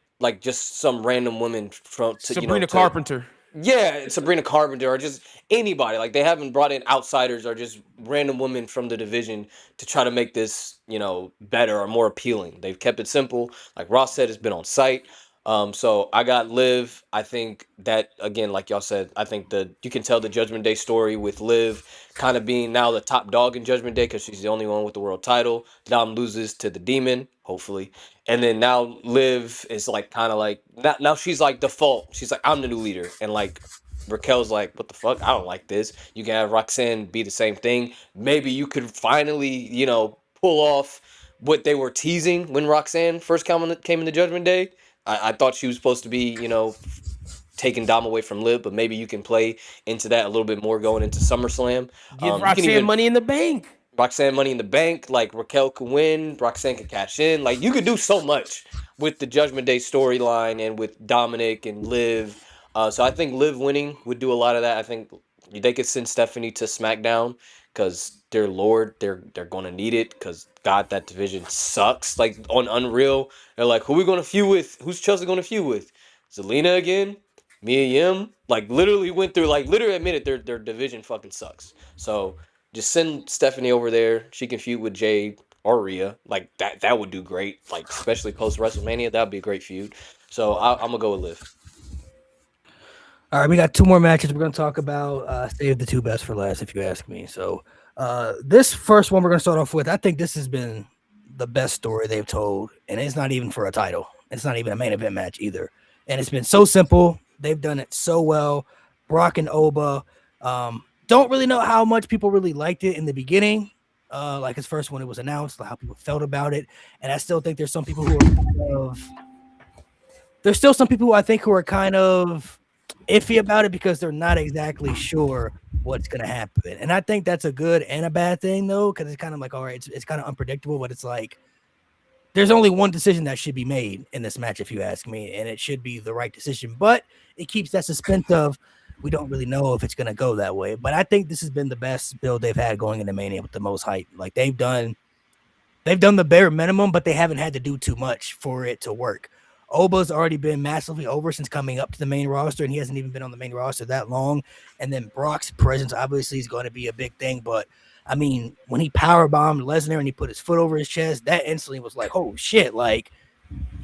just some random women from Sabrina Carpenter. Yeah, Sabrina Carpenter or just anybody. Like they haven't brought in outsiders or just random women from the division to try to make this, better or more appealing. They've kept it simple. Like Ross said, it's been on site. So I got Liv. I think that again, like y'all said, I think you can tell the Judgment Day story with Liv kind of being now the top dog in Judgment Day because she's the only one with the world title. Dom loses to the Demon, hopefully. And then now Liv is like kind of like now she's like default. She's like, I'm the new leader. And like Raquel's like, what the fuck? I don't like this. You can have Roxanne be the same thing. Maybe you could finally, pull off what they were teasing when Roxanne first came in the Judgment Day. I thought she was supposed to be, taking Dom away from Liv, but maybe you can play into that a little bit more going into SummerSlam. Give Roxanne Money in the Bank. Roxanne Money in the Bank, like Raquel could win, Roxanne could cash in. Like you could do so much with the Judgment Day storyline and with Dominic and Liv. So I think Liv winning would do a lot of that. I think they could send Stephanie to SmackDown because their Lord, they're going to need it because God, that division sucks. Like on Unreal, they're like, who we going to feud with? Who's Chelsea going to feud with? Zelina again? Mia Yim? Like literally went through, like literally admitted their division fucking sucks. So just send Stephanie over there. She can feud with Jade or Rhea. Like that would do great. Like especially post WrestleMania, that would be a great feud. So I'm gonna go with Liv. All right, we got 2 more matches we're going to talk about. Save the 2 best for last, if you ask me. So this first one we're going to start off with, I think this has been the best story they've told, and it's not even for a title. It's not even a main event match either. And it's been so simple. They've done it so well. Brock and Oba. Don't really know how much people really liked it in the beginning. Like his first when it was announced, like how people felt about it. And I still think there's some people who are kind of iffy about it because they're not exactly sure what's going to happen. And I think that's a good and a bad thing though, because it's kind of like, all right, it's kind of unpredictable, but it's like there's only one decision that should be made in this match, if you ask me, and it should be the right decision. But it keeps that suspense of we don't really know if it's going to go that way. But I think this has been the best build they've had going into Mania with the most hype. Like they've done the bare minimum, but they haven't had to do too much for it to work. Oba's already been massively over since coming up to the main roster, and he hasn't even been on the main roster that long. And then Brock's presence obviously is going to be a big thing. But I mean, when he powerbombed Lesnar and he put his foot over his chest, that instantly was like, oh shit! Like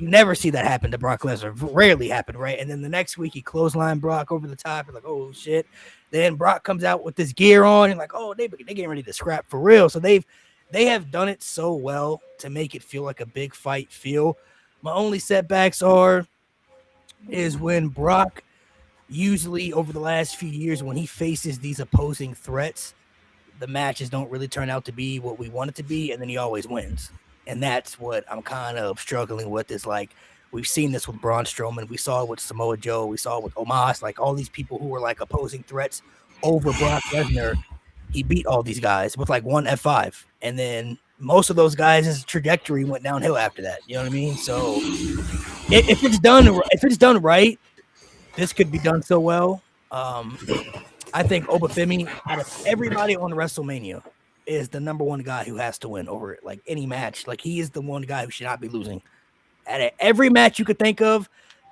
you never see that happen to Brock Lesnar. Rarely happen, right? And then the next week he clotheslined Brock over the top. You're like, oh shit! Then Brock comes out with this gear on, and like, oh, they getting ready to scrap for real. So they have done it so well to make it feel like a big fight feel. My only setbacks is when Brock, usually over the last few years, when he faces these opposing threats, the matches don't really turn out to be what we want it to be, and then he always wins. And that's what I'm kind of struggling with. Is like we've seen this with Braun Strowman, we saw it with Samoa Joe, we saw it with Omos, like all these people who were like opposing threats over Brock Lesnar. He beat all these guys with like one F5, and then most of those guys' trajectory went downhill after that. You know what I mean? So if it's done right, this could be done so well. I think Obafemi, out of everybody on WrestleMania, is the number one guy who has to win over like any match. Like he is the one guy who should not be losing. At every match you could think of,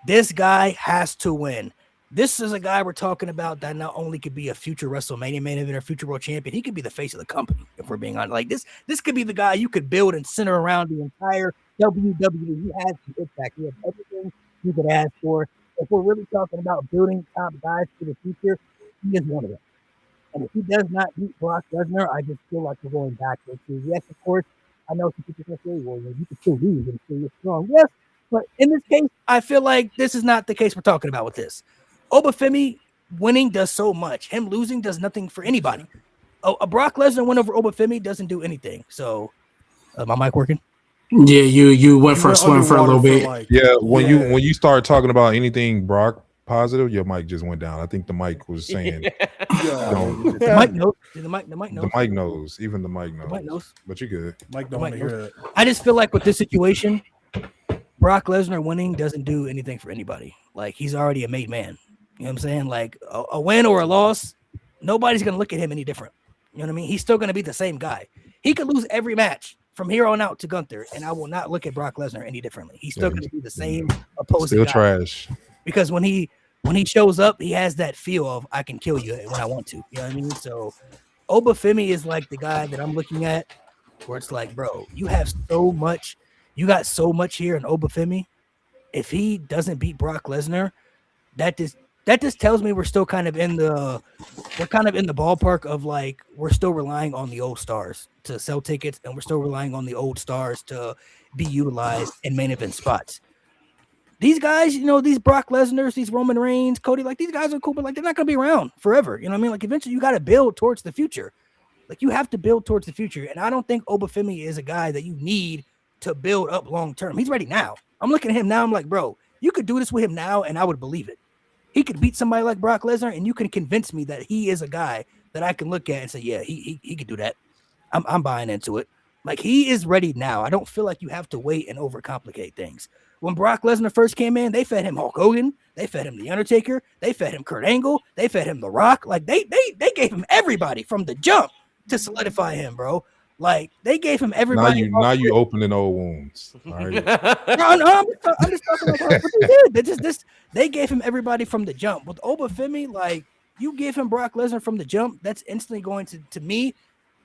this guy has to win. This is a guy we're talking about that not only could be a future WrestleMania main event or future world champion, he could be the face of the company, if we're being honest. Like this could be the guy you could build and center around the entire WWE. He has the impact. He has everything you could ask for. If we're really talking about building top guys for the future, he is one of them. And if he does not beat Brock Lesnar, I just feel like we're going backwards. Yes, of course, I know some people can say, well, you can still lose and still you're strong. Yes, but in this case, I feel like this is not the case we're talking about with this. Obafemi winning does so much. Him losing does nothing for anybody. A Brock Lesnar win over Obafemi doesn't do anything. So, my mic working? Yeah, you went for a swim for a little bit. When you start talking about anything Brock positive, your mic just went down. I think the mic was saying the mic knows. The mic knows. The mic knows. Even the mic knows. The mic knows. But you good. Mike don't want to hear that. I just feel like with this situation, Brock Lesnar winning doesn't do anything for anybody. Like he's already a made man. You know what I'm saying? Like a win or a loss, nobody's gonna look at him any different. You know what I mean? He's still gonna be the same guy. He could lose every match from here on out to Gunther, and I will not look at Brock Lesnar any differently. He's still gonna be the same opposing still guy. Trash. Because when he shows up, he has that feel of I can kill you when I want to. You know what I mean? So Obafemi is like the guy that I'm looking at where it's like, bro, you have so much, you got so much here in Obafemi. If he doesn't beat Brock Lesnar, that just tells me we're still kind of in the ballpark of like we're still relying on the old stars to sell tickets, and we're still relying on the old stars to be utilized in main event spots. These guys, you know, these Brock Lesnar's, these Roman Reigns, Cody, like these guys are cool, but like they're not gonna be around forever. You know what I mean? Like eventually you got to build towards the future. Like you have to build towards the future. And I don't think Obafemi is a guy that you need to build up long term. He's ready now. I'm looking at him now. I'm like, bro, you could do this with him now, and I would believe it. He could beat somebody like Brock Lesnar, and you can convince me that he is a guy that I can look at and say, yeah, he could do that. I'm buying into it. Like he is ready now. I don't feel like you have to wait and overcomplicate things. When Brock Lesnar first came in, they fed him Hulk Hogan, they fed him The Undertaker, they fed him Kurt Angle, they fed him The Rock. Like they gave him everybody from the jump to solidify him, bro. Like they gave him everybody. Now you opening old wounds. All right. No, I'm just talking like what they did. They gave him everybody from the jump. With Obafemi, like you give him Brock Lesnar from the jump, that's instantly going to me,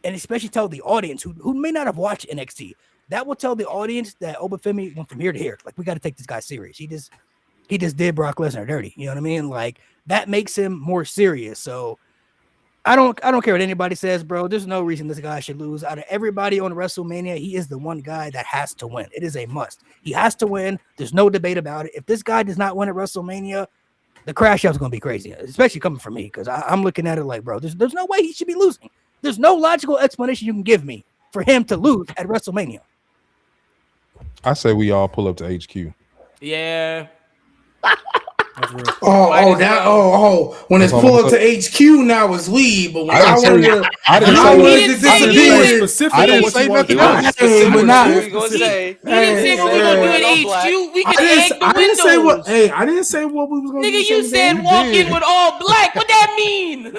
and especially tell the audience who may not have watched NXT. That will tell the audience that Obafemi went from here to here. Like we got to take this guy serious. He just did Brock Lesnar dirty. You know what I mean? Like that makes him more serious. So I don't care what anybody says, bro. There's no reason this guy should lose. Out of everybody on WrestleMania, he is the one guy that has to win. It is a must. He has to win. There's no debate about it. If this guy does not win at WrestleMania, the crash out's going to be crazy, especially coming from me, because I'm looking at it like, bro, there's no way he should be losing. There's no logical explanation you can give me for him to lose at WrestleMania. I say we all pull up to HQ. Yeah. When it's pull up to HQ now it's weed, but when I wanted to disappear, I didn't say nothing else. He didn't say what we gonna do at HQ. We can egg the windows. I didn't say what we was gonna do. Nigga, you said walk in with all black. What that mean?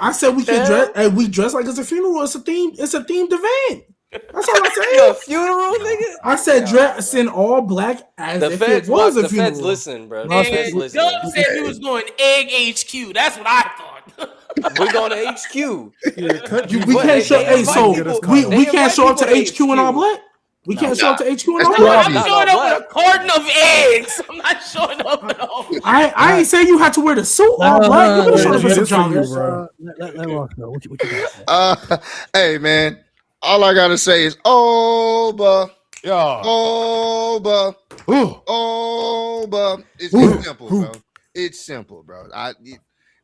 I said we can dress. Hey, we dress like it's a funeral. It's a themed event. That's all I said. A funeral, nigga. I said dress in all black as the if feds, it was a the funeral. feds listen, bro. Doug said he was going egg HQ. That's what I thought. We're going to HQ. We can't show. We can't show up to HQ in all black. We can't show up to HQ in all black. I'm showing up with a carton of eggs. I'm not showing up at all. I ain't saying you had to wear the suit all black. You should have been some joggers. Hey man. All I gotta say is Oba. Yeah. Oba. Oba. It's simple, bro. It's simple, bro.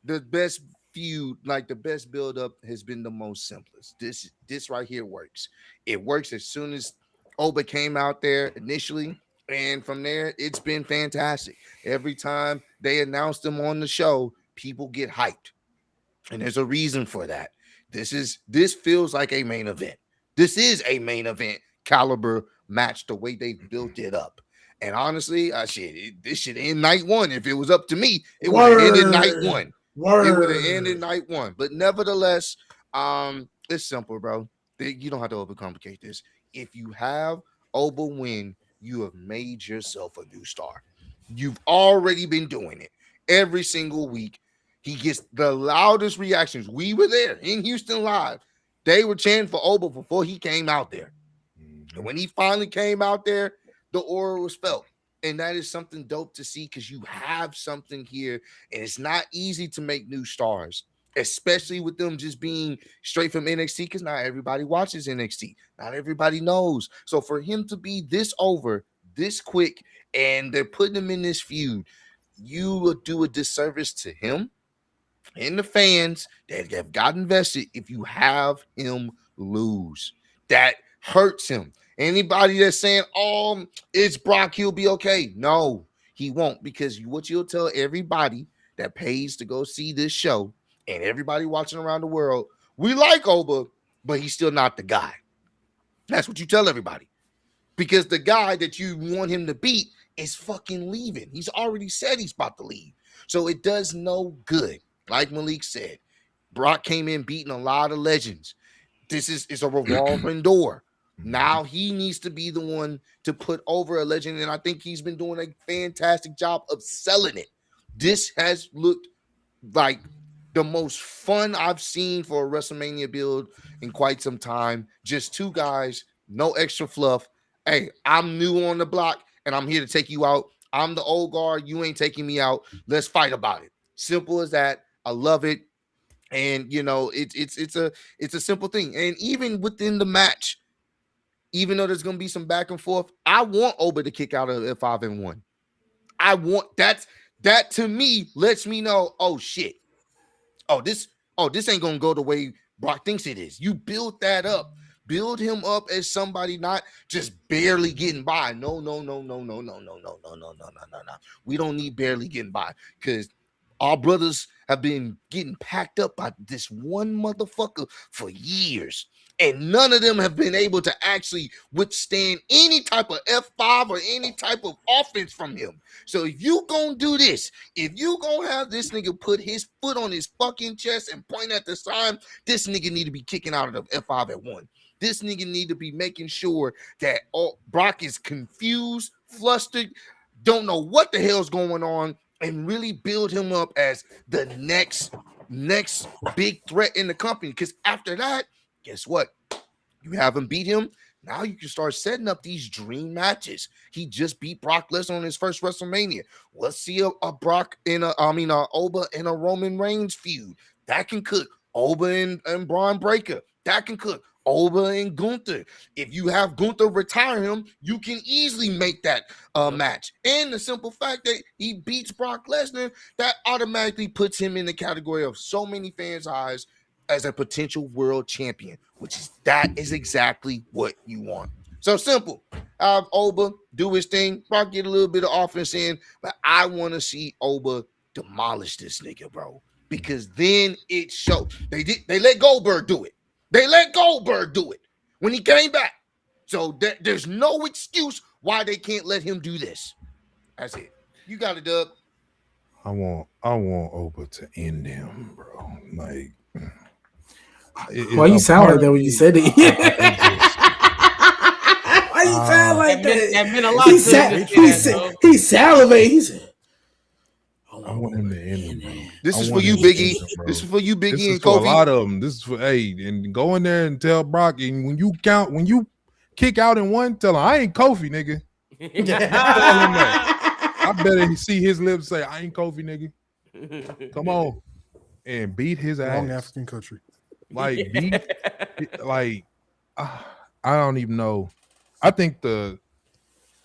The best feud, like the best build-up has been the most simplest. This right here works. It works as soon as Oba came out there initially, and from there, it's been fantastic. Every time they announce them on the show, people get hyped. And there's a reason for that. This feels like a main event. This is a main event caliber match the way they built it up. And honestly, this should end night one. If it was up to me, it would have ended night one. It would have ended night one. But nevertheless, it's simple, bro. You don't have to overcomplicate this. If you have Oba win, you have made yourself a new star. You've already been doing it every single week. He gets the loudest reactions. We were there in Houston live. They were chanting for Oba before he came out there. And when he finally came out there, the aura was felt. And that is something dope to see because you have something here. And it's not easy to make new stars, especially with them just being straight from NXT because not everybody watches NXT. Not everybody knows. So for him to be this over, this quick, and they're putting him in this feud, you will do a disservice to him and the fans that have got invested if you have him lose. That hurts him. Anybody that's saying, oh, it's Brock, he'll be okay. No, he won't, because what you'll tell everybody that pays to go see this show and everybody watching around the world, we like Oba, but he's still not the guy. That's what you tell everybody. Because the guy that you want him to beat is fucking leaving. He's already said he's about to leave. So it does no good. Like Malik said, Brock came in beating a lot of legends. This is a revolving door. Now he needs to be the one to put over a legend, and I think he's been doing a fantastic job of selling it. This has looked like the most fun I've seen for a WrestleMania build in quite some time. Just two guys, no extra fluff. Hey, I'm new on the block, and I'm here to take you out. I'm the old guard. You ain't taking me out. Let's fight about it. Simple as that. I love it. And you know, it's a simple thing. And even within the match, even though there's gonna be some back and forth, I want Oba to kick out of F5-1. I want that to me lets me know, oh shit. This ain't gonna go the way Brock thinks it is. You build that up. Build him up as somebody not just barely getting by. No. We don't need barely getting by because our brothers have been getting packed up by this one motherfucker for years. And none of them have been able to actually withstand any type of F5 or any type of offense from him. So if you gonna do this, if you gonna have this nigga put his foot on his fucking chest and point at the sign, this nigga need to be kicking out of the F5-1. This nigga need to be making sure that Brock is confused, flustered, don't know what the hell's going on, and really build him up as the next big threat in the company. Because after that, guess what? You haven't beat him. Now you can start setting up these dream matches. He just beat Brock Lesnar on his first WrestleMania. Let's see a Oba and a Roman Reigns feud. That can cook. Oba and Braun Breaker. That can cook. Oba and Gunther. If you have Gunther retire him, you can easily make that match. And the simple fact that he beats Brock Lesnar, that automatically puts him in the category of so many fans' eyes as a potential world champion, that is exactly what you want. So simple. Have Oba do his thing. Brock get a little bit of offense in, but I want to see Oba demolish this nigga, bro, because then it shows. They let Goldberg do it. They let Goldberg do it when he came back. So there's no excuse why they can't let him do this. That's it. You got it, Doug. I want Oba to end him, bro. Like, why you sound like that when you said it? Why you sound like that? That meant a lot to him. He salivated. He said, I want him to end him, bro. This is for you, Biggie. This is for you, Biggie and Kofi. A lot of them. This is for and go in there and tell Brock. And when you kick out in one, tell him I ain't Kofi, nigga. Tell him that. I better see his lips say I ain't Kofi, nigga. Come on and beat his ass. Wrong African country. Like I don't even know. I think the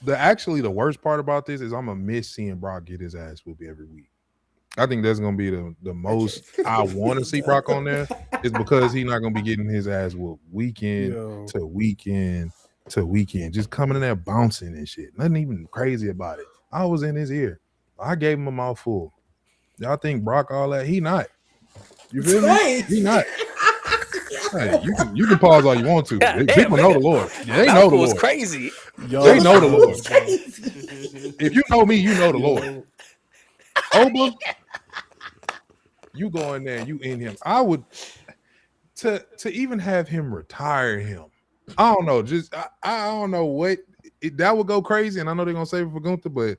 worst part about this is I'm gonna miss seeing Brock get his ass whooped every week. I think that's gonna be the most I want to see Brock on there is because he's not gonna be getting his ass whooped weekend to weekend to weekend, just coming in there bouncing and shit. Nothing even crazy about it. I was in his ear. I gave him a mouthful. Y'all think Brock all that? He not. You feel me? He not. Hey, you can pause all you want to. God damn, People know man. the Lord. They That know the was Lord. crazy. They know the Lord. If you know me, you know the Lord. Oba, you go in there and you in him. I would to even have him retire him. I don't know. Just I don't know what that would go crazy. And I know they're gonna save it for Gunther, but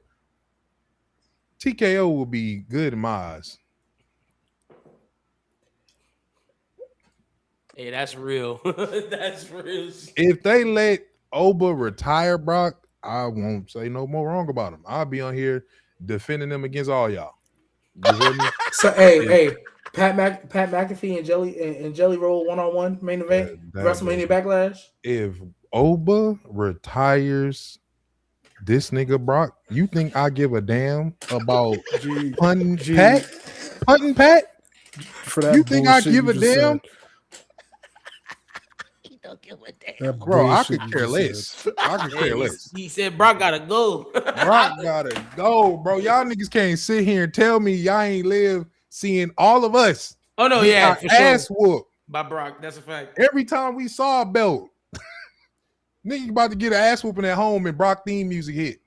TKO will be good in my eyes. Hey, that's real. That's real. If they let Oba retire Brock, I won't say no more wrong about him. I'll be on here defending them against all y'all. You hear me? So hey, Pat McAfee and Jelly Roll 1-on-1 main event, WrestleMania Backlash. If Oba retires this nigga Brock, you think I give a damn about punting Pat? Punting Pat? For that You think I bullshit give you a just damn? said. Don't give a damn. That Bro, I bullshit could you care just less. said. I could care less. He said Brock gotta go. Brock gotta go, bro. Y'all niggas can't sit here and tell me y'all ain't live seeing all of us. Oh no, get yeah, our for ass sure. whooped By Brock, that's a fact. every time we saw a belt. Nigga about to get an ass whooping at home and Brock theme music hit.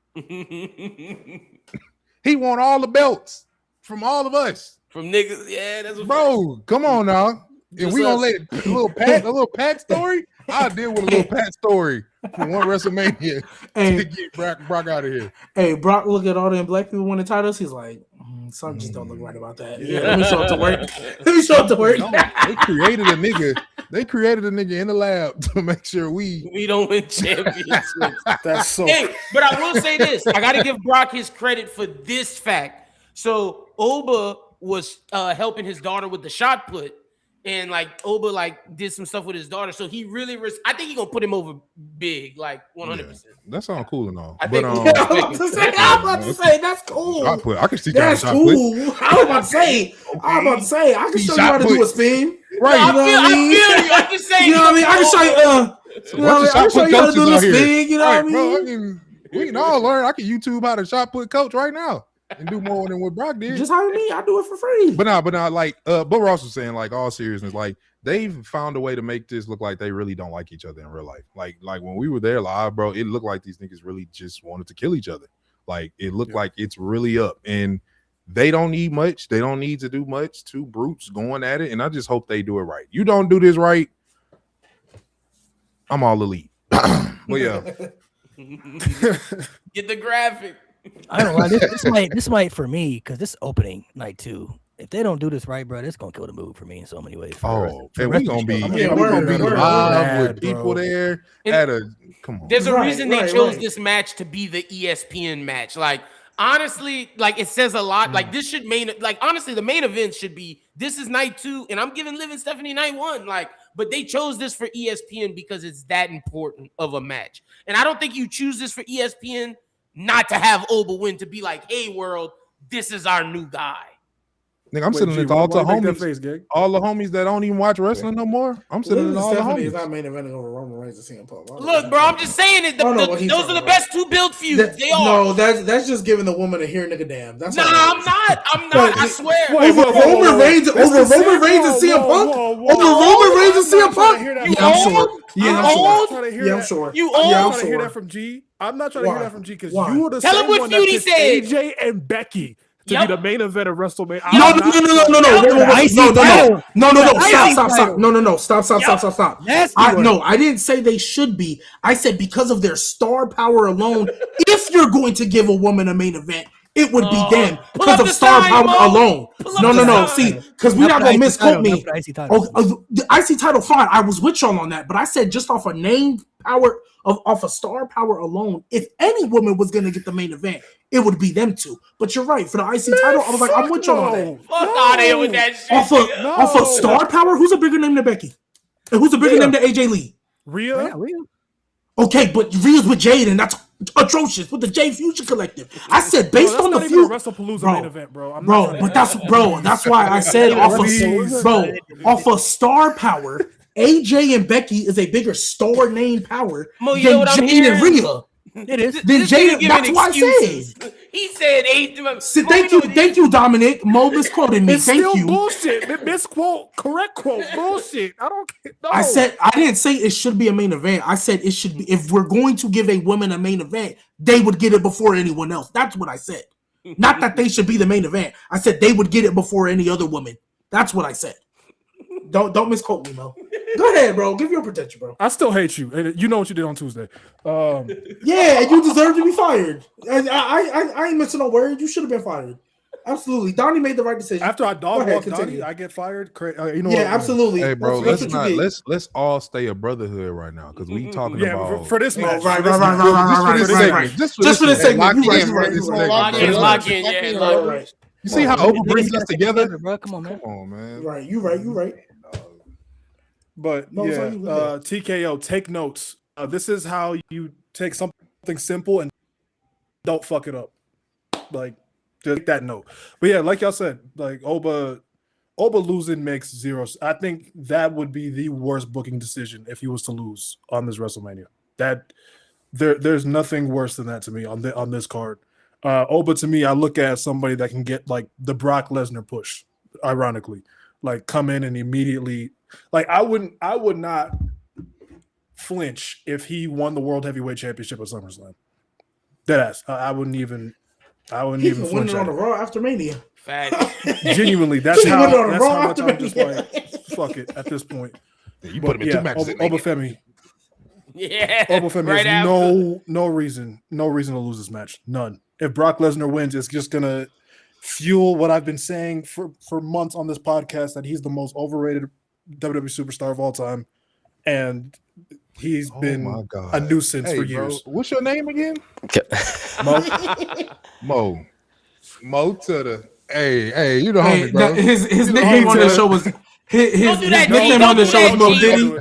He won all the belts from all of us. From niggas, yeah, that's a Bro, come on now. If Just we gonna us. let a little Pat story, I'll deal with a little Pat story for one WrestleMania to get Brock out of here. Hey, Brock, look at all them black people winning titles. He's like, something just don't look right about that. Yeah, let me show up to work. Let me show up to work. They created a nigga in the lab to make sure we don't win championships. That's so. Hey, but I will say this: I got to give Brock his credit for this fact. So Oba was helping his daughter with the shot put, and like Oba like did some stuff with his daughter. So he really, I think he gonna put him over big, like 100%. That sounds cool and all. I But think I'm about to say that's cool. shot put. I can see That's shot cool. put. I was about to say, I can show you how to do a spin. Right. You know what I mean? I feel you. I'm just saying. You know what I mean? I can show you. You know what I mean? I can show you how to do this spin. You know what I Bro, mean? we can all learn. I can YouTube how to shot put coach right now and do more than what Brock did. Just hire me. I do it for free. But not like but Ross was saying, like, all seriousness, like they've found a way to make this look like they really don't like each other in real life. Like when we were there live, bro, it looked like these niggas really just wanted to kill each other. Like it looked like it's really up, and they don't need much. They don't need to do much. Two brutes going at it, and I just hope they do it right. You don't do this right, I'm all elite. But yeah, Get the graphic. I don't know. This might for me because this opening night too. If they don't do this right, bro, it's gonna kill the move for me in so many ways. and we gonna be we're live with bro. people there And at a come on. There's a reason they right, chose right. this match to be the ESPN match. Like, honestly, like it says a lot. Like, this should honestly, the main event should be this is night 2, and I'm giving Liv and Stephanie night 1. Like, but they chose this for ESPN because it's that important of a match. And I don't think you choose this for ESPN not to have Oba win, to be like, hey, world, this is our new guy. Nigga, I'm sitting in all the homies. Face, Gig? All the homies that don't even watch wrestling no more. I'm sitting in all the Stephanie is homies. not main eventing over Roman Reigns and CM Punk. Look, bro, I'm just saying it. Those are the best 2 build feuds. They are. No, that's just giving the woman a here nigga damn. That's Nah, I'm not. I swear. Over Roman Reigns and CM Punk. Over Roman Reigns and CM Punk. Yeah, I'm sure. You I'm old? not trying to hear that from G. I'm not trying to hear that from G because Why? you were the Tell him same what one feud that he picked said. AJ and Becky to Yep. be the main event of WrestleMania. No. Stop. Nasty I didn't say they should be. I said because of their star power alone, if you're going to give a woman a main event, it would be them because of star power alone. No. See, because we're not gonna misquote me. The IC title, fine. I was with y'all on that, but I said just off a name power off a star power alone, if any woman was gonna get the main event, it would be them two. But you're right. For the IC title, I was like, I'm with y'all on that. Fuck out of here with that shit. Off of star power, who's a bigger name than Becky? And who's a bigger name than AJ Lee? Rhea? Okay, but Rhea's with Jade, and that's atrocious with the Jade Fusion Collective. I said based on the feud, WrestlePalooza main event, bro. That's why I said off of star power, AJ and Becky is a bigger star name power Mo, you know than what I'm Jade and hearing? Rhea. It is. Then Jade, that's why I said. He said 8. Thank you, Dominic. Mo misquoted me. It's Thank still you. bullshit. Misquote, correct quote, bullshit. I don't. No. I didn't say it should be a main event. I said it should be. If we're going to give a woman a main event, they would get it before anyone else. That's what I said. Not that they should be the main event. I said they would get it before any other woman. That's what I said. Don't misquote me, Mo. Go ahead, bro. Give your protection, bro. I still hate you. And you know what you did on Tuesday. Yeah, you deserve to be fired. I ain't missing no word. You should have been fired. Absolutely. Donnie made the right decision. After I dog walk continue. Donnie, I get fired. You know Yeah, what? absolutely. Hey, bro, That's let's what you not did. let's all stay a brotherhood right now because we talking about for this match. Right. Just Just for the segment. Lock You in, right. bro. Lock in. Yeah, Right. You see how Oprah brings us together? Bro, come on, man. Come on, man. Right. You right. But No, yeah, sorry, you were TKO, take notes. This is how you take something simple and don't fuck it up. Like, just take that note. But yeah, like y'all said, like Oba losing makes zero. I think that would be the worst booking decision if he was to lose on this WrestleMania. That there's nothing worse than that to me on this card. Oba, to me, I look at somebody that can get like the Brock Lesnar push, ironically, like come in and immediately. Like I would not flinch if he won the World Heavyweight Championship at SummerSlam. Deadass. I wouldn't even Win flinch it on the Raw after Mania. Fact. Genuinely, that's He how went on a Raw much I'm after just Mania. like fuck it at this point. You put him in two matches. Obafemi. Yeah. Obafemi right has after. no reason to lose this match. None. If Brock Lesnar wins, it's just gonna fuel what I've been saying for months on this podcast, that he's the most overrated WWE superstar of all time, and he's been a nuisance for years. Bro, what's your name again? Mo. Mo to the hey, you the homie, bro. His nickname on the show was his nickname on the show was Mo Diddy.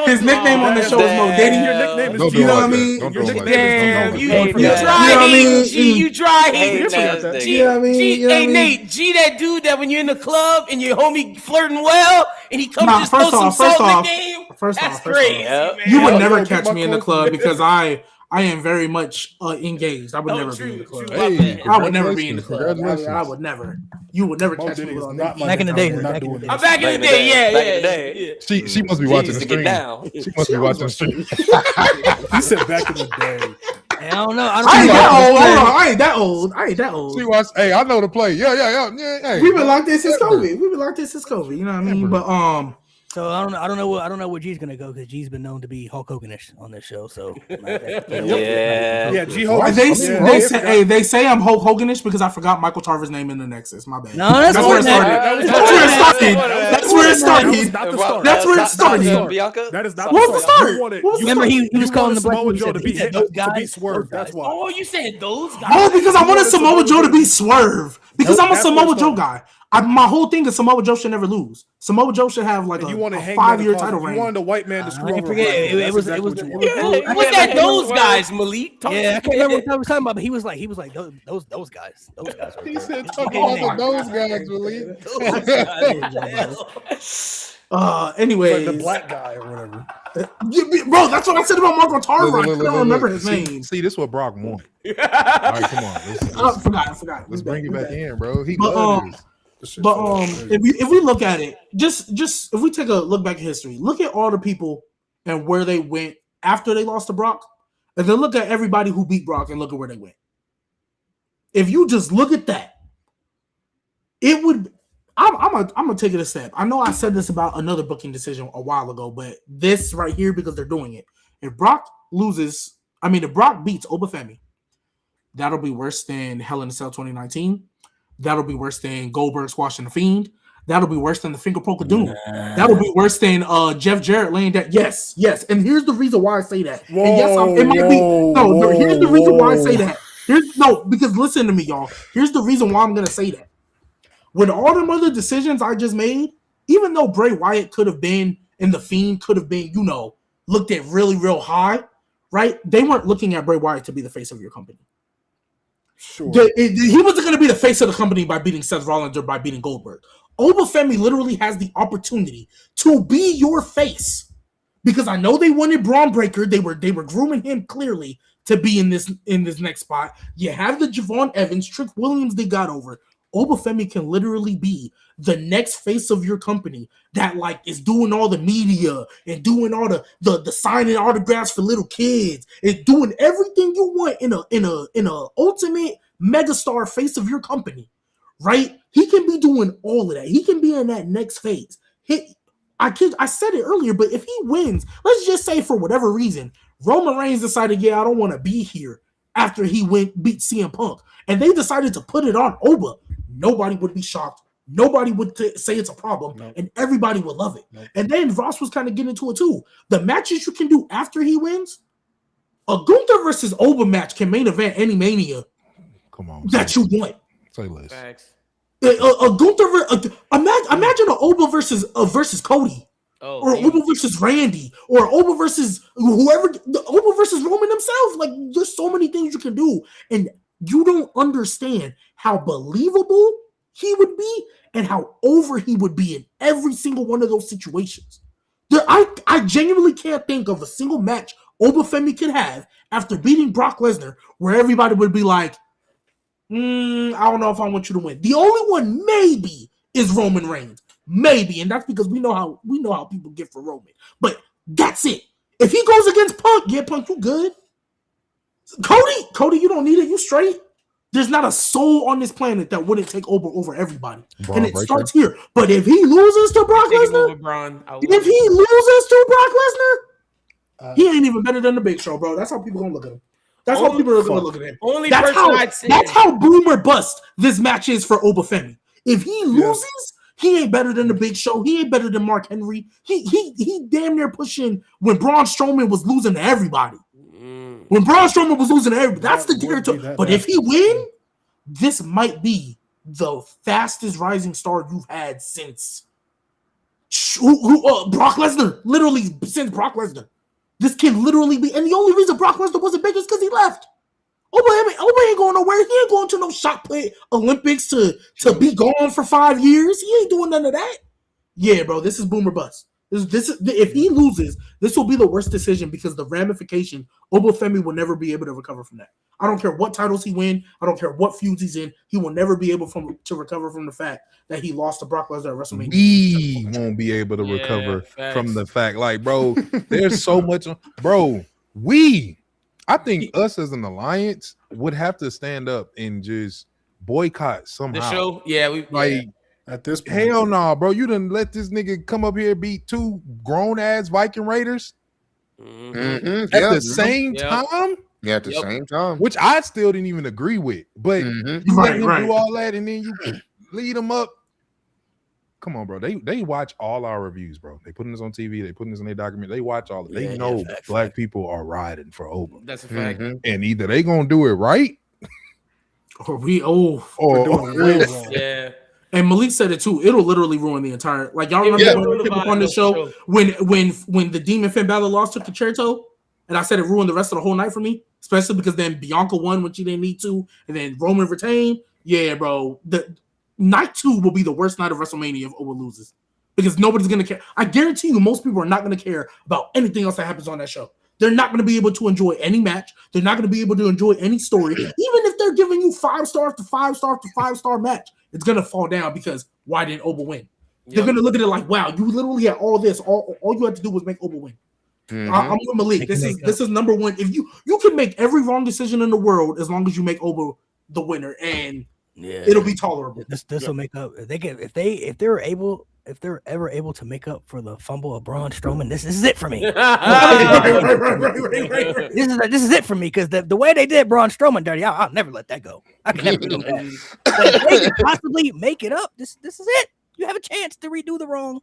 His nickname on the show was Mo Diddy. Your nickname is You know what I mean? Damn, you Hey, dry hating, G. You dry Hey, hating, Nasdaq. G. You know what I mean? G, You know what I hey, mean? Nate, G, that dude that when you're in the club and your homie flirting well and he comes Nah, just throw some salt in the game. First That's off, crazy, Yep. man. you would Yeah, never yeah, catch my me in the close- club because I am very much engaged. I would Oh, never true, be in the club. true. Hey, I would never be in the club. Congratulations. I would never. You would never Mo catch Diddy me is on not that. my Back in the day, We're not back in doing the this. I'm back in the day, Back in the yeah. day. She must be watching the Used to get stream. down. She must be watching the stream. He said back in the day. I don't know. I ain't that old. Hold on. I ain't that She old. watched. Hey, I know the play. Yeah. Hey, We've been locked in since COVID. You know what I mean? But So I don't know where G's gonna go because G's been known to be Hulk Hoganish on this show. So Yeah. G Hogan. they say I'm Hulk Hoganish because I forgot Michael Tarver's name in the Nexus. My bad. No, that's where it what- started. That's where it started. That was not the start. That's where it started. Bianca? That is not What's the start? You wanted- What's you Remember he was wanted calling the black Samoa dude, Joe to he be said those guys. swerved. That's why. Oh, you said those guys? Oh, because I wanted wanted Samoa Joe to be Swerve. Because I'm a That's what Samoa it Joe started. guy. My whole thing is Samoa Joe should never lose. Samoa Joe should have like And a you wanted Hangman 5-year to title cause- reign. You wanted a white man to screw I over. forget. a black man. It That's was exactly what you it wanted. was What's that? Those guys, Malik. Yeah, I can't remember what I was talking about, but he was like those guys. Those guys. He said, It's "Talk okay, about name. those guys, Willie." Anyways, Like the black guy or whatever. bro, that's what I said about Marco Tarver. I don't remember his See, name. See, this is what Brock wanted. All right, come on. I forgot. Let's bring it back in, bro. He But, loves this. But if we look at it, just if we take a look back at history, look at all the people and where they went after they lost to Brock, and then look at everybody who beat Brock and look at where they went. If you just look at that, it would. I'm gonna take it a step. I know I said this about another booking decision a while ago, but this right here because they're doing it. If Brock if Brock beats Obafemi, that'll be worse than Hell in a Cell 2019. That'll be worse than Goldberg squashing the Fiend. That'll be worse than the finger poke of doom. That'll be worse than Jeff Jarrett laying that. Yes. And here's the reason why I say that. Whoa, and yes, it might be no. Here's the reason why I say that. Because listen to me, y'all. Here's the reason why I'm gonna say that. With all them other decisions I just made, even though Bray Wyatt could have been and the Fiend could have been, looked at really, real high, right? They weren't looking at Bray Wyatt to be the face of your company. Sure. He wasn't going to be the face of the company by beating Seth Rollins or by beating Goldberg. Obafemi literally has the opportunity to be your face because I know they wanted Braun Breaker. They were grooming him clearly to be in this next spot. You have the Javon Evans, Trick Williams they got over. Obafemi can literally be the next face of your company that like is doing all the media and doing all the signing autographs for little kids and doing everything you want in a ultimate megastar face of your company, right? He can be doing all of that. He can be in that next phase. I said it earlier, but if he wins, let's just say for whatever reason, Roman Reigns decided, yeah, I don't want to be here after he beat CM Punk, and they decided to put it on Oba, nobody would be shocked. Nobody would say it's a problem, and everybody would love it. And then Ross was kind of getting into it too. The matches you can do after he wins, a Gunther versus Oba match can main event any Mania. Come on, that you want. Say less. Facts. A Gunther, imagine an Oba versus Cody, or Oba versus Randy, or Oba versus whoever, the Oba versus Roman himself. Like, there's so many things you can do, and you don't understand how believable he would be and how over he would be in every single one of those situations. I genuinely can't think of a single match Obafemi could have after beating Brock Lesnar where everybody would be like, I don't know if I want you to win. The only one maybe is Roman Reigns. Maybe, and that's because we know how people get for Roman. But that's it. If he goes against Punk, yeah, Punk, you good. Cody, you don't need it. You straight. There's not a soul on this planet that wouldn't take over everybody. Braun, and it starts here. But if he loses to Brock Lesnar, he ain't even better than the Big Show, bro. That's how people gonna look at him. That's how people are gonna look at him. That's how boom or bust this match is for Obafemi. If he loses, he ain't better than the Big Show. He ain't better than Mark Henry. He damn near pushing when Braun Strowman was losing to everybody. When Braun Strowman was losing to everybody, that's the territory. But if he win, this might be the fastest rising star you've had since Brock Lesnar. Literally since Brock Lesnar. This can literally be, and the only reason Brock Lesnar wasn't big is because he left. Oba ain't going nowhere. He ain't going to no shot play Olympics to be gone for 5 years. He ain't doing none of that. Yeah, bro, this is boomer bust. If he loses, this will be the worst decision because the ramification, Obafemi will never be able to recover from that. I don't care what titles he win. I don't care what feuds he's in. He will never be able to recover from the fact that he lost to Brock Lesnar at WrestleMania. We won't be able to recover from the fact. Like, bro, there's so much. Bro, I think us as an alliance would have to stand up and just boycott somehow. The show? At this point, hell no, bro. You done let this nigga come up here beat 2 grown-ass Viking Raiders at the same time? Yeah, at the same time. Which I still didn't even agree with. But you let him do all that and then you lead them up. Come on, bro. They watch all our reviews, bro. They putting this on TV. They putting this in their document. They watch all of it. They know black people are riding for Oba. That's a fact. And either they gonna do it right, or we're doing way wrong. Yeah. And Malik said it too. It'll literally ruin the entire. Like, y'all remember when we came up on the show when the Demon Finn Balor lost took the chair toe, and I said it ruined the rest of the whole night for me, especially because then Bianca won when she didn't need to, and then Roman retained. Yeah, bro. The night 2 will be the worst night of WrestleMania if Oba loses, because nobody's gonna care. I guarantee you, most people are not gonna care about anything else that happens on that show. They're not going to be able to enjoy any match. They're not going to be able to enjoy any story. Even if they're giving you 5 stars to 5 star to 5 star match, it's going to fall down because why didn't Oba win? Yep. They're going to look at it like, wow, you literally had all this. All you had to do was make Oba win. I'm with Malik. This is number one. If you can make every wrong decision in the world as long as you make Oba the winner, and it'll be tolerable. This will make up. If they're ever able to make up for the fumble of Braun Strowman, this is it for me. This is it for me, because the way they did Braun Strowman dirty, I'll never let that go. I can never do that. But if they can possibly make it up, this is it. You have a chance to redo the wrong.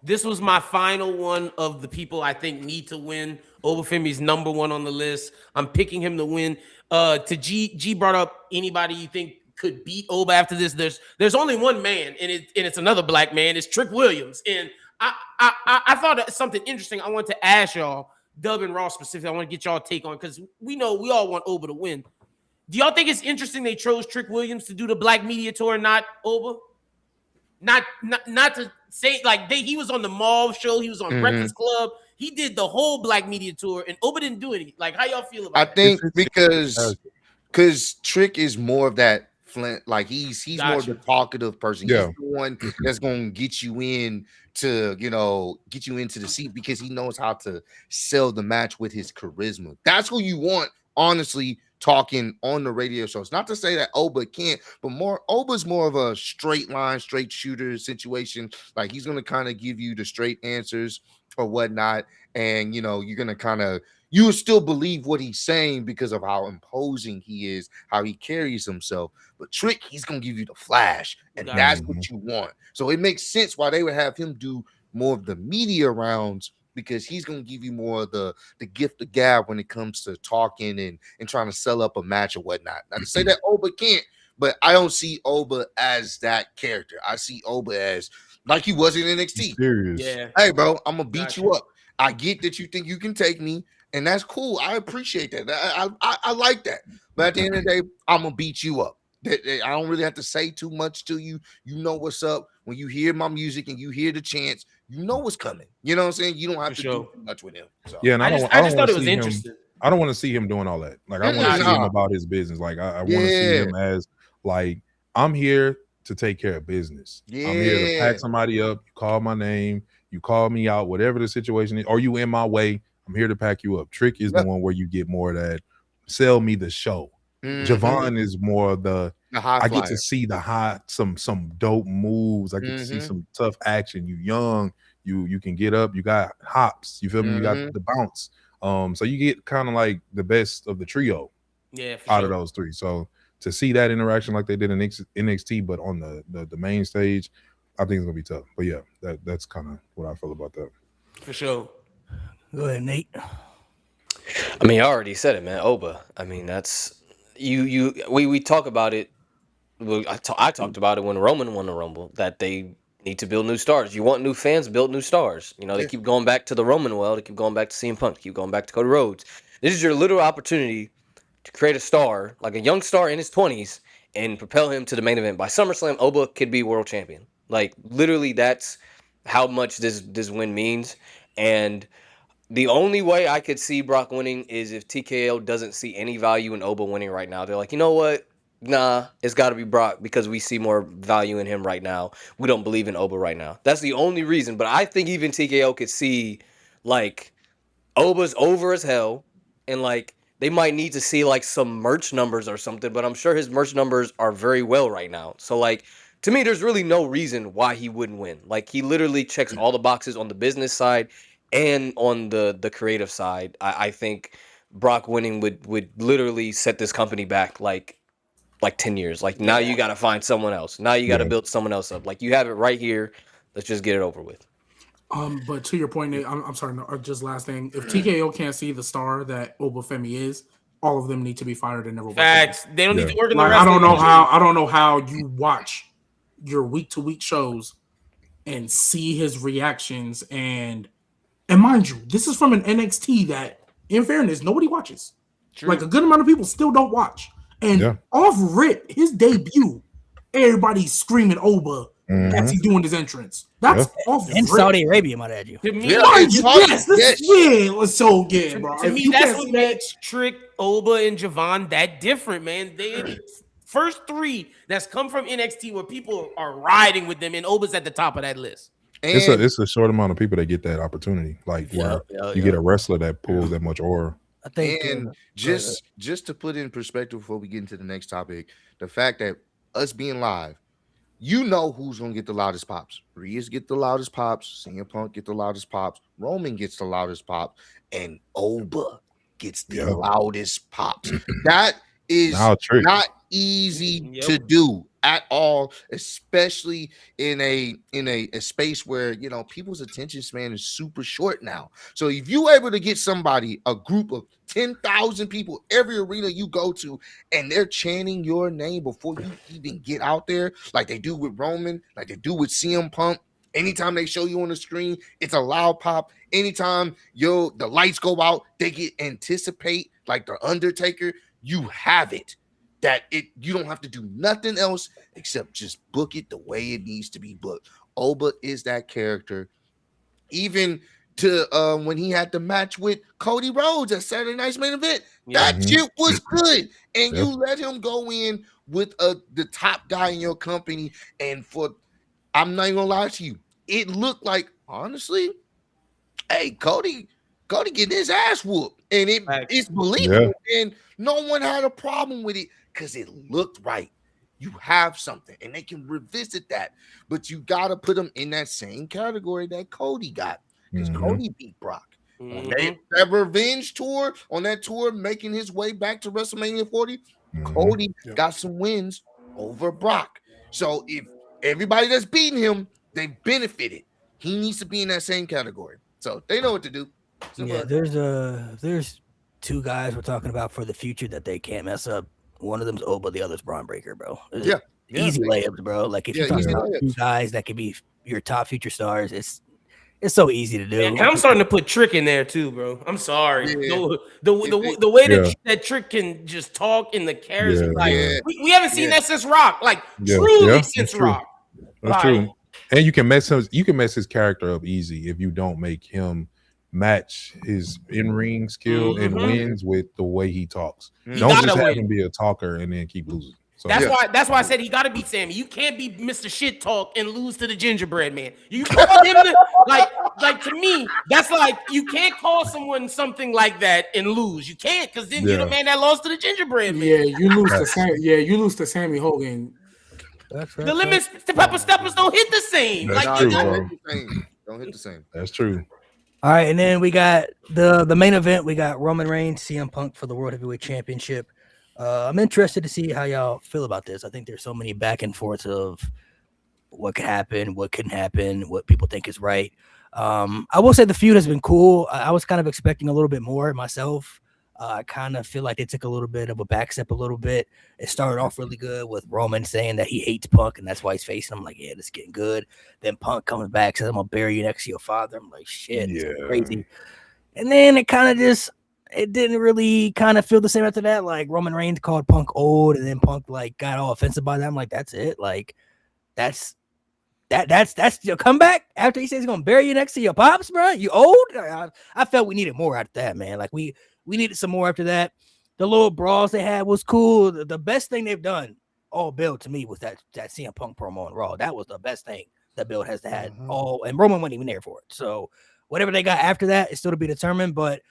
This was my final one of the people I think need to win. Obafemi's number 1 on the list. I'm picking him to win. To G brought up anybody you think could beat Oba after this. There's only one man, and it's another black man. It's Trick Williams. And I thought of something interesting I want to ask y'all, Dub and Ross specifically. I want to get y'all take on, because we know we all want Oba to win. Do y'all think it's interesting they chose Trick Williams to do the Black Media Tour, not Oba? Not to say, like, he was on the Mall show, he was on Breakfast Club, He did the whole Black Media Tour, and Oba didn't do it. Like, how y'all feel about I that? think It's- because Trick is more of that Flint, like he's more Gotcha. the talkative person. Yeah. He's the one that's gonna get you in to get you into the seat because he knows how to sell the match with his charisma. That's who you want, honestly, talking on the radio shows. Not to say that Oba can't, but Oba's more of a straight line, straight shooter situation. Like he's gonna kind of give you the straight answers or whatnot, and you're gonna kind of you will still believe what he's saying because of how imposing he is, how he carries himself. But Trick, he's gonna give you the flash, and Gotcha. that's what you want. So it makes sense why they would have him do more of the media rounds because he's gonna give you more of the gift of gab when it comes to talking and trying to sell up a match or whatnot. Not to say that Oba can't, but I don't see Oba as that character. I see Oba as like he was in NXT. Serious. Yeah. Hey, bro, I'm gonna beat Gotcha. you up. I get that you think you can take me, and that's cool. I appreciate that. I like that. But at the end of the day, I'm gonna beat you up. I don't really have to say too much to you. You know what's up. When you hear my music and you hear the chants, you know what's coming. You know what I'm saying? You don't have For to sure. do too much with him. So. Yeah, and I I just don't thought want it to was see him. interesting. I don't want to see him doing all that. Like I want to see him about his business. Like I want to see him as like I'm here to take care of business. I'm here to pack somebody up. You call my name. You call me out. Whatever the situation is, or you in my way. I'm here to pack you up. Trick is the one where you get more of that. Sell me the show. Javon is more of the I get to see the some dope moves. I get to see some tough action. You young, you can get up. You got hops. You feel me? You got the bounce. So you get kind of like the best of the trio. Yeah, out of those three. So to see that interaction like they did in NXT, but on the main stage, I think it's gonna be tough. But yeah, that's kind of what I feel about that. For sure. Go ahead, Nate. I mean, I already said it, man. Oba. I mean, that's we talk about it. I talked about it when Roman won the Rumble that they need to build new stars. You want new fans, build new stars. They keep going back to the Roman well. They keep going back to CM Punk. They keep going back to Cody Rhodes. This is your literal opportunity to create a star, like a young star in his 20s, and propel him to the main event. By SummerSlam, Oba could be world champion. Like literally, that's how much this win means. And the only way I could see Brock winning is if TKO doesn't see any value in Oba winning right now. They're like, you know what? Nah, it's got to be Brock because we see more value in him right now. We don't believe in Oba right now. That's the only reason. But I think even TKO could see, like, Oba's over as hell, and, like, they might need to see, like, some merch numbers or something, but I'm sure his merch numbers are very well right now. So, like, to me, there's really no reason why he wouldn't win. Like, he literally checks all the boxes on the business side and on the creative side. I think Brock winning would literally set this company back like 10 years. Like now you got to find someone else. Now you got to build someone else up. Like you have it right here. Let's just get it over with. But to your point, Nate, I'm sorry, no, just last thing. If TKO can't see the star that Obafemi is, all of them need to be fired and never work. Facts. They don't need to work in the Like, rest. I don't know how you watch your week to week shows and see his reactions and mind you, this is from an NXT that, in fairness, nobody watches. True. Like a good amount of people still don't watch. And off rip, his debut, everybody's screaming Oba as he's doing his entrance. That's off in Saudi Arabia, might add you. To me, let's so good, bro. To me, that's what makes Trick, Oba, and Javon that different, man. They first three that's come from NXT where people are riding with them, and Oba's at the top of that list. It's a short amount of people that get that opportunity, like where you get a wrestler that pulls that much aura. I think, and just to put in perspective before we get into the next topic, the fact that us being live, you know who's gonna get the loudest pops. Rhea's get the loudest pops. CM Punk get the loudest pops. Roman gets the loudest pops, and Oba gets the loudest pops. That is not easy to do at all, especially in a space where people's attention span is super short now. So if you able to get somebody, a group of 10,000 people, every arena you go to, and they're chanting your name before you even get out there, like they do with Roman, like they do with CM Punk. Anytime they show you on the screen, it's a loud pop. Anytime the lights go out, they get anticipate like the Undertaker. You have it. You don't have to do nothing else except just book it the way it needs to be booked. Oba is that character. Even to when he had the match with Cody Rhodes at Saturday Night's Main Event. Yeah. That shit was good. And Yep. you let him go in with the top guy in your company. And I'm not even gonna lie to you, it looked like, honestly, hey, Cody getting his ass whooped. And it's believable. And no one had a problem with it because it looked right. You have something, and they can revisit that. But you got to put them in that same category that Cody got. Because Cody beat Brock. On that revenge tour, on that tour, making his way back to WrestleMania 40, Cody got some wins over Brock. So if everybody that's beating him, they benefited. He needs to be in that same category. So they know what to do. Yeah, there's two guys we're talking about for the future that they can't mess up. One of them's Oba, the other's Braun Breaker, bro. Yeah. Easy layups, bro. Like if you're talking about two guys that could be your top future stars, it's so easy to do. And I'm starting to put Trick in there too, bro. I'm sorry. The way that Trick can just talk in the charisma, we haven't seen that since Rock, like truly since Rock. That's true. And you can mess his character up easy if you don't make him match his in-ring skill and wins with the way he talks. Don't just have him be a talker and then keep losing. So, that's why I said he got to beat Sami. You can't be Mr. Shit Talk and lose to the gingerbread man. You call him like to me, that's like you can't call someone something like that and lose. You can't, because then you're the man that lost to the gingerbread man. Yeah, you lose to Sami. Yeah, you lose to Sami Hogan. That's right. The limits, the pepper steppers don't hit the same. That's like true, don't hit the same. That's true. All right, and then we got the main event. We got Roman Reigns, CM Punk for the World Heavyweight Championship. I'm interested to see how y'all feel about this. I think there's so many back and forths of what could happen, what couldn't happen, what people think is right. I will say the feud has been cool. I was kind of expecting a little bit more myself. I kind of feel like they took a little bit of a back step a little bit. It started off really good with Roman saying that he hates Punk and that's why he's facing him. I'm like, yeah, this is getting good. Then Punk comes back, says, I'm going to bury you next to your father. I'm like, shit, this is crazy. And then it kind of it didn't really kind of feel the same after that. Like Roman Reigns called Punk old and then Punk like got all offensive by that. I'm like, that's it. Like that's your comeback after he says he's going to bury you next to your pops, bro. You old? I felt we needed more after that, man. Like we needed some more after that. The little brawls they had was cool. The best thing they've done all build to me was that CM Punk promo on Raw. That was the best thing that build has had all, and Roman wasn't even there for it. So whatever they got after that is still to be determined. But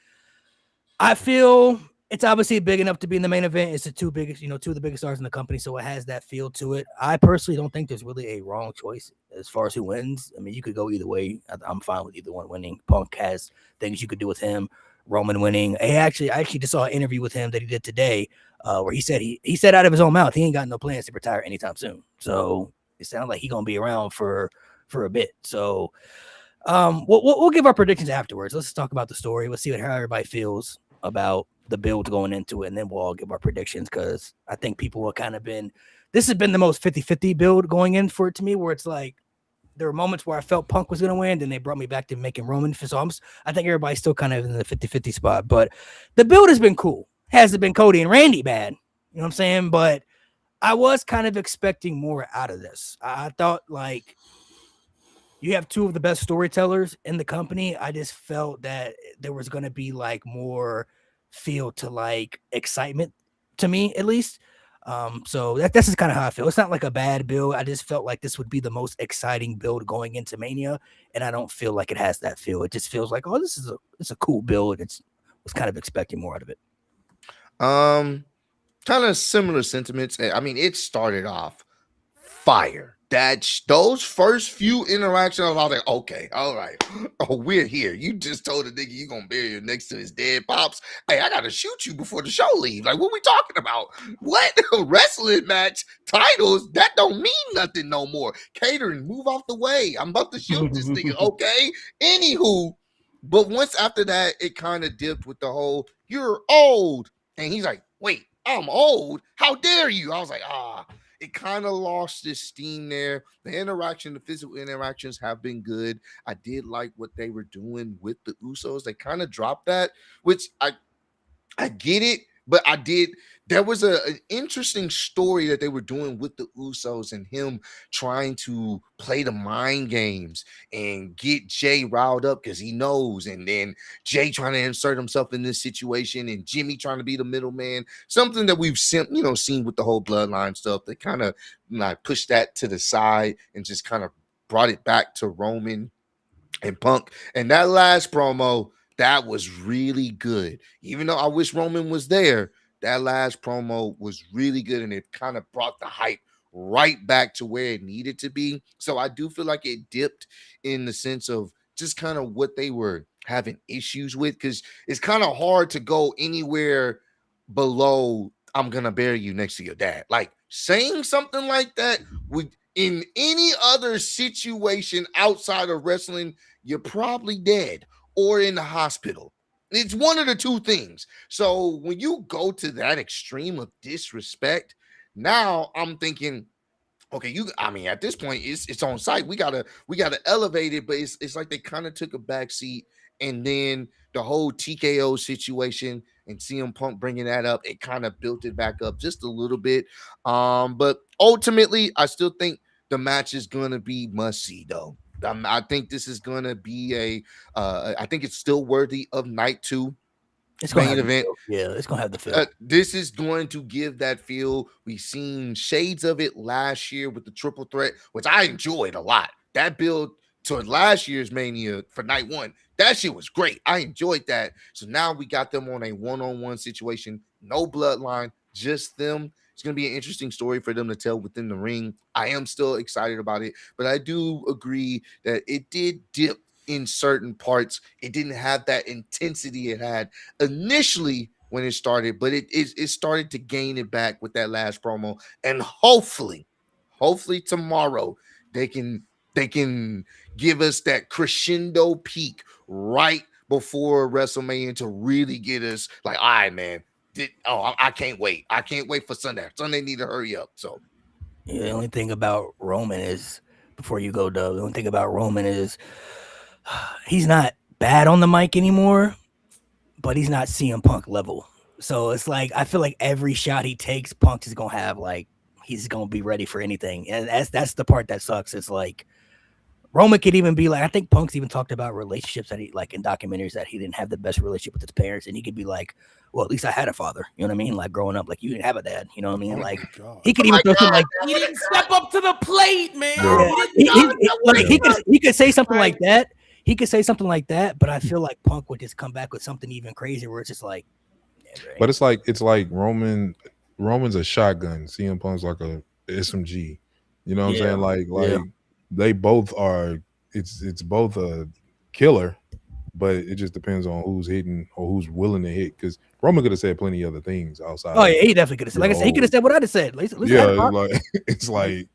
I feel it's obviously big enough to be in the main event. It's the two of the biggest stars in the company, so it has that feel to it. I personally don't think there's really a wrong choice as far as who wins. I mean, you could go either way. I'm fine with either one winning. Punk has things you could do with him. Roman winning. I actually just saw an interview with him that he did today, where he said he said out of his own mouth he ain't got no plans to retire anytime soon. So it sounds like he's gonna be around for a bit. So we'll give our predictions afterwards. Let's talk about the story. Let's see how everybody feels about the build going into it, and then we'll all give our predictions, because I think people have kind of been. This has been the most 50-50 build going in for it to me, where it's like there were moments where I felt Punk was going to win, then they brought me back to making Roman. So I think everybody's still kind of in the 50-50 spot, but the build has been cool. Hasn't been Cody and Randy bad, you know what I'm saying? But I was kind of expecting more out of this. I thought, like, you have two of the best storytellers in the company. I just felt that there was going to be like more feel to like excitement to me, at least. So that's just kind of how I feel. It's not like a bad build. I just felt like this would be the most exciting build going into Mania, and I don't feel like it has that feel. It just feels like, oh, it's a cool build. Was kind of expecting more out of it. Kind of similar sentiments. I mean, it started off fire. Those first few interactions, I was like, okay, all right. Oh, we're here. You just told the nigga you gonna bury you next to his dead pops. Hey, I gotta shoot you before the show leaves. Like, what we talking about? What? Wrestling match titles? That don't mean nothing no more. Catering, move off the way. I'm about to shoot this nigga, okay? Anywho, but once after that, it kind of dipped with the whole, you're old. And he's like, wait, I'm old? How dare you? I was like, it kind of lost its steam there. The physical interactions have been good. I did like what they were doing with the Usos. They kind of dropped that, which I get it, But there was an interesting story that they were doing with the Usos and him trying to play the mind games and get Jay riled up because he knows, and then Jay trying to insert himself in this situation and Jimmy trying to be the middleman. Something that we've seen with the whole bloodline stuff. They kind of like pushed that to the side and just kind of brought it back to Roman and Punk. And that last promo, that was really good. Even though I wish Roman was there, that last promo was really good, and it kind of brought the hype right back to where it needed to be. So I do feel like it dipped in the sense of just kind of what they were having issues with, because it's kind of hard to go anywhere below "I'm gonna bury you next to your dad." Like saying something like that would, in any other situation outside of wrestling, you're probably dead or in the hospital. It's one of the two things. So when you go to that extreme of disrespect, now I'm thinking, okay, at this point it's on site. We gotta elevate it, but it's like they kind of took a back seat, and then the whole TKO situation and CM Punk bringing that up, it kind of built it back up just a little bit. But ultimately, I still think the match is gonna be must see though. I think this is gonna be I think it's still worthy of night 2. It's gonna main have event. Yeah, it's gonna have the feel. This is going to give that feel. We've seen shades of it last year with the triple threat, which I enjoyed a lot. That build to last year's Mania for night 1, that shit was great. I enjoyed that. So now we got them on a one-on-one situation, no bloodline, just them. It's going to be an interesting story for them to tell within the ring. I am still excited about it, but I do agree that it did dip in certain parts. It didn't have that intensity it had initially when it started, but it started to gain it back with that last promo. And hopefully tomorrow they can give us that crescendo peak right before WrestleMania to really get us like, all right, man. I can't wait. I can't wait for Sunday. Sunday need to hurry up. So yeah, the only thing about Roman is, before you go, Doug, the only thing about Roman is he's not bad on the mic anymore, but he's not CM Punk level. So it's like, I feel like every shot he takes, Punk is gonna have like, he's gonna be ready for anything. And that's the part that sucks. It's like Roman could even be like, I think Punk's even talked about relationships that he, like in documentaries, that he didn't have the best relationship with his parents, and he could be like, well, at least I had a father. You know what I mean? Like growing up, like you didn't have a dad. You know what I mean? Like he could even throw something like, He didn't step up to the plate, man. he could say something like that. He could say something like that, but I feel like Punk would just come back with something even crazier, where it's just like, but it's like Roman's a shotgun. CM Punk's like a SMG. You know what I'm saying? Like they both are. It's both a killer, but it just depends on who's hitting or who's willing to hit. Because Roman could have said plenty of other things outside. Oh yeah, he definitely could have said. Like I said, he could have said what I'd have said. It's like,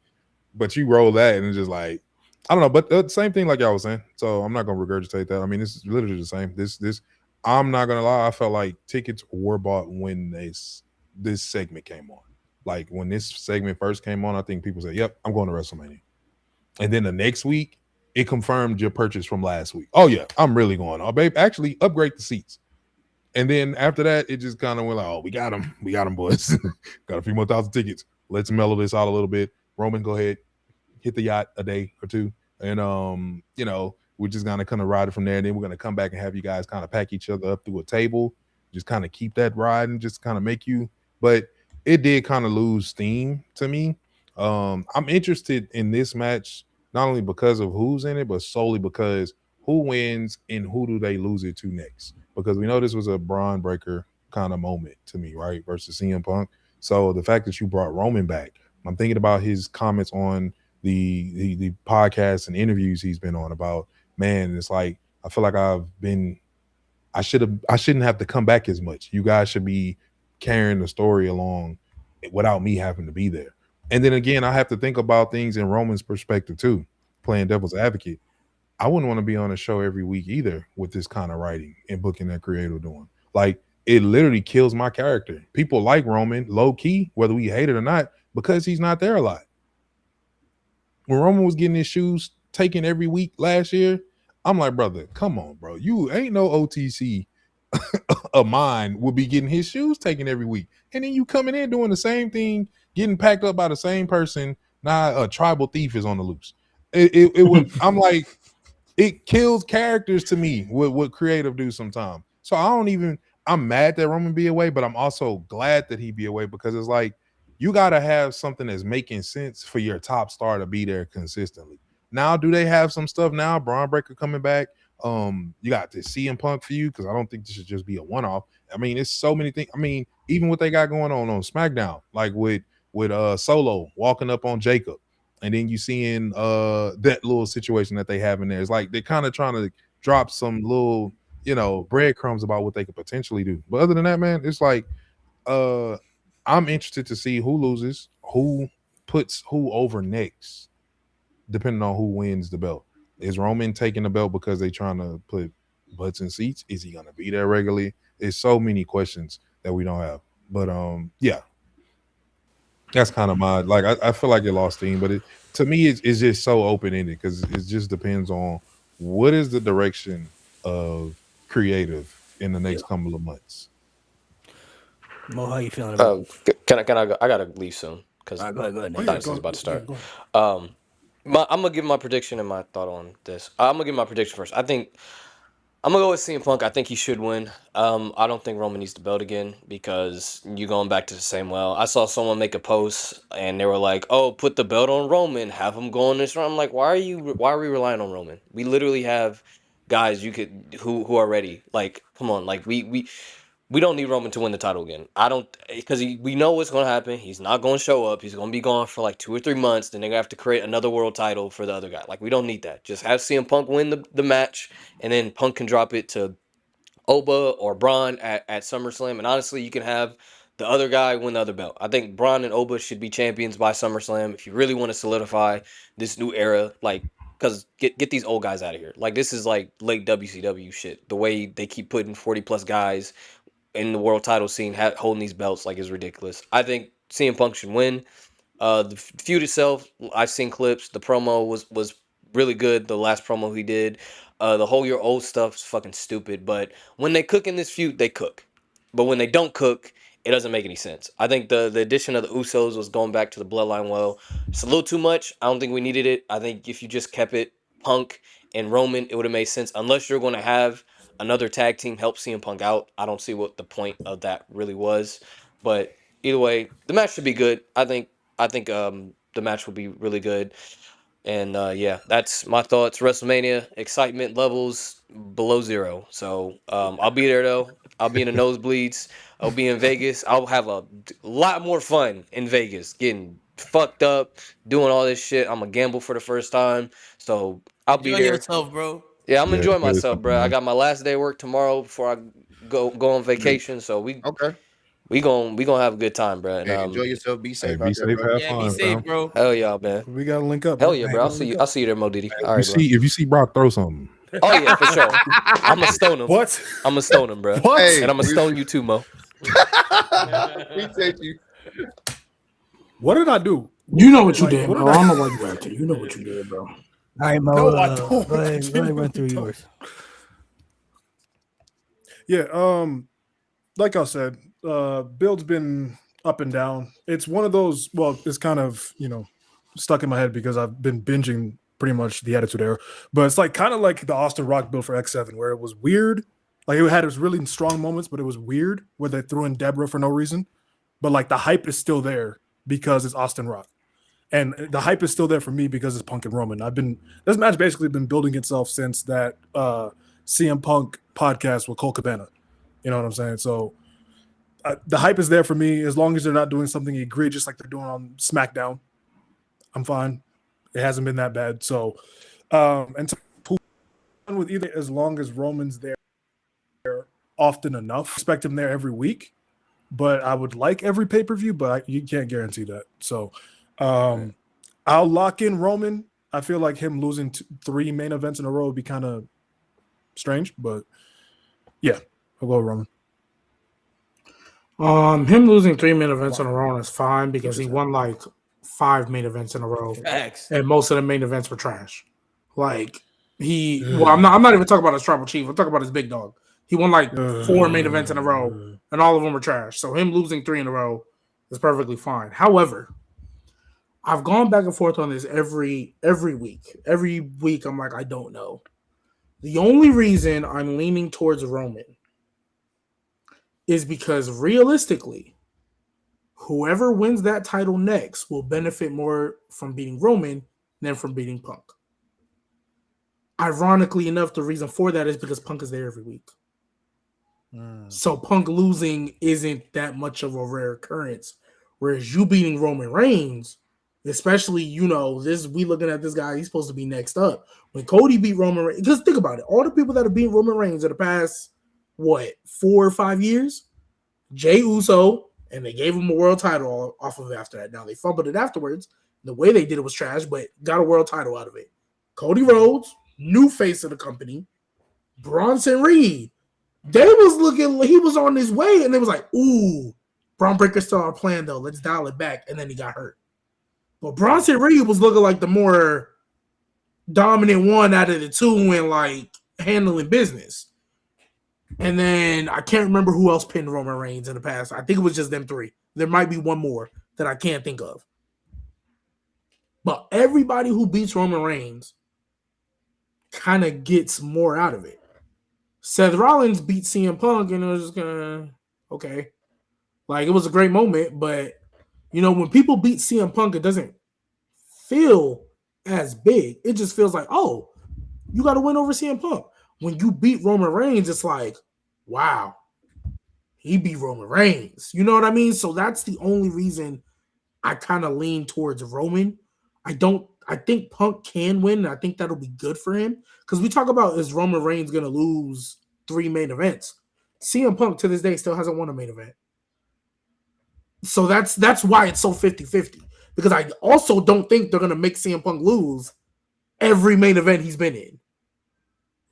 but you roll that and it's just like, I don't know. But the same thing like y'all was saying. So I'm not gonna regurgitate that. I mean, this is literally the same. This I'm not gonna lie. I felt like tickets were bought when this segment came on. Like when this segment first came on, I think people said, "Yep, I'm going to WrestleMania." And then the next week, it confirmed your purchase from last week. Oh yeah, I'm really going. Oh babe, actually upgrade the seats. And then after that, it just kind of went like, "Oh, we got them, boys. Got a few more thousand tickets. Let's mellow this out a little bit." Roman, go ahead, hit the yacht a day or two, and we're just gonna kind of ride it from there. And then we're gonna come back and have you guys kind of pack each other up through a table, just kind of keep that ride and just kind of make you. But it did kind of lose steam to me. I'm interested in this match not only because of who's in it, but solely because who wins and who do they lose it to next? Because we know this was a Braun Breaker kind of moment to me, right? Versus CM Punk. So the fact that you brought Roman back, I'm thinking about his comments on the podcasts and interviews he's been on about, man, it's like, I feel like I shouldn't have to come back as much. You guys should be carrying the story along without me having to be there. And then again, I have to think about things in Roman's perspective too, playing devil's advocate. I wouldn't want to be on a show every week either with this kind of writing and booking that creator doing. Like, it literally kills my character. People like Roman low key, whether we hate it or not, because he's not there a lot. When Roman was getting his shoes taken every week last year, I'm like, brother, come on, bro. You ain't no OTC of mine would be getting his shoes taken every week. And then you coming in doing the same thing, getting packed up by the same person. Now a tribal thief is on the loose. It would. I'm like, it kills characters to me. What creative do sometimes. So I'm mad that Roman be away, but I'm also glad that he be away because it's like you got to have something that's making sense for your top star to be there consistently. Now, do they have some stuff now? Braun Breaker coming back. You got this CM Punk for you because I don't think this should just be a one-off. I mean, it's so many things. I mean, even what they got going on SmackDown, like with Solo walking up on Jacob, and then you seeing that little situation that they have in there. It's like they're kind of trying to drop some little, breadcrumbs about what they could potentially do. But other than that, man, it's like I'm interested to see who loses, who puts who over next, depending on who wins the belt. Is Roman taking the belt because they trying to put butts in seats? Is he going to be there regularly? There's so many questions that we don't have. But yeah, that's kind of my I feel like it lost steam. But to me, it's just so open ended because it just depends on what is the direction of creative in the next couple of months. Mo, how you feeling about Can I go? I gotta leave soon because go ahead. Dynasty is about to start. I'm gonna give my prediction and my thought on this. I'm gonna give my prediction first. I think I'm gonna go with CM Punk. I think he should win. I don't think Roman needs the belt again because you're going back to the same well. I saw someone make a post and they were like, "Oh, put the belt on Roman, have him go on this run." I'm like, why are we relying on Roman? We literally have guys who are ready. Like, come on, like we don't need Roman to win the title again. I don't, because we know what's going to happen. He's not going to show up. He's going to be gone for like 2 or 3 months. Then they're going to have to create another world title for the other guy. Like, we don't need that. Just have CM Punk win the match, and then Punk can drop it to Oba or Braun at SummerSlam. And honestly, you can have the other guy win the other belt. I think Braun and Oba should be champions by SummerSlam if you really want to solidify this new era. Like, because get these old guys out of here. Like, this is like late WCW shit. The way they keep putting 40-plus guys in the world title scene holding these belts is ridiculous. I think CM Punk should win. The feud itself, I've seen clips. The promo was really good. The last promo he did. The whole year old stuff's fucking stupid. But when they cook in this feud, they cook. But when they don't cook, it doesn't make any sense. I think the addition of the Usos was going back to the bloodline well. It's a little too much. I don't think we needed it. I think if you just kept it Punk and Roman, it would have made sense. Unless you're going to have another tag team help CM Punk out, I don't see what the point of that really was. But either way, the match should be good. I think the match will be really good. And yeah, that's my thoughts. WrestleMania excitement levels below 0. So I'll be there though. I'll be in the nosebleeds. I'll be in Vegas. I'll have a lot more fun in Vegas, getting fucked up, doing all this shit. I'm gonna gamble for the first time, so I'll be Enjoy there. yourself, bro. Yeah, I'm Yeah, enjoying enjoy myself, yourself, bro. I man. got my last day of work tomorrow before I go on vacation. So Okay. we gonna have a good time, bro. And, Hey, enjoy yourself. Be Hey, safe be out there, safe, bro. have Yeah, be fun, safe, fam. bro. hell yeah, man. We gotta link up. Hell bro. yeah, We bro. gotta link up. I'll see you there, Mo Diddy. All right, bro. If you see Brock throw something, Oh yeah, for sure. I'm gonna stone him. What? I'm gonna stone him, bro. What? Hey, And I'm gonna stone you too, Mo. Appreciate you. What did I do? You know what you Like, did, what bro. did I don't know why you acting. You know what you did, bro. All right, Mo. No, I don't. Go ahead, run through yours. Yeah, like I said, build's been up and down. It's one of those, well, it's kind of, stuck in my head because I've been binging pretty much the Attitude Era. But it's like kind of like the Austin Rock build for X7, where it was weird. Like it had its really strong moments, but it was weird where they threw in Deborah for no reason. But like the hype is still there because it's Austin Rock. And the hype is still there for me because it's Punk and Roman. This match basically been building itself since that CM Punk podcast with Cole Cabana. You know what I'm saying? So the hype is there for me as long as they're not doing something egregious like they're doing on SmackDown. I'm fine. It hasn't been that bad. So, and to with either as long as Roman's there often enough, expect him there every week. But I would like every pay-per-view, but you can't guarantee that. So, I'll lock in Roman. I feel like him losing 3 main events in a row would be kind of strange, but yeah, I'll go with Roman. Him losing 3 main events in a row is fine because he won like 5 main events in a row, Facts. and most of the main events were trash. Like well, I'm not even talking about his tribal chief. I'm talking about his big dog. He won like 4 main events in a row, and all of them were trash. So him losing 3 in a row is perfectly fine. However, I've gone back and forth on this every week. Every week, I'm like, I don't know. The only reason I'm leaning towards Roman is because realistically, whoever wins that title next will benefit more from beating Roman than from beating Punk. Ironically enough, the reason for that is because Punk is there every week. So Punk losing isn't that much of a rare occurrence. Whereas you beating Roman Reigns, especially, we looking at this guy, he's supposed to be next up. When Cody beat Roman Reigns, because think about it, all the people that have beaten Roman Reigns in the past, 4 or 5 years? Jey Uso, and they gave him a world title off of it after that. Now, they fumbled it afterwards. The way they did it was trash, but got a world title out of it. Cody Rhodes, new face of the company. Bronson Reed. They was looking, he was on his way, and they was like, ooh, Braun Breaker's still our plan, though. Let's dial it back. And then he got hurt. But Bronson Reed was looking like the more dominant one out of the two in, like, handling business. And then I can't remember who else pinned Roman Reigns in the past. I think it was just them 3. There might be one more that I can't think of. But everybody who beats Roman Reigns kind of gets more out of it. Seth Rollins beat CM Punk, and it was just okay. Like, it was a great moment, but, when people beat CM Punk, it doesn't feel as big. It just feels like, oh, you got to win over CM Punk. When you beat Roman Reigns, it's like, wow, he beat Roman Reigns. You know what I mean? So that's the only reason I kind of lean towards Roman. I think Punk can win, and I think that'll be good for him. Because we talk about, is Roman Reigns going to lose 3 main events? CM Punk, to this day, still hasn't won a main event. So that's why it's so 50-50. Because I also don't think they're going to make CM Punk lose every main event he's been in.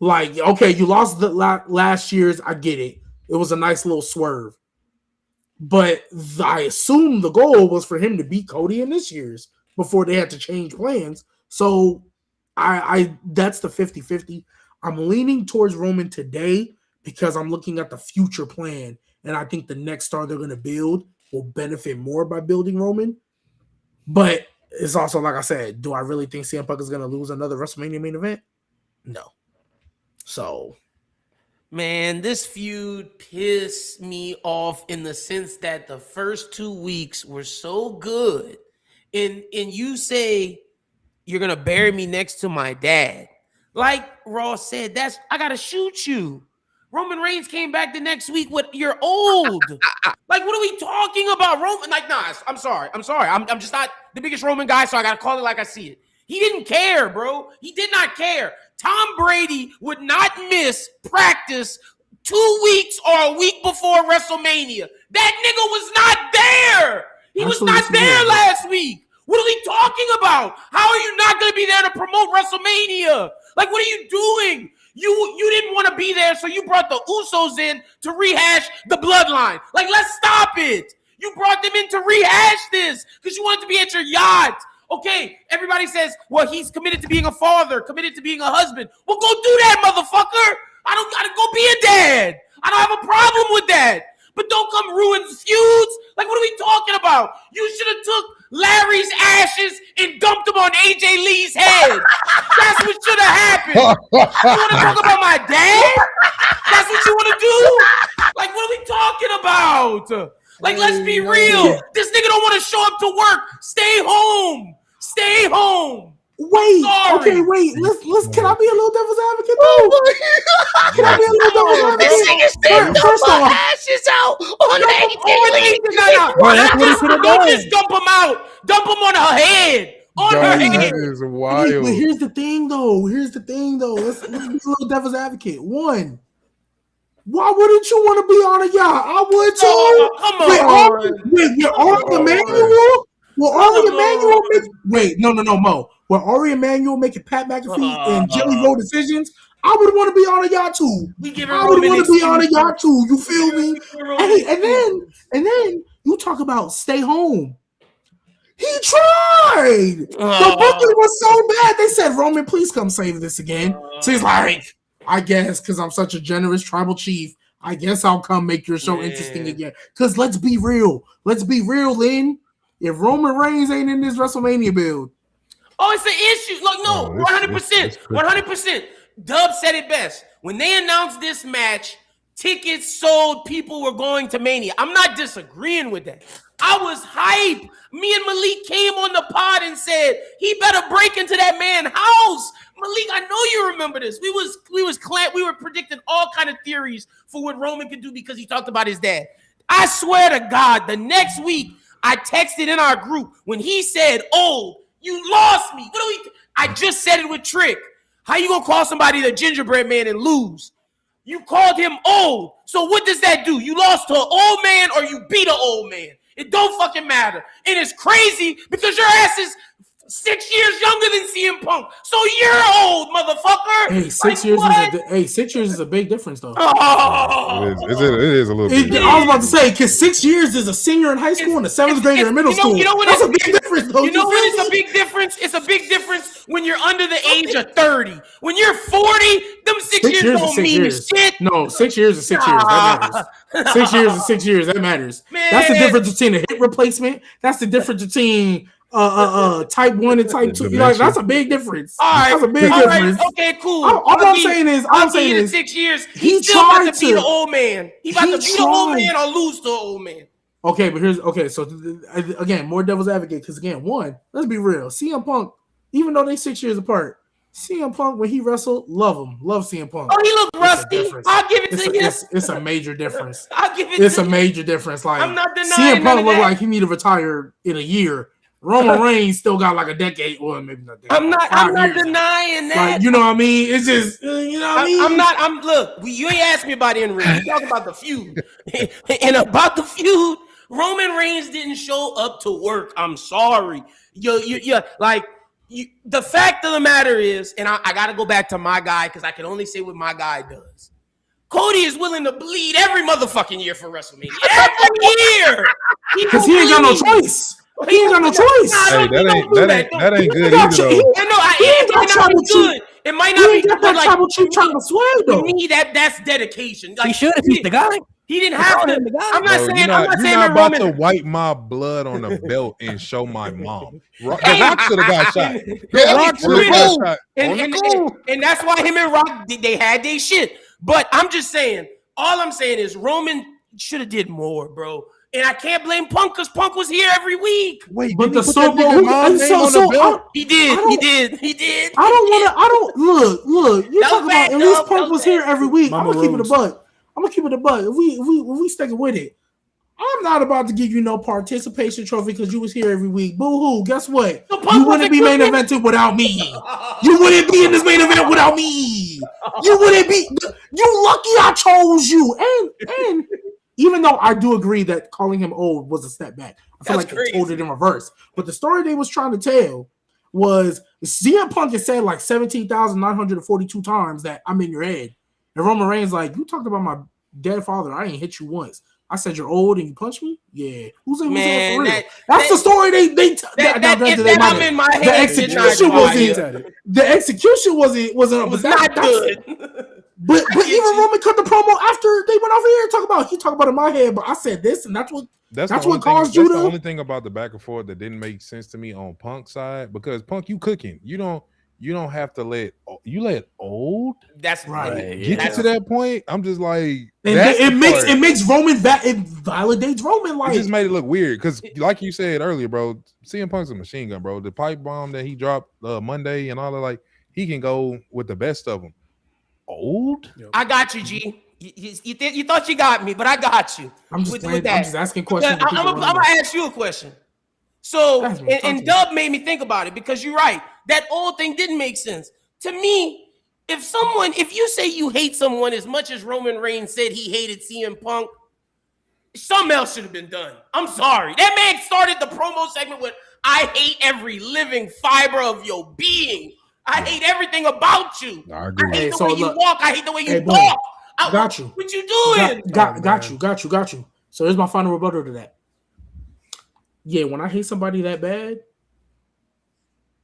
Like, okay, you lost the last year's, I get it. It was a nice little swerve. But I assume the goal was for him to beat Cody in this year's before they had to change plans. So I that's the 50-50. I'm leaning towards Roman today because I'm looking at the future plan, and I think the next star they're going to build will benefit more by building Roman. But it's also, like I said, do I really think CM Punk is going to lose another WrestleMania main event? No. So, man, this feud pissed me off in the sense that the first 2 weeks were so good. And you say you're going to bury me next to my dad. Like Ross said, I got to shoot you. Roman Reigns came back the next week with, you're old. Like, what are we talking about? Roman, like, nah, I'm sorry. I'm just not the biggest Roman guy, so I got to call it like I see it. He didn't care, bro. He did not care. Tom Brady would not miss practice 2 weeks or a week before WrestleMania. That nigga was not there. He was not there last week. What are we talking about? How are you not going to be there to promote WrestleMania? Like, what are you doing? You didn't want to be there, so you brought the Usos in to rehash the bloodline. Like, let's stop it. You brought them in to rehash this because you wanted to be at your yacht. Okay, everybody says, well, he's committed to being a father, committed to being a husband. Well, go do that, motherfucker. I don't got to go be a dad. I don't have a problem with that. But don't come ruin feuds. Like, what are we talking about? You should have took Larry's ashes and dumped them on AJ Lee's head. That's what should have happened. You want to talk about my dad? That's what you want to do? Like, what are we talking about? Like, let's be real. This nigga don't want to show up to work. Stay home. Stay home. Wait, okay, wait. Let's. Can I be a little devil's advocate though? Can I be a little devil's advocate? This nigga said dump my ashes out on AJ. Don't just dump them out. Dump them on her head. On her head. That is wild. But here's the thing, though. Let's be a little devil's advocate. One, why wouldn't you want to be on a yacht? I would too. Oh, come on. Wait, you're Ari Emanuel? Will Ari Emanuel make? No, Mo. Will Ari Emanuel making Pat McAfee and Jelly Roll decisions? I would want to be on a yacht too. I would want to be on a yacht too. You feel me? And then you talk about stay home. He tried. The booking was so bad. They said, Roman, please come save this again. So he's like, I guess because I'm such a generous tribal chief, I guess I'll come make your show interesting again. Because let's be real, Lynn. If Roman Reigns ain't in this WrestleMania build, it's an issue. Look, no, 100%, 100%. Dub said it best when they announced this match. Tickets sold, people were going to Mania. I'm not disagreeing with that. I was hype. Me and Malik came on the pod and said he better break into that man's house. Malik, I know you remember this. We were predicting all kind of theories for what Roman could do because he talked about his dad. I swear to God, the next week I texted in our group when he said, "Oh, you lost me." I just said it with Trick. How you gonna call somebody the gingerbread man and lose? You called him old. So what does that do? You lost to an old man or you beat an old man. It don't fucking matter. And it's crazy because your ass is 6 years younger than CM Punk. So you're old, motherfucker. Hey, 6 years is 6 years is a big difference though. It is a little bit. I was about to say, because 6 years is a senior in high school and a seventh grader in middle school. That's a big difference though. You know when it's a big difference? It's a big difference when you're under the age of 30. When you're 40, them 6 years don't mean shit. No, 6 years is 6 years. That matters. 6 years is 6 years. That matters. Man. That's the difference between a hip replacement. That's the difference between type 1 and type 2. That's a big difference. All right. That's a big difference. Okay, cool. All I'm saying is 6 years. He still about to beat an old man. He about to beat an old man or lose to an old man. Okay, but so again, more devil's advocate, because again, let's be real. CM Punk, even though they 6 years apart, CM Punk, when he wrestled, love CM Punk. Oh, he looked rusty. I'll give it to you. It's a major difference. I'll give it to you. It's a major difference. Like, I'm not denying CM Punk looked like he need to retire in a year. Roman Reigns still got like a decade, or maybe not. I'm not denying that. Like, you know what I mean? It's just, you know what I mean? Look, you ain't asked me about the in-ring. You talking about the feud. And about the feud, Roman Reigns didn't show up to work. I'm sorry. The fact of the matter is, and I got to go back to my guy because I can only say what my guy does. Cody is willing to bleed every motherfucking year for WrestleMania. Every year. Because he ain't got no choice. He ain't got no choice. Hey, that ain't good either, though. It might not be good. That tribal chief trying to sway, though. To me, that's dedication. He should if he's the guy. He didn't have to. I'm not saying that about to wipe my blood on the belt and show my mom. The Rock should have got shot. The Rock should have got shot. And that's why him and Rock, they had their shit. But I'm just saying, all I'm saying is Roman should have did more, bro. And I can't blame Punk because Punk was here every week. Wait, but the Super Bowl he did. Look. You talking about at least Punk was here every week. I'm gonna keep it a buck. If we sticking with it, I'm not about to give you no participation trophy because you was here every week. Boo hoo. Guess what? You wouldn't be main evented without me. You wouldn't be in this main event without me. You wouldn't be. You lucky I chose you. And even though I do agree that calling him old was a step back, I feel like they told it in reverse. But the story they was trying to tell was CM Punk has said like 17,942 times that I'm in your head. And Roman Reigns like, you talked about my dead father. I ain't hit you once. I said you're old and you punched me? Yeah. Who's in for real? That's the story they I'm in my head. The execution was not good. But even Roman cut the promo after they went over here and he talked about in my head, but I said this, and that's what caused you to. That's the only thing about the back and forth that didn't make sense to me on Punk's side, because Punk, you cooking. You don't have to let old. That's right. Get to that point. I'm just like, it makes Roman it validates Roman. Like, it just made it look weird because, like you said earlier, bro, CM Punk's a machine gun, bro. The pipe bomb that he dropped Monday and all that, like, he can go with the best of them. Old? I got you, G. You thought you got me, but I got you. I'm just asking questions. I'm gonna ask you a question. So, and Dub made me think about it because you're right. That old thing didn't make sense to me. If you say you hate someone as much as Roman Reigns said he hated CM Punk, something else should have been done. I'm sorry. That man started the promo segment with, "I hate every living fiber of your being. I hate everything about you. I hate the way you walk. I hate the way you walk." Got you. What you doing? Got you. So here's my final rebuttal to that. Yeah, when I hate somebody that bad,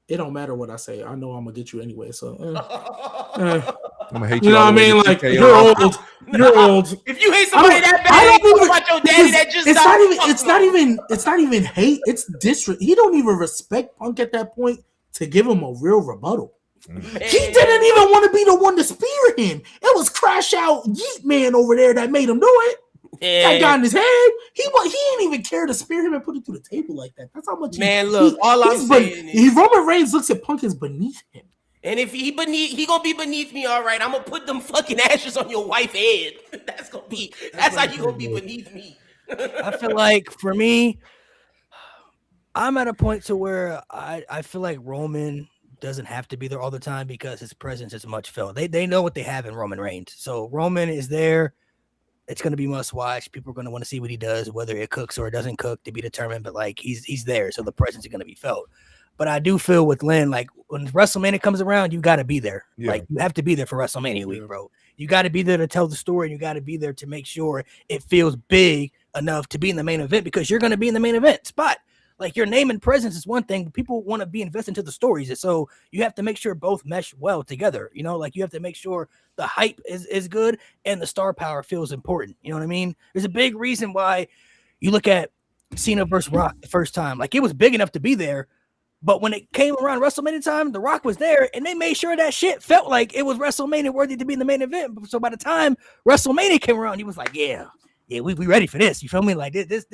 it don't matter what I say. I know I'm gonna get you anyway. So I'm gonna hate You you. know all what I the way mean? to Like TKO. you're old. You're old. If you hate somebody that bad, I you don't talk even about your daddy that just it's died. not even Fuck it's no. not even it's not even hate. It's disrespect. He don't even respect Punk at that point to give him a real rebuttal. Man. He didn't even want to be the one to spear him. It was Crash Out Yeet Man over there that made him do it. That got in his head. He didn't even care to spear him and put it through the table like that. That's how much. Man, look, all I'm saying is Roman Reigns looks at Punk as beneath him. And if he gonna be beneath me, all right. I'm gonna put them fucking ashes on your wife's head. That's how you gonna be beneath me. I feel like for me, I'm at a point to where I feel like Roman doesn't have to be there all the time because his presence is much felt. They know what they have in Roman Reigns. So Roman is there. It's going to be must watch. People are going to want to see what he does, whether it cooks or it doesn't cook, to be determined. But like he's there, so the presence is going to be felt. But I do feel with Lynn, like when WrestleMania comes around, you got to be there. Yeah. Like you have to be there for WrestleMania week, bro. You got to be there to tell the story, and you got to be there to make sure it feels big enough to be in the main event because you're going to be in the main event spot. Like your name and presence is one thing, but people want to be invested into the stories. And so you have to make sure both mesh well together. You know, like you have to make sure the hype is good and the star power feels important. You know what I mean? There's a big reason why you look at Cena versus Rock the first time. Like it was big enough to be there, but when it came around WrestleMania time, The Rock was there and they made sure that shit felt like it was WrestleMania worthy to be in the main event. So by the time WrestleMania came around, he was like, yeah, we ready for this. You feel me? Like this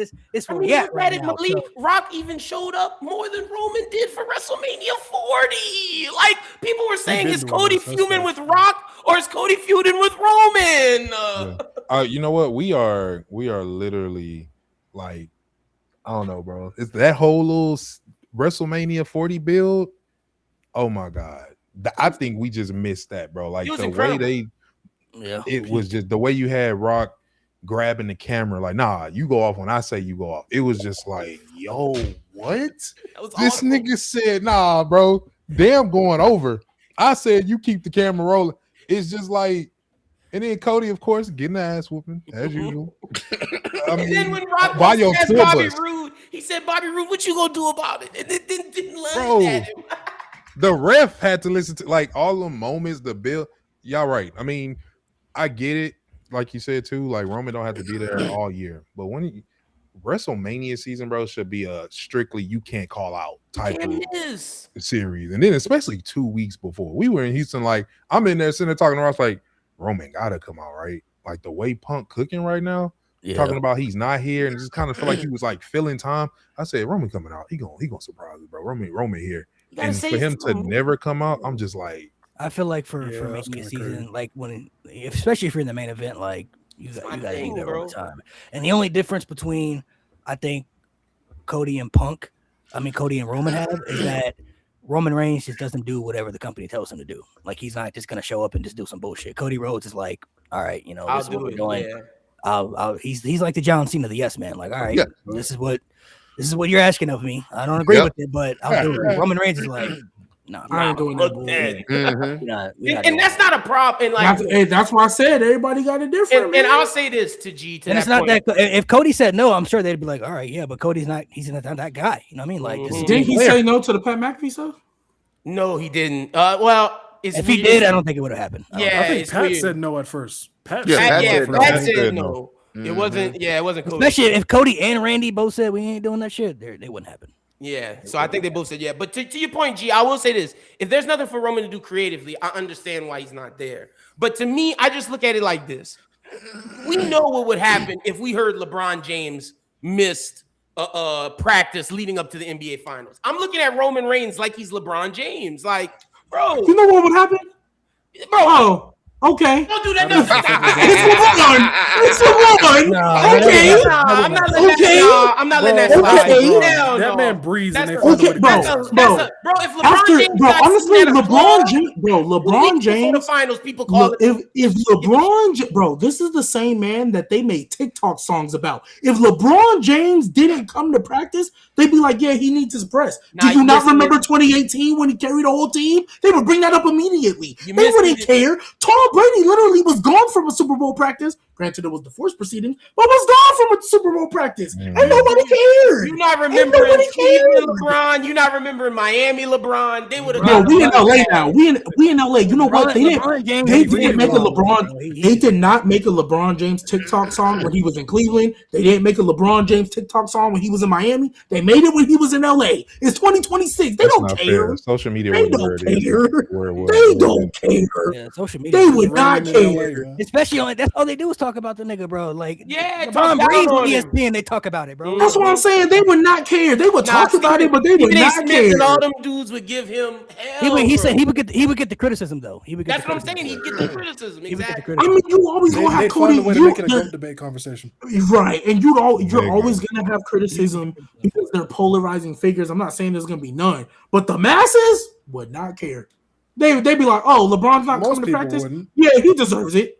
where we at right now. Believe Rock even showed up more than Roman did for WrestleMania 40. Like people were saying, is Cody feuding with Rock or is Cody feuding with Roman? You know what? We are literally like, I don't know, bro. It's that whole little WrestleMania 40 build. Oh my god, I think we just missed that, bro. Like the incredible way it was just the way you had Rock grabbing the camera, like, nah, you go off when I say you go off. It was just like, yo, what? This awesome. Nigga said, nah, bro, damn going over. I said you keep the camera rolling. It's just like, and then Cody, of course, getting the ass whooping as usual. I mean, and then when Rock asked Bobby Roode, he said, Bobby Roode, what you gonna do about it? And it didn't laugh at him. The ref had to listen to like all the moments, the bill. Y'all right. I mean, I get it. Like you said too, like Roman don't have to be there all year, but when WrestleMania season, bro, should be a strictly you can't call out type of series, and then especially 2 weeks before we were in Houston, like I'm in there sitting there talking to Ross, like Roman gotta come out, right? Like the way Punk cooking right now, talking about he's not here, and just kind of felt like he was like filling time. I said Roman coming out, he gonna surprise us, bro. Roman here, and for him to never come out, I'm just like. I feel like for making a season, like especially if you're in the main event, like you got to be there all the time. And the only difference between I think Cody and Roman have is that Roman Reigns just doesn't do whatever the company tells him to do. Like he's not just gonna show up and just do some bullshit. Cody Rhodes is like, all right, you know, this is what we're doing. Yeah. He's like the John Cena, the yes man. Like, all right, this is what you're asking of me. I don't agree with it, but I'll do it. Roman Reigns is like. No, I ain't doing that. And that's not a problem. And like that's why I said everybody got it different. And I'll say this to G. And it's not that if Cody said no, I'm sure they'd be like, all right, yeah, but Cody's not. He's not that guy. You know what I mean? Like, didn't he say no to the Pat McAfee stuff? No, he didn't. Well, if he did, I don't think it would have happened. I think Pat said no at first. Pat said no. It wasn't. Yeah, it wasn't Cody. Especially if Cody and Randy both said we ain't doing that shit, they wouldn't happen. Yeah, so I think they both said yeah. But to your point, G, I will say this. If there's nothing for Roman to do creatively, I understand why he's not there. But to me, I just look at it like this. We know what would happen if we heard LeBron James missed practice leading up to the NBA Finals. I'm looking at Roman Reigns like he's LeBron James. Like, bro. You know what would happen? Bro. Okay. Don't do that. It's LeBron. Okay. I'm not letting that slide. Okay. That man breathes. Okay, bro. If LeBron James honestly, LeBron James, the finals, people call it. If LeBron, bro, this is the same man that they made TikTok songs about. If LeBron James didn't come to practice, they'd be like, yeah, he needs his press. Do you not remember 2018 when he carried the whole team? They would bring that up immediately. They wouldn't care. Tom Brady literally was gone from a Super Bowl practice Granted, it was divorce proceedings, but was gone from a Super Bowl practice. Mhm. And nobody cared. You not And remembering nobody Cleveland cared. LeBron? You not remembering Miami LeBron? They would have Bro, got we in the LA now. We in LA. You know what? They didn't. LeBron James They is really didn't make a wrong, LeBron. bro. They did not make a LeBron James TikTok song when he was in Cleveland. They didn't make a LeBron James TikTok song when he was in Miami. They made it when he was in LA. It's 2026. They That's don't not care. fair. Social media They wasn't where don't it is. care. Where it was. They don't care. Yeah, social media. They is would not Raining in LA, care. man. Especially on that's all they do is talk about the nigga, bro. Like Yeah, LeBron talk down Breeze on on him. ESPN, they talk about it, bro. That's what I'm saying. They would not care. They would talk about it, but they would Stephen A. not Smith care. and all them dudes would give him hell. He bro. said he would get the criticism though. He would get That's the what I'm saying. criticism. He'd get the criticism. He would get the Exactly. I criticism. mean, you always gonna have They'd Cody. find a way to make it a GOAT debate conversation. Right, and you're Nigga. always gonna have criticism because they're polarizing figures. I'm not saying there's gonna be none, but the masses would not care. They'd be like, "Oh, LeBron's not Most coming to people practice. wouldn't. Yeah, he deserves it.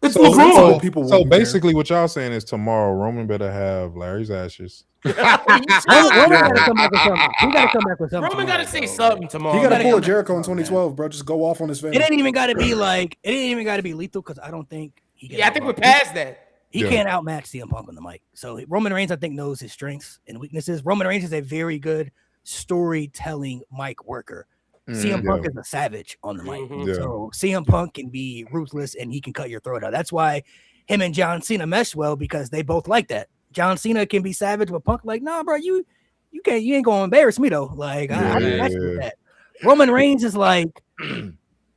It's So, LeBron." so, People so wouldn't care. basically, what y'all saying is tomorrow Roman better have Larry's ashes. Roman gotta come back with something. He gotta come back with something. Roman got to tomorrow, say bro. something He tomorrow. got to gotta pull come a back. Jericho in Oh, 2012, bro. Just go off on his It fans. ain't even gotta be like it ain't even gotta be lethal because I don't think he can Yeah, I think we're outmatch- past that. He Yeah. can't outmatch CM Punk on the mic. So Roman Reigns, I think, knows his strengths and weaknesses. Roman Reigns is a very good storytelling mic worker. CM Punk is a savage on the mic. Mhm. Yeah. So CM Punk can be ruthless and he can cut your throat out. That's why him and John Cena mesh well because they both like that. John Cena can be savage, but Punk like, nah, bro, you ain't gonna embarrass me though. Like I can match you with that. Roman Reigns is like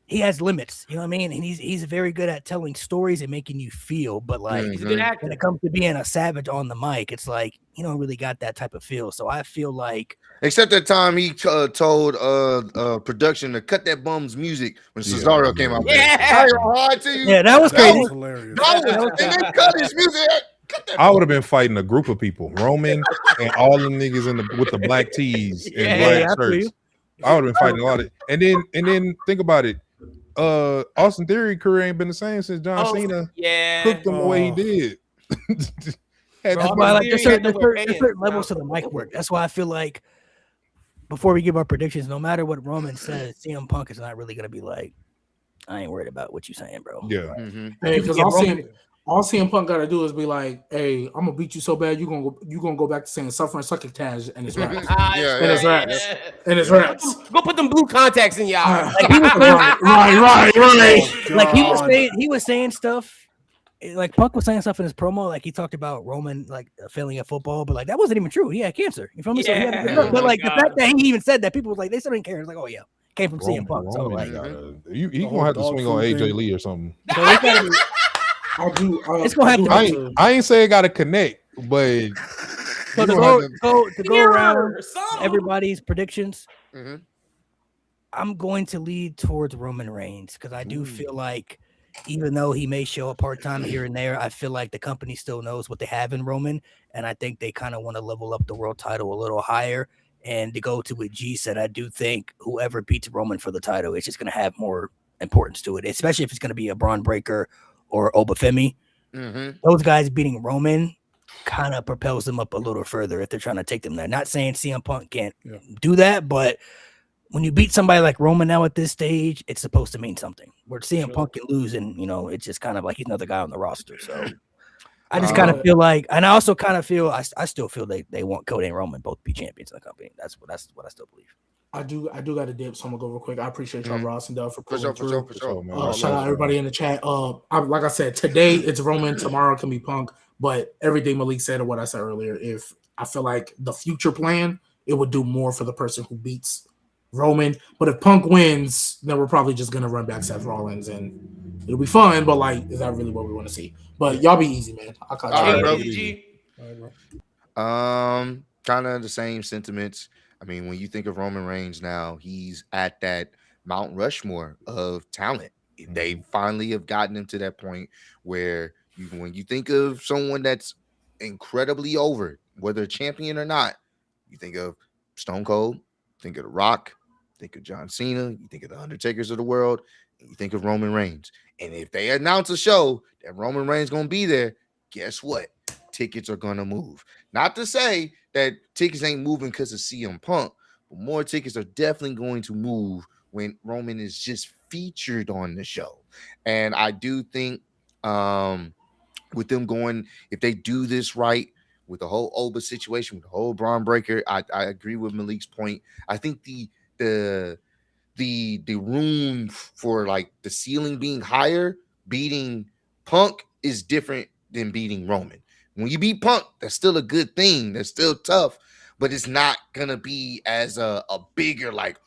he has limits, you know what I mean? And he's very good at telling stories and making you feel, but like He's a good actor. when it comes to being a savage on the mic, it's like you don't really got that type of feel. So I feel like Except that time he told production to cut that bum's music when Yeah. Cesaro came out. Yeah. I ain't gonna lie to you. yeah, that was That crazy. was hilarious. And they cut his music. Cut that I would have been fighting a group of people, Roman and all the niggas with the black tees and Yeah, black I feel you. shirts. I would have been fighting a lot of, and then think about it. Austin Theory career ain't been the same since John Cena Yeah. cooked him the way he Oh. did. Had That's to why be- like there's Theory had certain, to wear there's pants. certain levels to the mic work. That's why I feel like before we give our predictions, no matter what Roman says, CM Punk is not really gonna be like, I ain't worried about what you saying, bro. yeah. Mhm. Hey, because Yeah, all CM Punk gotta do is be like, "Hey, I'm gonna beat you so bad you gonna go back to saying suffering succotash and it's raps Yeah, and it's yeah. raps and it's raps." Go put them blue contacts in your eyes. Like he was right. like God. he was saying stuff. Like Punk was saying stuff in his promo, like he talked about Roman like failing at football, but like that wasn't even true. He had cancer. You feel me? So he had a good Yeah. look. But Oh my like the God. fact that he even said that, people was like they still didn't care. It's like, oh yeah, came from CM Roman, Punk. So Roman like, gotta- he The gonna have to whole swing dog on food AJ thing. Lee or something. so it's gotta be- It's gonna have to- I ain't say it got to connect, but so you to gonna have go around Something. everybody's predictions. Mhm. I'm going to lead towards Roman Reigns because I do feel like even though he may show up part-time here and there, I feel like the company still knows what they have in Roman, and I think they kind of want to level up the world title a little higher. And to go to what G said, I do think whoever beats Roman for the title is just going to have more importance to it, especially if it's going to be a Braun Breaker or Obafemi. Mhm. Those guys beating Roman kind of propels them up a little further if they're trying to take them there. Not saying CM Punk can't do that, but when you beat somebody like Roman now at this stage, it's supposed to mean something. Where CM Punk can lose, and it's just kind of like he's another guy on the roster. So I just kind of feel like, and I also kind of feel, I still feel they want Cody and Roman both to be champions in the company. That's what I still believe. I do got a dip, so I'm gonna go real quick. I appreciate y'all, Ross and Dell, for For pulling sure, through. for sure. man. Shout out everybody in the chat. Like I said, today it's Roman, tomorrow can be Punk, but everything Malik said and what I said earlier, if I feel like the future plan, it would do more for the person who beats Roman. But if Punk wins, then we're probably just gonna run back Seth Rollins and it'll be fun, but like, is that really what we want to see? But y'all be easy, man. I'll call All right, you. bro. G. Kind of the same sentiments. I mean, when you think of Roman Reigns now, he's at that Mount Rushmore of talent. They finally have gotten him to that point where when you think of someone that's incredibly over, whether champion or not, you think of Stone Cold, think of The Rock, think of John Cena, you think of the Undertakers of the world, and you think of Roman Reigns. And if they announce a show that Roman Reigns going to be there, guess what? Tickets are going to move. Not to say that tickets ain't moving because of CM Punk, but more tickets are definitely going to move when Roman is just featured on the show. And I do think with them going, if they do this right with the whole Oba situation, with the whole Braun Breaker, I agree with Malik's point. I think the room for like the ceiling being higher, beating Punk is different than beating Roman. When you beat Punk, that's still a good thing. That's still tough, but it's not gonna be as a bigger like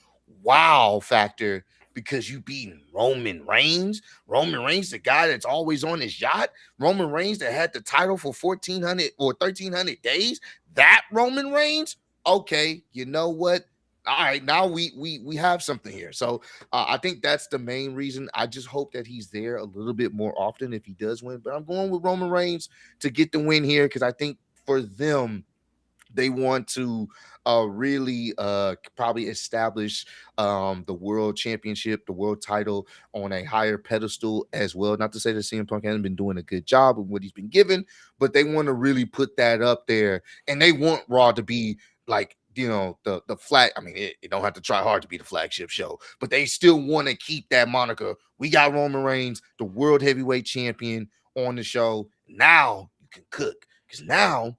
wow factor because you beating Roman Reigns. Roman Reigns, the guy that's always on his yacht. Roman Reigns that had the title for 1,400 or 1,300 days. That Roman Reigns. Okay, you know what? All right, now we have something here. So I think that's the main reason. I just hope that he's there a little bit more often if he does win. But I'm going with Roman Reigns to get the win here because I think for them, they want to really probably establish the world championship, the world title on a higher pedestal as well. Not to say that CM Punk hasn't been doing a good job of what he's been given, but they want to really put that up there. And they want Raw to be like, you know, the flag. I mean, it don't have to try hard to be the flagship show, but they still want to keep that moniker. We got Roman Reigns, the world heavyweight champion, on the show. Now you can cook because now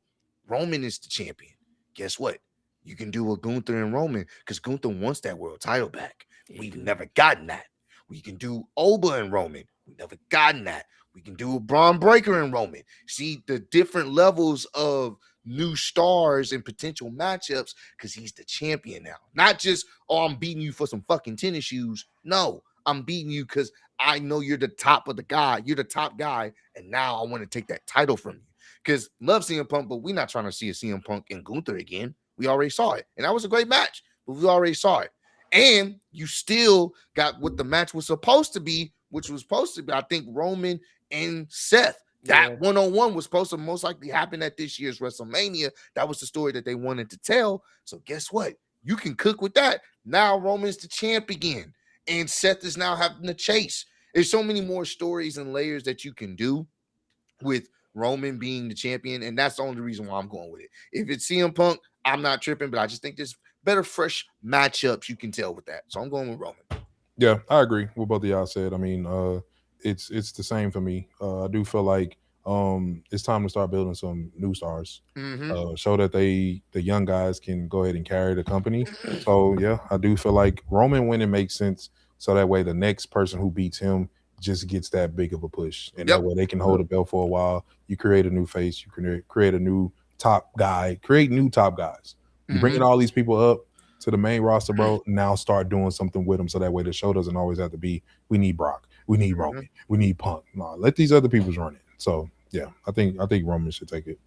Roman is the champion. Guess what? You can do a Gunther and Roman because Gunther wants that world title back. We've never gotten that. We can do Oba and Roman. We've never gotten that. We can do a Braun Breaker and Roman. See the different levels of new stars and potential matchups because he's the champion now. Not just, oh, I'm beating you for some fucking tennis shoes. No, I'm beating you because I know you're the top of the guy. You're the top guy. And now I want to take that title from you. Because love CM Punk, but we're not trying to see a CM Punk and Gunther again. We already saw it. And that was a great match, but we already saw it. And you still got what the match was supposed to be, which was supposed to be, I think, Roman and Seth. That one-on-one was supposed to most likely happen at this year's WrestleMania. That was the story that they wanted to tell. So guess what? You can cook with that. Now Roman's the champ again. And Seth is now having to chase. There's so many more stories and layers that you can do with Roman being the champion, and that's the only reason why I'm going with it. If it's CM Punk, I'm not tripping, but I just think there's better, fresh matchups you can tell with that. So I'm going with Roman. Yeah, I agree with both of y'all said. I mean, it's the same for me. I do feel like it's time to start building some new stars. Show that the young guys can go ahead and carry the company. So yeah, I do feel like Roman winning makes sense. So that way the next person who beats him just gets that big of a push, and that way they can hold the belt for a while. You create a new face, you can create a new top guy, create new top guys. You bringing all these people up to the main roster, bro. Now start doing something with them, so that way the show doesn't always have to be we need Brock, we need Roman, we need Punk. No, let these other people run it. So yeah, I think Roman should take it.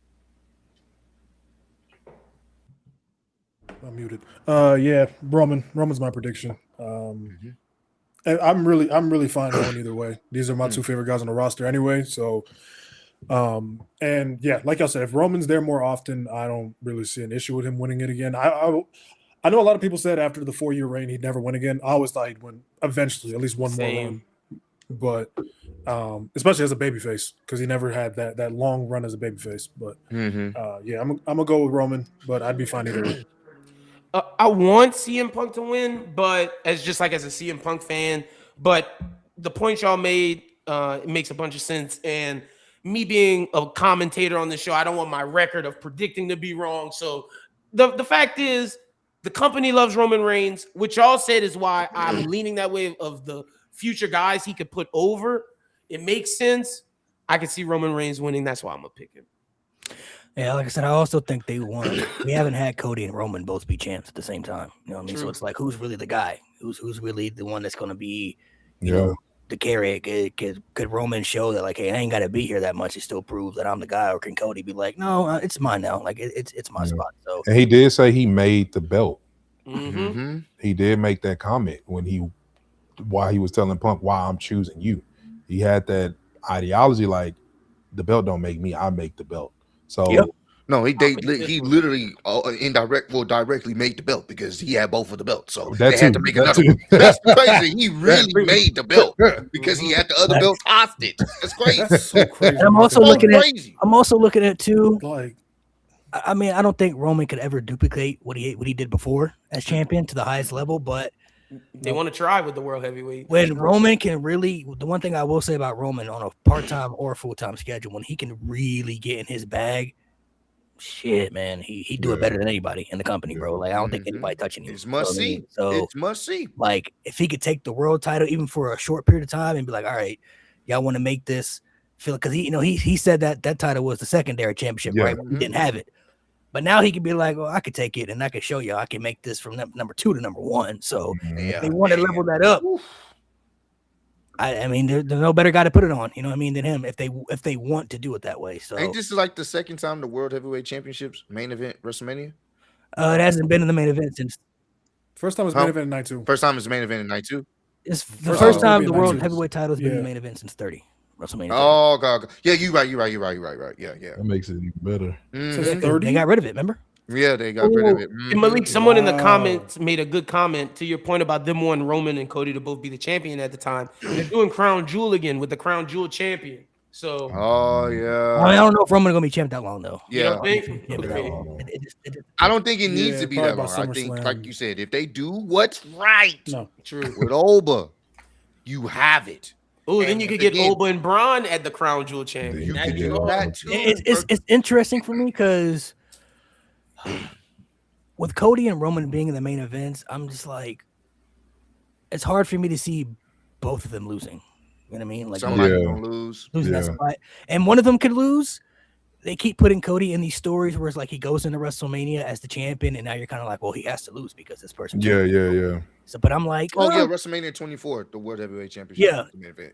I'm muted. Yeah, Roman's my prediction. And I'm really fine going either way. These are my two favorite guys on the roster anyway. So, and yeah, like I said, if Roman's there more often, I don't really see an issue with him winning it again. I know a lot of people said after the 4-year reign he'd never win again. I always thought he'd win eventually, at least one more run. But especially as a babyface, because he never had that long run as a babyface. But yeah, I'm gonna go with Roman, but I'd be fine either way. I want CM Punk to win, but as a CM Punk fan, but the point y'all made, it makes a bunch of sense. And me being a commentator on the show, I don't want my record of predicting to be wrong. So the fact is, the company loves Roman Reigns, which y'all said is why I'm leaning that way of the future guys he could put over. It makes sense. I can see Roman Reigns winning. That's why I'm gonna pick him. Yeah, like I said, I also think they want. We haven't had Cody and Roman both be champs at the same time. You know what I mean? So it's like, who's really the guy? Who's really the one that's going to be, you know, the carry? Could Roman show that, like, hey, I ain't got to be here that much to still prove that I'm the guy? Or can Cody be like, no, it's mine now. Like, it's my spot. So, and he did say he made the belt. He did make that comment while he was telling Punk why I'm choosing you. He had that ideology like the belt don't make me, I make the belt. So no, he literally directly made the belt because he had both of the belts. So they had to make another one. That's crazy. He really made the belt because he had the other belt hostage. That's crazy. So crazy. And I'm also looking at too. Like, I mean, I don't think Roman could ever duplicate what he did before as champion to the highest level, but They want to try with the world heavyweight. When Roman can really, the one thing I will say about Roman on a part-time or full-time schedule, when he can really get in his bag, shit, man, he do it better than anybody in the company, bro. Like I don't think anybody touching him. It's must see. So It's must see. like if he could take the world title even for a short period of time and be like, all right, y'all want to make this feel, because he said that title was the secondary championship, right? He didn't have it. But now he can be like, well, I could take it and I can show you I can make this from number 2 to number 1. So if they want to level that up, I mean, there's no better guy to put it on, you know what I mean, than him if they want to do it that way. So ain't this like the second time the World Heavyweight Championships main event WrestleMania? It hasn't been in the main event since. First time was main event in night 2. First time is main event in night 2. It's the first time the World Heavyweight title has been in the main event since 30. WrestleMania. Oh God, yeah, you're right. Yeah. That makes it even better. They got rid of it, remember? Yeah, they got rid of it. And Malik, someone in the comments made a good comment to your point about them wanting Roman and Cody to both be the champion at the time. They're doing Crown Jewel again with the Crown Jewel champion. So, yeah. I don't know if Roman's gonna be champ that long though. Yeah, I don't think it needs to be that long. I think, like you said, if they do what's right, true with Oba, you have it. Oh, then you could get Oba and Braun at the Crown Jewel champion. You could do that too. It's interesting for me because with Cody and Roman being in the main events, I'm just like, it's hard for me to see both of them losing. You know what I mean? Like somebody gonna losing that spot, and one of them could lose. They keep putting Cody in these stories where it's like he goes into WrestleMania as the champion, and now you're kind of like, well, he has to lose because this person. Yeah. So, but I'm like, WrestleMania 24, the World Heavyweight Championship.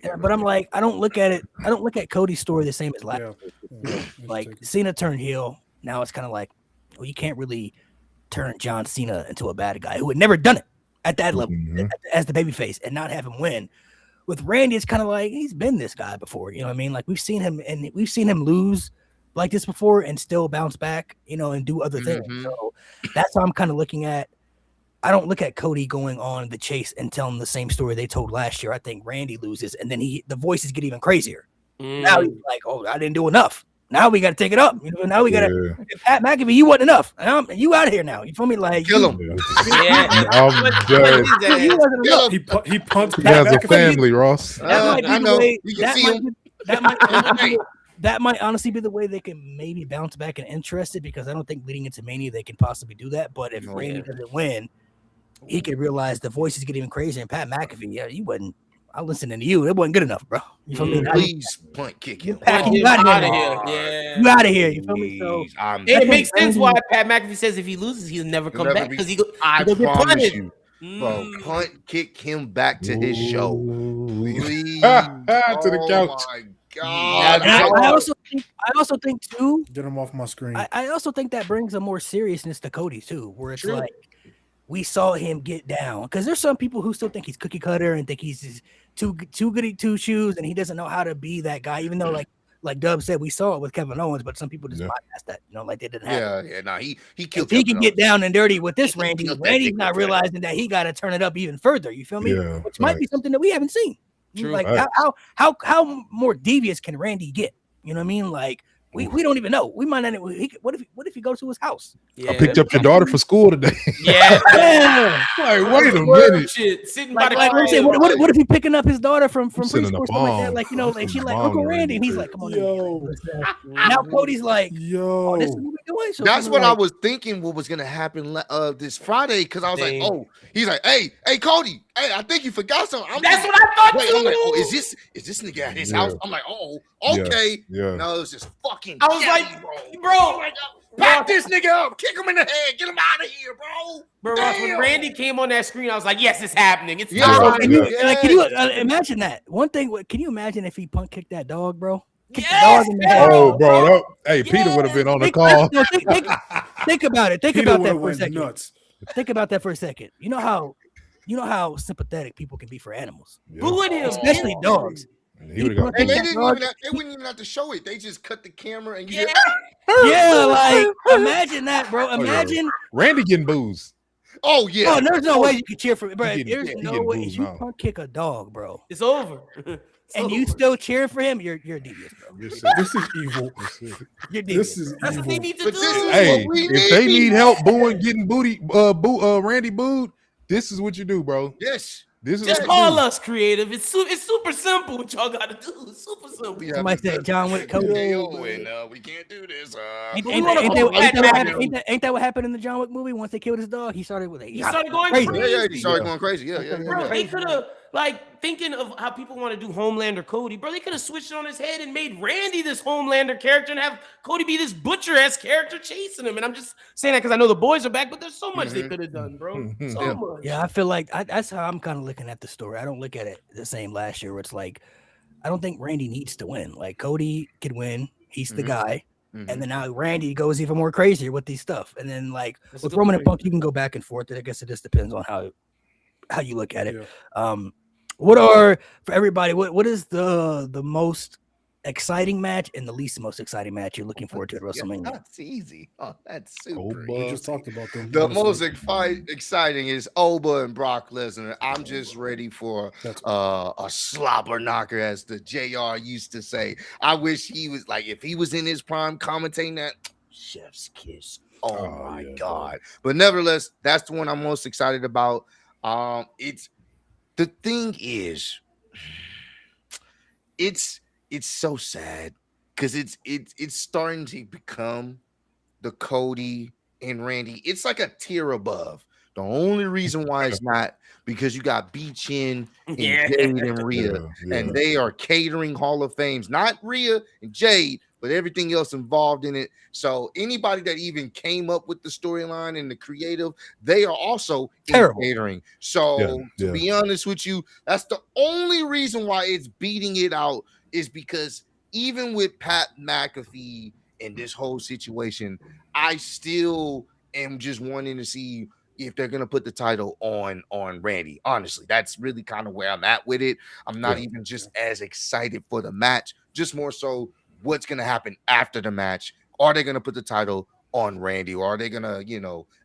Yeah, but I'm like, I don't look at it. I don't look at Cody's story the same as last. Like Cena turned heel. Now it's kind of like, well, you can't really turn John Cena into a bad guy who had never done it at that level as the babyface and not have him win. With Randy, it's kind of like he's been this guy before. You know what I mean? Like we've seen him lose like this before and still bounce back, you know, and do other things. So that's how I'm kind of looking at. I don't look at Cody going on the chase and telling the same story they told last year. I think Randy loses, and then the voices get even crazier. Now he's like, "Oh, I didn't do enough. Now we got to take it up. You know, now we got to Pat McAfee. You wasn't enough. You out of here now. You feel me? Like kill him. I'm dead. He punts. He has a family, Ross. I know. That might honestly be the way they can maybe bounce back and interested, because I don't think leading into Mania they can possibly do that. But if Randy doesn't win, he could realize the voices get even crazier. And Pat McAfee, you wasn't. I'm listening to you. It wasn't good enough, bro. You feel me? Please punt kick him. You out of here. Yeah. You out of here. You feel me? So it makes sense why Pat McAfee says if he loses, he'll never come back because I promise you, bro. Punt kick him back to his show. Please. To the couch. Oh my God. I also think too. Get him off my screen. I also think that brings a more seriousness to Cody too, where it's like we saw him get down, because there's some people who still think he's cookie cutter and think he's too goody two shoes and he doesn't know how to be that guy, even though like Dub said, we saw it with Kevin Owens, but some people just bypass that, you know, like they didn't have it. Nah, he killed. If he can get down and dirty with this Randy's not realizing that he got to turn it up even further. You feel me? Yeah, which might be something that we haven't seen. True. Like how more devious can Randy get? You know what I mean? Like we don't even know. We might not. What if he goes to his house? I picked up your daughter for school today. Yeah. Like, wait a minute. Shit, sitting like, by the saying, what if he picking up his daughter from preschool, something like bomb. that? Like, you know, like she like Uncle Randy, and he's like, come on, now Cody's like, oh, this is what we're doing. So that's what I was thinking. What was gonna happen this Friday? Because I was like, oh, he's like, hey, Cody, hey, I think you forgot something. That's what I thought too. I'm like, oh, is this nigga at his house? I'm like, oh, okay. Yeah. No, it's just fucking. I was like, bro, back this nigga up, kick him in the head, get him out of here, bro. Bro, when Randy came on that screen, I was like, yes, it's happening. It's time. Can you imagine that? One thing, can you imagine if he punt kicked that dog, bro? Yes, oh, bro. Peter would have been on the call. Think about it. Think Peter about that for a second. Nuts. Think about that for a second. You know how sympathetic people can be for animals. Booing him, especially dogs. And they wouldn't even have to show it. They just cut the camera and you like imagine that, bro. Imagine Randy getting booze. Oh yeah. Oh, there's no way you can cheer for it, bro. There's no way you punt kick a dog, bro. It's over. And you still cheering for him? You're devious, bro. This is evil. You're devious. This is That's evil. what they need to do. Hey, if they need help getting Randy booed, This is what you do, bro. Yes. This is Just what you call do. us creative. It's super simple. What y'all got to do? It's super simple. We Somebody said John Wick Cody. KO and we can't do this. Ain't we wanna that call what that happened? Ain't that what happened in the John Wick movie? Once they killed his dog, he started with He started going crazy. crazy. He started going crazy. Yeah. Bro, they could have, like, thinking of how people want to do Homelander Cody, bro, they could have switched it on his head and made Randy this Homelander character and have Cody be this butcher-ass character chasing him. And I'm just saying that because I know the boys are back, but there's so much they could have done, bro. So much. Yeah, I feel like that's how I'm kind of looking at the story. I don't look at it the same last year where it's like, I don't think Randy needs to win. Like, Cody could win. He's the guy. And then now Randy goes even more crazier with these stuff. And then, like, with Roman and Punk, you can go back and forth. I guess it just depends on how you look at it. Yeah. What are, for everybody, what is the most exciting match and the least most exciting match you're looking forward to at WrestleMania? That's easy. Oh, that's super We easy. just talked about them. The most exciting is Oba and Brock Lesnar. I'm just ready for a slobber knocker, as the JR used to say. I wish he was like, if he was in his prime commentating that, chef's kiss. Oh my God. But nevertheless, that's the one I'm most excited about. It's the thing is, it's so sad because it's starting to become the Cody and Randy. It's like a tier above. The only reason why it's not because you got Beachin and Jade and Rhea, and they are catering Hall of Fames, not Rhea and Jade, but everything else involved in it. So anybody that even came up with the storyline and the creative, they are also terrible catering. So to be honest with you, that's the only reason why it's beating it out, is because even with Pat McAfee and this whole situation, I still am just wanting to see if they're gonna put the title on Randy. Honestly, that's really kind of where I'm at with it. I'm not even just as excited for the match, just more so what's gonna happen after the match. Are they gonna put the title on Randy, or are they gonna,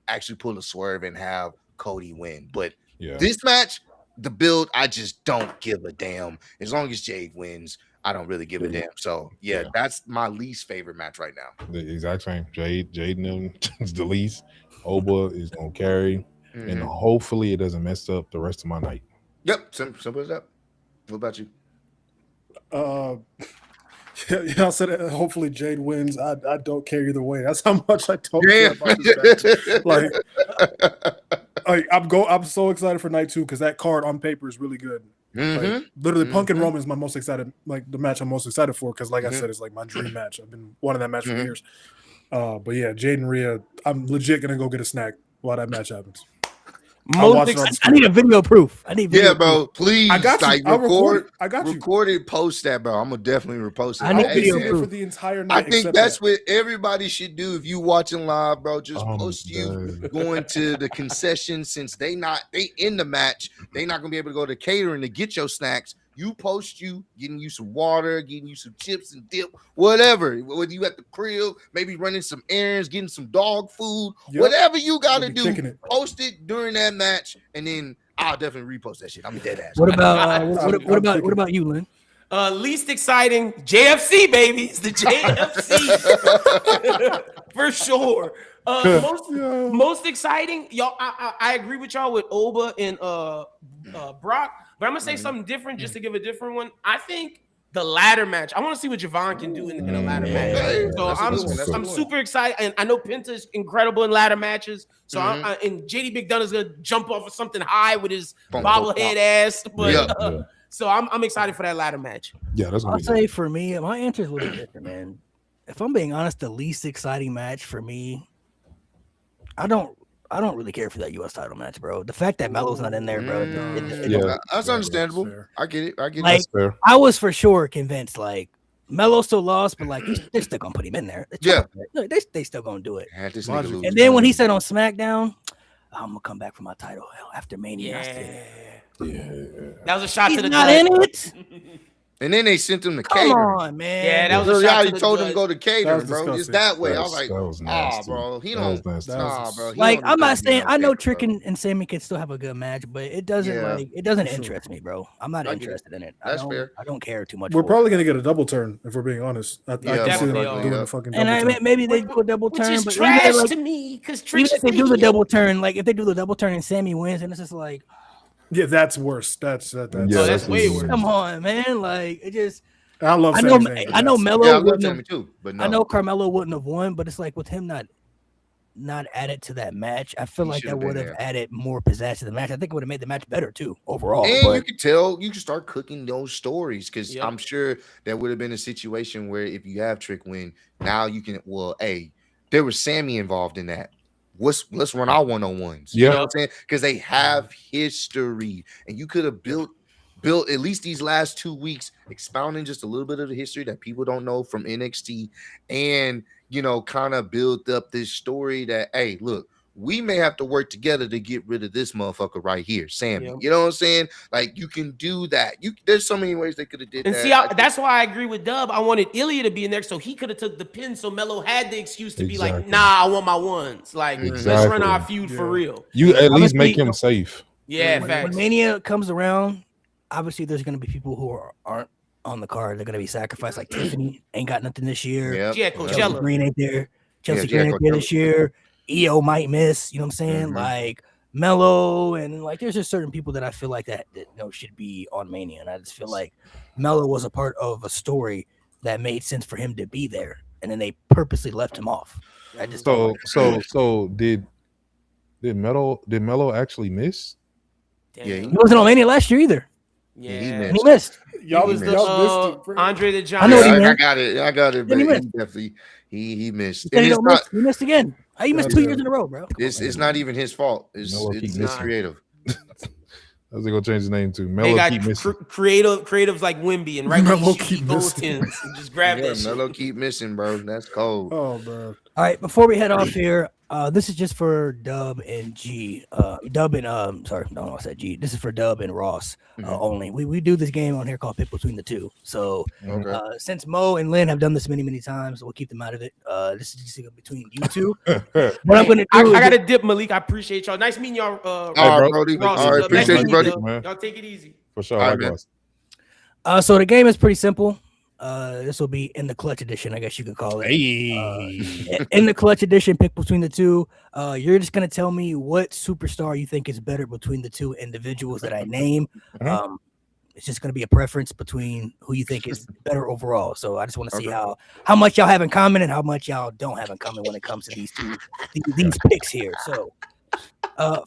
actually pull a swerve and have Cody win? But this match, the build, I just don't give a damn. As long as Jade wins, I don't really give a damn. So that's my least favorite match right now. The exact same. Jade and them is the least. Oba is gonna carry, and hopefully it doesn't mess up the rest of my night. Yep, simple as that. What about you? I said hopefully Jade wins. I don't care either way. That's how much I don't care about this match. I'm so excited for night 2 because that card on paper is really good. Like, literally, Punk and Roman is my most excited, like the match I'm most excited for, because like I said, it's like my dream match. I've been wanting that match for years. But yeah, Jade and Rhea, I'm legit gonna go get a snack while that match happens. I need a video proof. Bro, please. I got you. Like, I got you. Record it, post that, bro. I'm gonna definitely repost it. I need video proof for the entire night. I think that's what everybody should do. If you watching live, bro, just post you going to the concession, since they in the match. They not gonna be able to go to catering to get your snacks. You post you getting you some water, getting you some chips and dip, whatever. Whether you at the crib, maybe running some errands, getting some dog food, whatever you gotta do, post it during that match, and then I'll definitely repost that shit. I'm dead ass. What about you, Lynn? Least exciting, JFC, baby. It's the JFC for sure. Most exciting, y'all. I agree with y'all with Oba and Brock, but I'm gonna say something different just to give a different one. I think the ladder match. I want to see what Javon can do in the ladder match. So I'm super excited, and I know Penta's incredible in ladder matches. So and JD Big Dunn is gonna jump off of something high with his bobblehead ass. But so I'm excited for that ladder match. Yeah, that's. I'll say for me, my answer is a little different, man. If I'm being honest, the least exciting match for me, I don't really care for that U.S. title match, bro. The fact that Melo's not in there, bro. That's understandable. I get it. Like, that's fair. I was for sure convinced, like, Melo still lost, but like they're still gonna put him in there. They still gonna do it. And then when he said on SmackDown, I'm gonna come back for my title after Mania. That was a shot to the not in it. And then they sent him to Come catering. on, man. Yeah, that was So a shot already to the told him gut. to go to catering, was bro. Just disgusting. that way. I was That like, was nasty. bro. He That was don't. nasty. Nah, bro. He Like, don't I'm not deserve to be saying no I know catering, Trick bro. and Sammy can still have a good match, but it doesn't Yeah. interest me, bro. I'm not I get it. interested in it. That's fair. I don't care too much. We're for probably gonna get a double turn if we're being honest. I Yeah, can see them definitely like are. doing Yeah. a fucking it. And double I turn. maybe they do a double Which turn, is but trash like, to me because even Trick's if they do the double turn, like if they do the double turn and Sammy wins, and it's just like, Yeah, that's worse. That's Yeah, Oh, that's way even- worse. come on, man. Like it just. I love. I know. Sami Zayn, but I know. that's- Melo Yeah, I love wouldn't Sammy have. too, but no. I know Carmelo wouldn't have won, but it's like with him not added to that match, I feel He like should that have been would have there. added more pizzazz to the match. I think it would have made the match better too overall. And but you could tell, you can start cooking those stories because Yep. I'm sure there would have been a situation where if you have Trick win, now you can. Well, hey, there was Sammy involved in that. Let's run our one-on-ones. You Yeah. know what I'm saying? Because they have history, and you could have built at least these last 2 weeks, expounding just a little bit of the history that people don't know from NXT, and kind of build up this story that, hey, look, we may have to work together to get rid of this motherfucker right here, Sammy. Yeah. You know what I'm saying? Like, you can do that. There's so many ways they could have did And that. see, that's why I agree with Dub. I wanted Ilya to be in there so he could have took the pin, so Melo had the excuse to be like, Exactly. nah, I want my ones. Like, let's run our feud for real. You at least make Obviously, him safe. Yeah, when facts. Mania comes around, obviously there's going to be people who aren't on the card. They're going to be sacrificed. Like Tiffany ain't got nothing this year. Yep. Yeah, Chelsea Coachella. Green ain't there. Chelsea Yeah, Green ain't there Coachella. this year. EO might miss. You know what I'm saying? Mhm. Like Mello, and like there's just certain people that I feel like that should be on Mania, and I just feel like Mello was a part of a story that made sense for him to be there, and then they purposely left him off. I just don't like it. So did Melo actually miss? Damn. Yeah, He wasn't on Mania last year either. Yeah. he And he missed. Y'all He was was the y'all missed it. bro. Andre the I Giant. know what he I meant. got it. I got it. But Then he he missed. definitely he missed. He said And he it's don't not. miss. He missed again. How you missed Yeah. 2 years in a row, bro? Come on, It's man. not even his fault. It's Melo keep missing. creative. How's they gonna change his name to They Melo? got Keep missing. creatives like Wimby, and right when Melo he shoot, keep he goes missing. tens and just grab Yeah, that shit. Melo keep missing, bro. That's cold. Oh, bro. All right, before we head off here, this is just for Dub and G. Dub and sorry, no, I said G. This is for Dub and Ross only. We do this game on here called Pick Between the Two. So Okay. since Mo and Lynn have done this many times, we'll keep them out of it. This is just between you two. What I'm gonna do I is got to dip, Malik. I appreciate y'all. Nice meeting y'all. All Hey, right, bro. Brody. Ross, All right, Dub. Nice appreciate you, meeting Brody. Dub. man. Y'all take it easy. For sure. All right, likewise. so the game is pretty simple. This will be in the clutch edition, I guess you could call it. Hey. In the clutch edition, pick between the two. You're just gonna tell me what superstar you think is better between the two individuals that I name. It's just gonna be a preference between who you think is better overall. So I just want to see how much y'all have in common and how much y'all don't have in common when it comes to these these picks here. So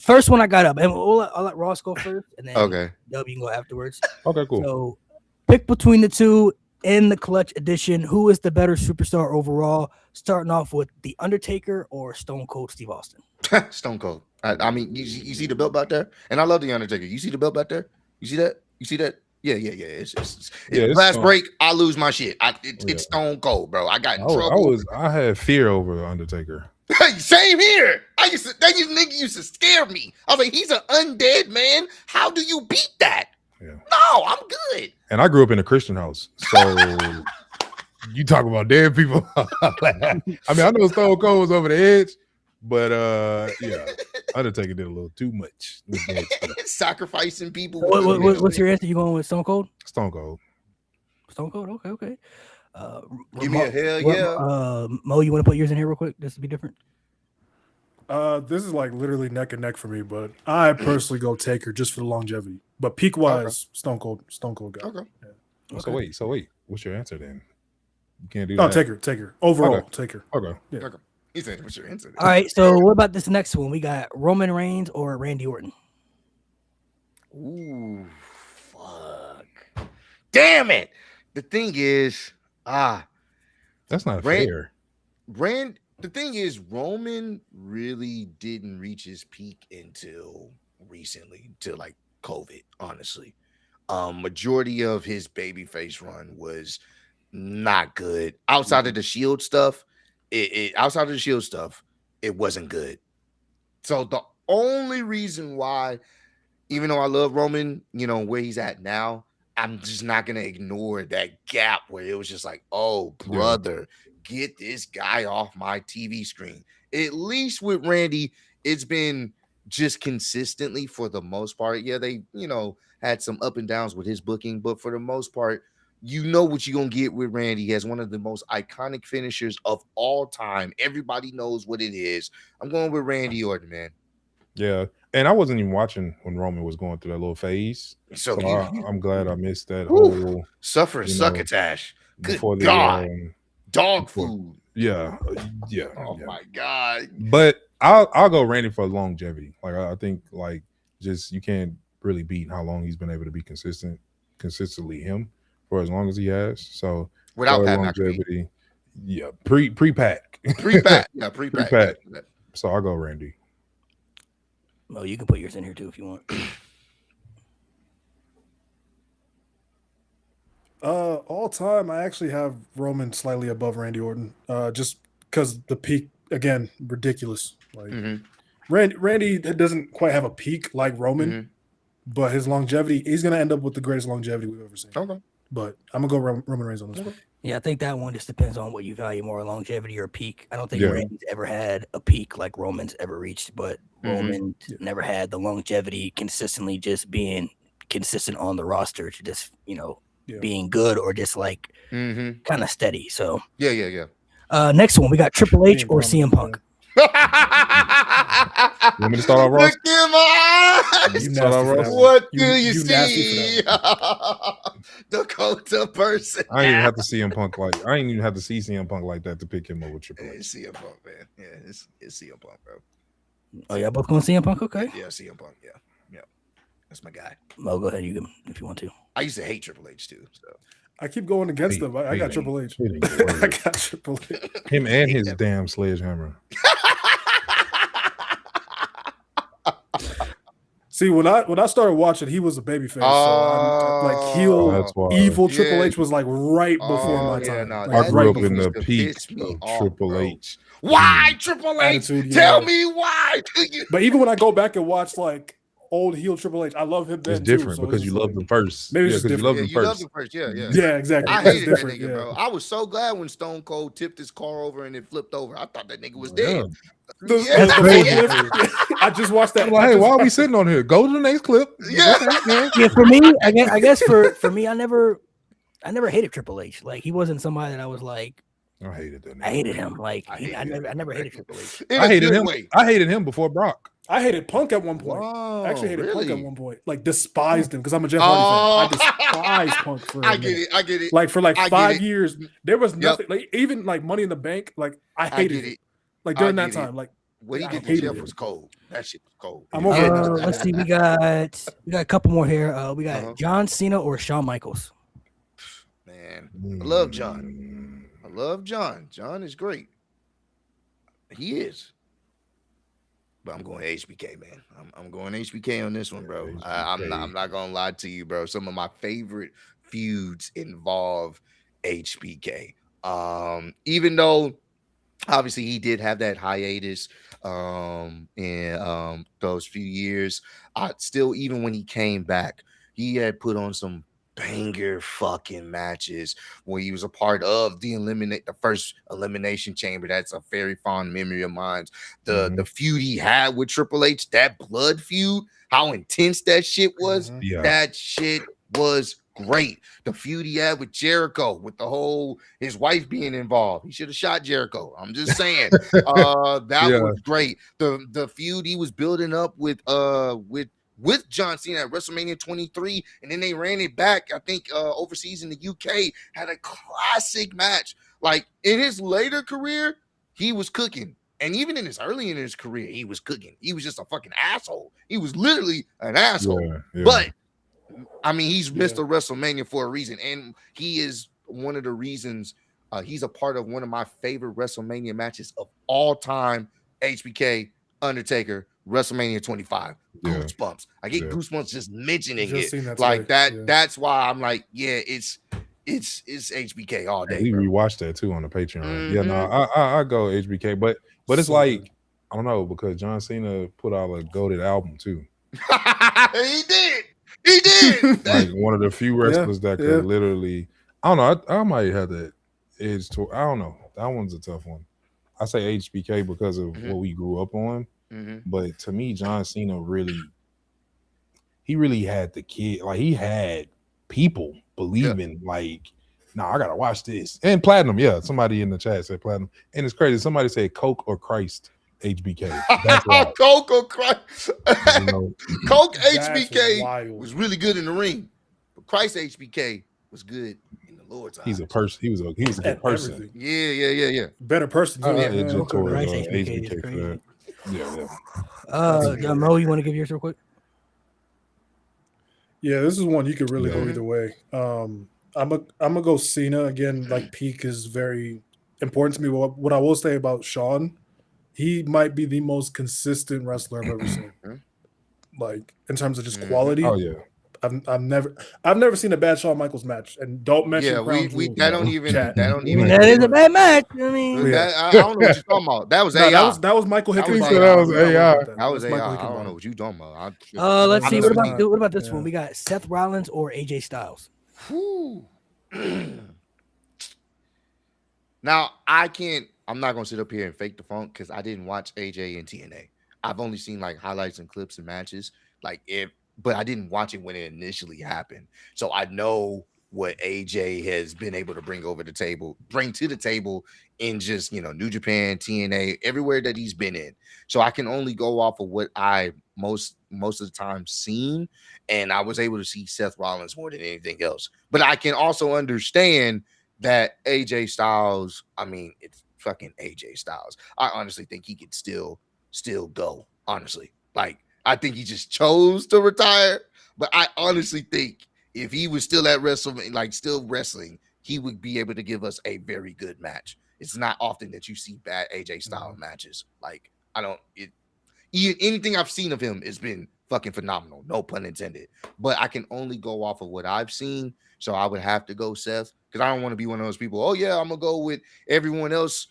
first one I got up, and I'll let Ross go first, and then Okay. Dub, you can go afterwards. Okay, cool. So pick between the two in the clutch edition. Who is the better superstar overall? Starting off with The Undertaker or Stone Cold Steve Austin? Stone Cold. I mean, you see the belt back there, and I love the Undertaker. You see the belt back there? You see that? You see that? Yeah. It's last Stone. break. I lose my shit. It's Stone Cold, bro. I got in trouble. I had fear over the Undertaker. Same here. That nigga used to scare me. I was like, he's an undead man. How do you beat that? Yeah. No, I'm good. And I grew up in a Christian house. So you talk about dead people. I mean, I know Stone Cold was over the edge, but yeah, Undertaker did a little too much with dead stuff. Sacrificing people. What's your answer? You going with Stone Cold? Stone Cold. Stone Cold. Okay. Give me a hell yeah. Mo, you want to put yours in here real quick? Just to be different. This is like literally neck and neck for me, but I personally go Taker just for the longevity. But peak wise, Stone Cold guy. Okay. Yeah. So wait. What's your answer then? You can't do No, that. Taker. Overall, Okay. Taker. Okay. Okay. He said, what's your answer? All right. So what about this next one? We got Roman Reigns or Randy Orton. Ooh, fuck. Damn it. The thing is, That's not Ran- fair. the thing is, Roman really didn't reach his peak until recently, till like COVID, honestly. Majority of his babyface run was not good. Outside of the Shield stuff, it wasn't good. So the only reason why, even though I love Roman, where he's at now, I'm just not gonna ignore that gap where it was just like, oh, brother, get this guy off my TV screen. At least with Randy, it's been just consistently for the most part. Yeah, they, had some up and downs with his booking, but for the most part, you know what you're gonna get with Randy. He has one of the most iconic finishers of all time. Everybody knows what it is. I'm going with Randy Orton, man. Yeah, and I wasn't even watching when Roman was going through that little phase, So I'm glad I missed that whew, whole suffer succotash. Good before the God, dog before- food. yeah. Oh my God. But I'll go Randy for longevity. Like I think like just you can't really beat how long he's been able to be consistently him for as long as he has. So Without Pat longevity, yeah, pre-pack. Pre-pack. Yeah, pre-pack. Pre-pack. So I'll go Randy. Well, you can put yours in here too if you want. All time, I actually have Roman slightly above Randy Orton. Just because the peak again, ridiculous. Like Randy doesn't quite have a peak like Roman, but his longevity, he's gonna end up with the greatest longevity we've ever seen. Okay. But I'm gonna go Roman Reigns on this one. Yeah, I think that one just depends on what you value more, longevity or peak. I don't think Randy's ever had a peak like Roman's ever reached, but Roman never had the longevity consistently just being consistent on the roster to just, being good or just like kind of steady. So yeah. Next one, we got Triple H or CM Punk. You want me to start off, Ross? Look in my eyes. What do you see? Dakota person. I ain't even have to see CM Punk like that to pick him up with Triple H. It's CM Punk, man. Yeah, it's CM Punk, bro. Oh, y'all both going CM Punk? Okay. Yeah, CM Punk. Yeah. That's my guy. Well, go ahead, you can if you want to. I used to hate Triple H too. So I keep going against them. I got Triple H. I got Triple H. Him and his damn sledgehammer. See, when I started watching, he was a babyface. So heel, evil Triple H was like right before my time. I grew up in the peak of Triple H. Why Triple H? Tell me why. But even when I go back and watch like old heel Triple H, I love him then. It's different too, because you love them first. Maybe it's different. You love him first. Yeah. Yeah, exactly. I hated that nigga, bro. I was so glad when Stone Cold tipped his car over and it flipped over. I thought that nigga was dead. I just watched that. Like, hey, why are we sitting on here? Go to the next clip. Yeah. For me, I guess for me, I never hated Triple H. Like he wasn't somebody that I was like. I hated that. I hated him. Like I never hated Triple H. I hated him. I hated him before Brock. I hated Punk at one point. I actually hated Punk at one point. Like despised him because I'm a Jeff Hardy fan. I despise Punk for I get it. Like for like 5 years, there was nothing. Like even like Money in the Bank, like I hated it. Like during that time, like what he did to Jeff was cold. That shit was cold. I'm over let's see. We got a couple more here. We got John Cena or Shawn Michaels. Man, I love John. John is great. He is. But I'm going HBK, man. I'm going HBK on this one, bro. I'm not gonna lie to you, bro. Some of my favorite feuds involve HBK. Even though obviously he did have that hiatus in those few years, still even when he came back, he had put on some banger fucking matches when he was a part of the first Elimination Chamber. That's a very fond memory of mine. The feud he had with Triple H, that blood feud, how intense that shit was. That shit was great. The feud he had with Jericho, with the whole his wife being involved. He should have shot Jericho. I'm just saying. That was great. The feud he was building up with John Cena at WrestleMania 23, and then they ran it back, I think, overseas in the UK, had a classic match. Like, in his later career, he was cooking. And even in his career, he was cooking. He was just a fucking asshole. He was literally an asshole. But, I mean, he's Mr. WrestleMania for a reason. And he is one of the reasons he's a part of one of my favorite WrestleMania matches of all time, HBK, Undertaker, WrestleMania 25. Goosebumps. I get goosebumps just mentioning it. Like that. That's why I'm like, it's HBK all day. We rewatched that too on the Patreon. I go HBK, but it's like I don't know because John Cena put out a goated album too. He did. He did. Like one of the few wrestlers that yeah. could literally. I don't know. I might have that edge to. I don't know. That one's a tough one. I say HBK because of what we grew up on. But to me, John Cena he really had the kid. Like he had people believing. Like, nah, I gotta watch this. And Platinum, yeah. Somebody in the chat said Platinum, and it's crazy. Somebody said Coke or Christ. HBK. That's right. Coke or Christ. You know, Coke That's HBK wild. was really good in the ring, but Christ HBK was good in the Lord's eyes. he's a person. He was a good person. Everything. Yeah. Better person too. I Yeah, edge it okay. towards Christ, HBK is HBK for crazy. that. Yeah. Mo, you want to give yours real quick? Yeah, this is one you could really go either way. I'm gonna go Cena again. Like peak is very important to me. What I will say about Shawn, he might be the most consistent wrestler I've ever seen. Like in terms of just quality. Oh yeah. I've never seen a bad Shawn Michaels match. And don't mention Crown Jewel. that don't even Chat. That is a bad match. I mean, I don't know what you're talking about. That was No, AI. that was Michael That was Hickenbottom. AI. That was AI. That was That's AI. Michael I don't Hickenbottom. know what you talking about. let's see. That's What about this yeah. one? We got Seth Rollins or AJ Styles. Whew. Now I'm not gonna sit up here and fake the funk because I didn't watch AJ and TNA. I've only seen like highlights and clips and matches. But I didn't watch it when it initially happened. So I know what AJ has been able to bring to the table in just New Japan, TNA, everywhere that he's been in. So I can only go off of what I most of the time seen, and I was able to see Seth Rollins more than anything else. But I can also understand that AJ Styles, I mean, it's fucking AJ Styles. I honestly think he could still go, honestly. Like, I think he just chose to retire, but I honestly think if he was still at WrestleMania, like still wrestling, he would be able to give us a very good match. It's not often that you see bad AJ style matches. Like, anything I've seen of him has been fucking phenomenal. No pun intended. But I can only go off of what I've seen. So I would have to go Seth because I don't want to be one of those people. Oh yeah, I'm gonna go with everyone else,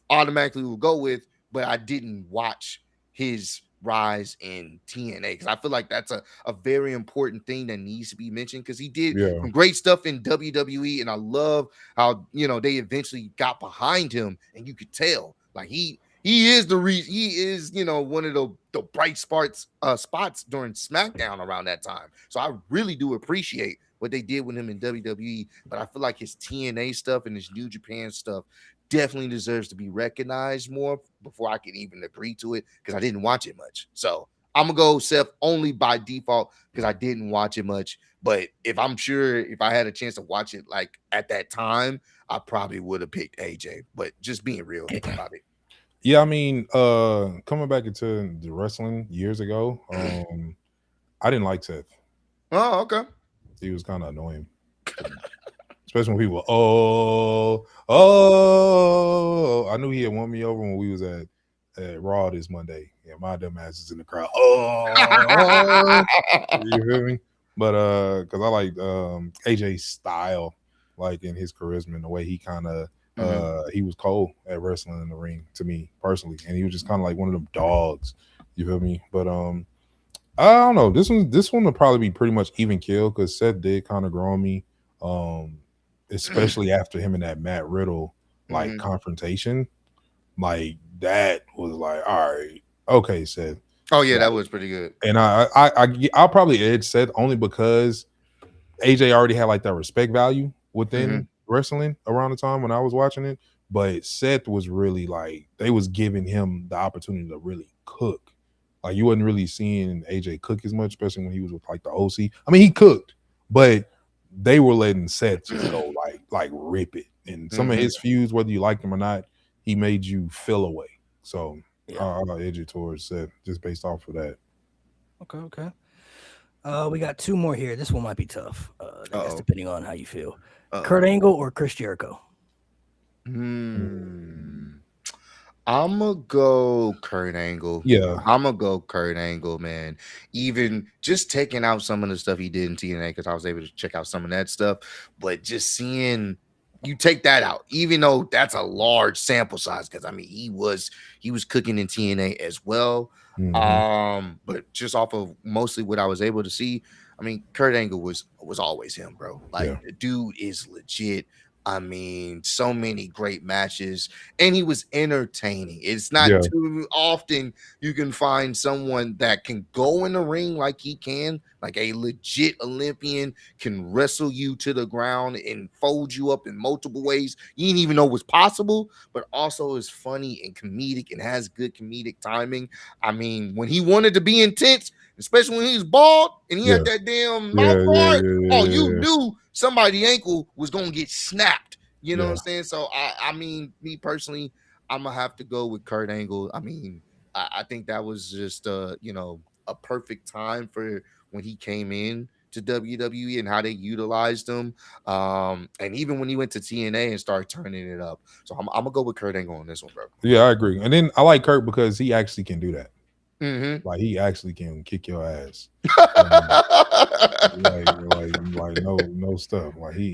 automatically will go with, but I didn't watch his rise in TNA because I feel like that's a very important thing that needs to be mentioned because he did some great stuff in WWE, and I love how they eventually got behind him, and you could tell like he is the reason. He is one of the bright spots during SmackDown around that time. So I really do appreciate what they did with him in WWE, but I feel like his TNA stuff and his New Japan stuff definitely deserves to be recognized more before I can even agree to it because I didn't watch it much. So I'm gonna go Seth only by default because I didn't watch it much. But if I had a chance to watch it like at that time, I probably would have picked AJ. But just being real about it. Yeah, I mean, coming back into the wrestling years ago, I didn't like Seth. Oh, okay. He was kind of annoying. Especially when people, I knew he had won me over when we was at Raw this Monday. Yeah, my dumb ass is in the crowd. You feel me? But because I like AJ's style, like in his charisma and the way he kind of he was cold at wrestling in the ring to me personally, and he was just kind of like one of them dogs. You feel me? But I don't know. This one will probably be pretty much even kill because Seth did kind of grow on me. Especially after him and that Matt Riddle confrontation, like that was like, all right, okay, Seth. Oh yeah, that was pretty good. And I'll probably edge Seth only because AJ already had like that respect value within wrestling around the time when I was watching it. But Seth was really like they was giving him the opportunity to really cook. Like you wasn't really seeing AJ cook as much, especially when he was with like the OC. I mean, he cooked, but they were letting Seth just go like rip it. And some of his feuds, whether you liked him or not, he made you feel away. So I'll edge it towards Seth just based off of that. Okay. We got two more here. This one might be tough. I guess depending on how you feel. Kurt Angle or Chris Jericho? I'm gonna go Kurt Angle. Yeah, I'm gonna go Kurt Angle, man. Even just taking out some of the stuff he did in TNA because I was able to check out some of that stuff, but just seeing you take that out, even though that's a large sample size, because I mean he was cooking in TNA as well. But just off of mostly what I was able to see, I mean, Kurt Angle was always him, bro. Like the dude is legit. I mean, so many great matches, and he was entertaining. It's not too often you can find someone that can go in the ring like he can, like a legit Olympian can wrestle you to the ground and fold you up in multiple ways you didn't even know was possible, but also is funny and comedic and has good comedic timing. I mean, when he wanted to be intense, especially when he was bald and he had that damn mouth guard, you knew somebody's ankle was gonna get snapped. You know what I'm saying? So I mean, me personally, I'm gonna have to go with Kurt Angle. I mean, I think that was just you know, a perfect time for when he came in to WWE and how they utilized him. And even when he went to TNA and started turning it up. So I'm gonna go with Kurt Angle on this one, bro. Yeah, I agree. And then I like Kurt because he actually can do that. Mm-hmm. Like he actually can kick your ass. like no stuff. Like he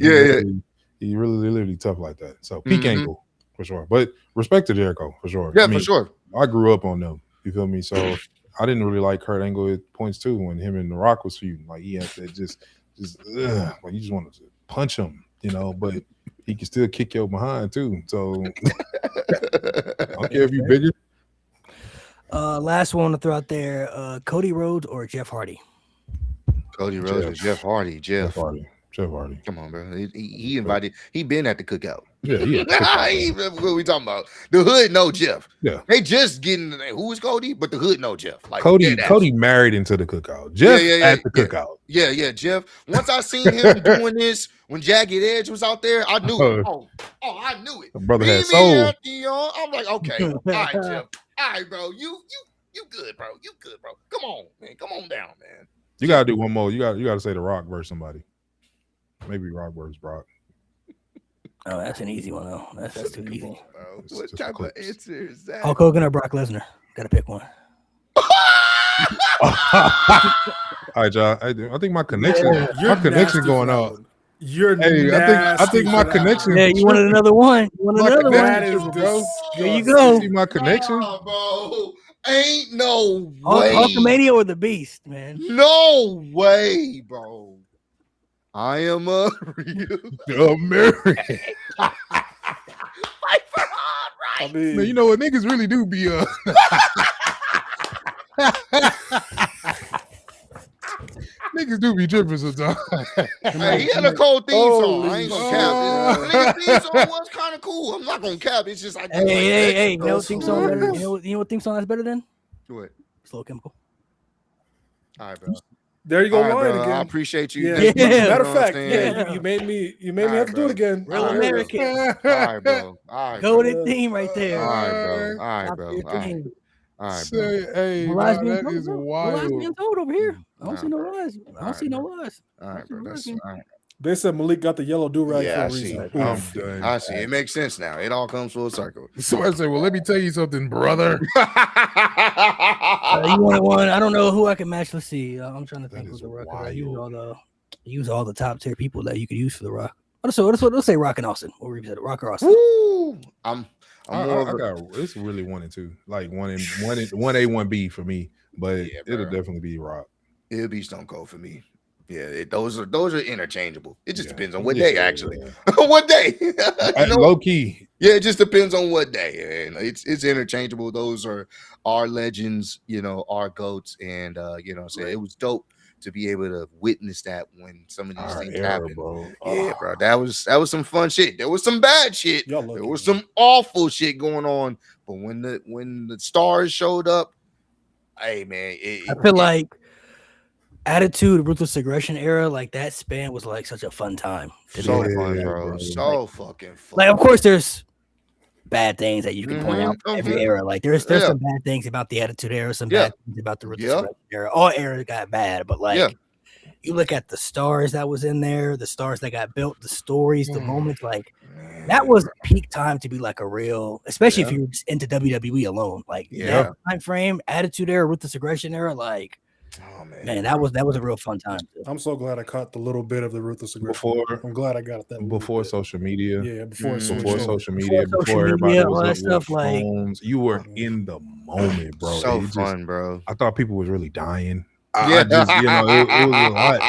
really tough like that. So peak Angle for sure. But respect to Jericho for sure. Yeah, I mean, for sure. I grew up on them. You feel me? So I didn't really like Kurt Angle at points too when him and The Rock was feuding. Like he had that just like you just wanted to punch him, you know, but he can still kick your behind too. So I don't care if you bigger. Last one to throw out there, Cody Rhodes or Jeff Hardy? Cody Rhodes or Jeff Hardy. Jeff Hardy. Come on, bro. He invited. He been at the cookout. Yeah. What we talking about? The hood know Jeff. Yeah. They just getting who is Cody, but the hood know Jeff. Like Cody married into the cookout. Jeff at the cookout. Yeah. Jeff. Once I seen him doing this when Jagged Edge was out there, I knew it. I knew it. The brother had soul. I'm like, okay, all right, Jeff. All right, bro. You good, bro. You good, bro. Come on, man. Come on down, man. You gotta do one more. You gotta say The Rock versus somebody. Maybe Rock versus Brock. Oh, that's an easy one though. That's too easy. Bro. What type of answer is that? Hulk Hogan or Brock Lesnar? Gotta pick one. All right, y'all. I think my connection going out. I think my connection. Yeah, you wanted another one. You wanted another one. Bro. There you go. See my connection, bro. Ain't no way. Hulkamania or the Beast, man. No way, bro. I am a real American. Fight for hard right. I mean, Man, you know what niggas really do be niggas do be tripping sometimes. Hey, he had a cold theme song. I ain't gonna cap it. The theme song was kind of cool. I'm not gonna cap. It's just like hey. You know what theme song better? You know what theme song that's better than? What? Slow Chemical. All right, bro. there you go, All right, Ryan bro. again. I appreciate you. Yeah. Matter of You know what fact, I'm saying? you made me All have to do it again. Real All right, American. All right, bro. All right, Go bro. to theme right there. All right, bro. All right, Top bro. tier All right, theme. all right, bro. Say, hey, Lies nah, being that told, is bro. Lies being wild. told over here. I don't Nah, see no bro. lies. I don't see no lies. All right, bro. That's all right. They said Malik got the yellow do-rag Yeah, I for a see. reason. I'm Oof. done. I see. It makes sense now. It all comes full circle. So I say, well, let me tell you something, brother. You wanted one? I don't know who I can match. Let's see. I'm trying to think That of is the Rock. I wild. use all the top tier people that you could use for the Rock. Let's say Rock and Austin. What were you saying? Rock or Austin? Woo! I'm more of I a, got it's really 1 and 2, like 1 A, 1 B for me, but Yeah, it'll bro. definitely be Rock. it'll be Stone Cold for me. Yeah, those are interchangeable. It just Yeah. depends on what Yeah, day, actually. yeah. What day? You know? Low key. Yeah, it just depends on what day, and it's interchangeable. Those are our legends, you know, our goats, and you know, so it was dope to be able to witness that when some of these Our things era, happen. bro. Yeah, bro, that was some fun shit. There was some bad shit. Y'all There lucky, was man. some awful shit going on, but when the stars showed up, hey man, I feel like Attitude, Ruthless Aggression era, like that span was like such a fun time. so Yeah, fun, bro. bro. So fucking fun. Like, of course, there's bad things that you can point out from Mhm, every mhm. era. Like, there's Yeah. some bad things about the Attitude era, some Yeah. bad things about the Ruthless Yeah. Aggression era. All eras got bad, but like, Yeah. you look at the stars that was in there, the stars that got built, the stories, the moments, like Man, that was peak time to be like a real, especially if Yeah. you're just into WWE alone. Like Yeah. that time frame, Attitude era, Ruthless Aggression era, like Oh Man, that was a real fun time. Too. I'm so glad I caught the little bit of the ruthless aggression. Before- I'm glad I got that Before bit. social media. Yeah, before it switched Before over. social media, Before before social everybody media, was all up that with stuff, like- phones, you were in the moment, bro. So It just- fun, bro. I thought people was really dying. I just, you know, it was a lot.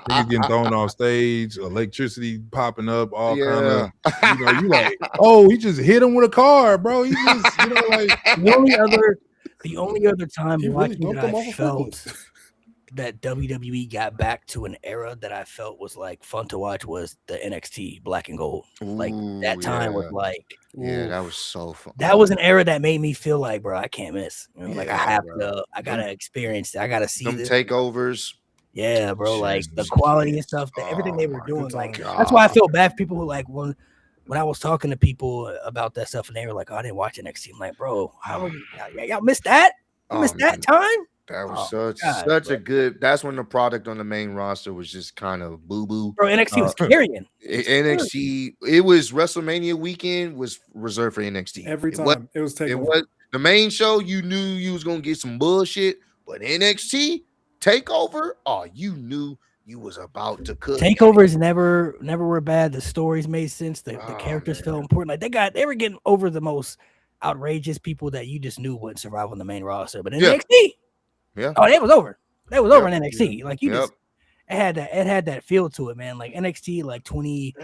Niggas getting thrown off stage, electricity popping up, all kind of, you know, you like, oh, he just hit him with a car, bro. He just, you know, like the only other time He really watching dumped that him I off a felt forklift. that WWE got back to an era that I felt was like fun to watch was the NXT Black and Gold. Like that time was like, that was so fun. that was an era that made me feel like, bro, I can't miss. You know, like I Yeah, have bro. to, I gotta experience it. I gotta see Them this. takeovers. Yeah, bro. Like the Just quality and kids. stuff, everything they were my doing. Like God. that's why I feel bad for people who like when I was talking to people about that stuff and they were like, "Oh, I didn't watch NXT." I'm like, bro, how was y'all missed that? You missed that time? That was Oh, such a good. That's when the product on the main roster was just kind of boo boo. Bro, NXT was carrying. NXT. It was WrestleMania weekend was reserved for NXT Every time it was taken. It was the main show. You knew you was gonna get some bullshit, but NXT takeover. Oh, you knew you was about to cook. Takeovers never were bad. The stories made sense. The characters felt important. Like they were getting over the most outrageous people that you just knew wouldn't survive on the main roster. But in NXT, oh, it was over. That was over in NXT. Like you just it had that feel to it, man. Like NXT, like 20.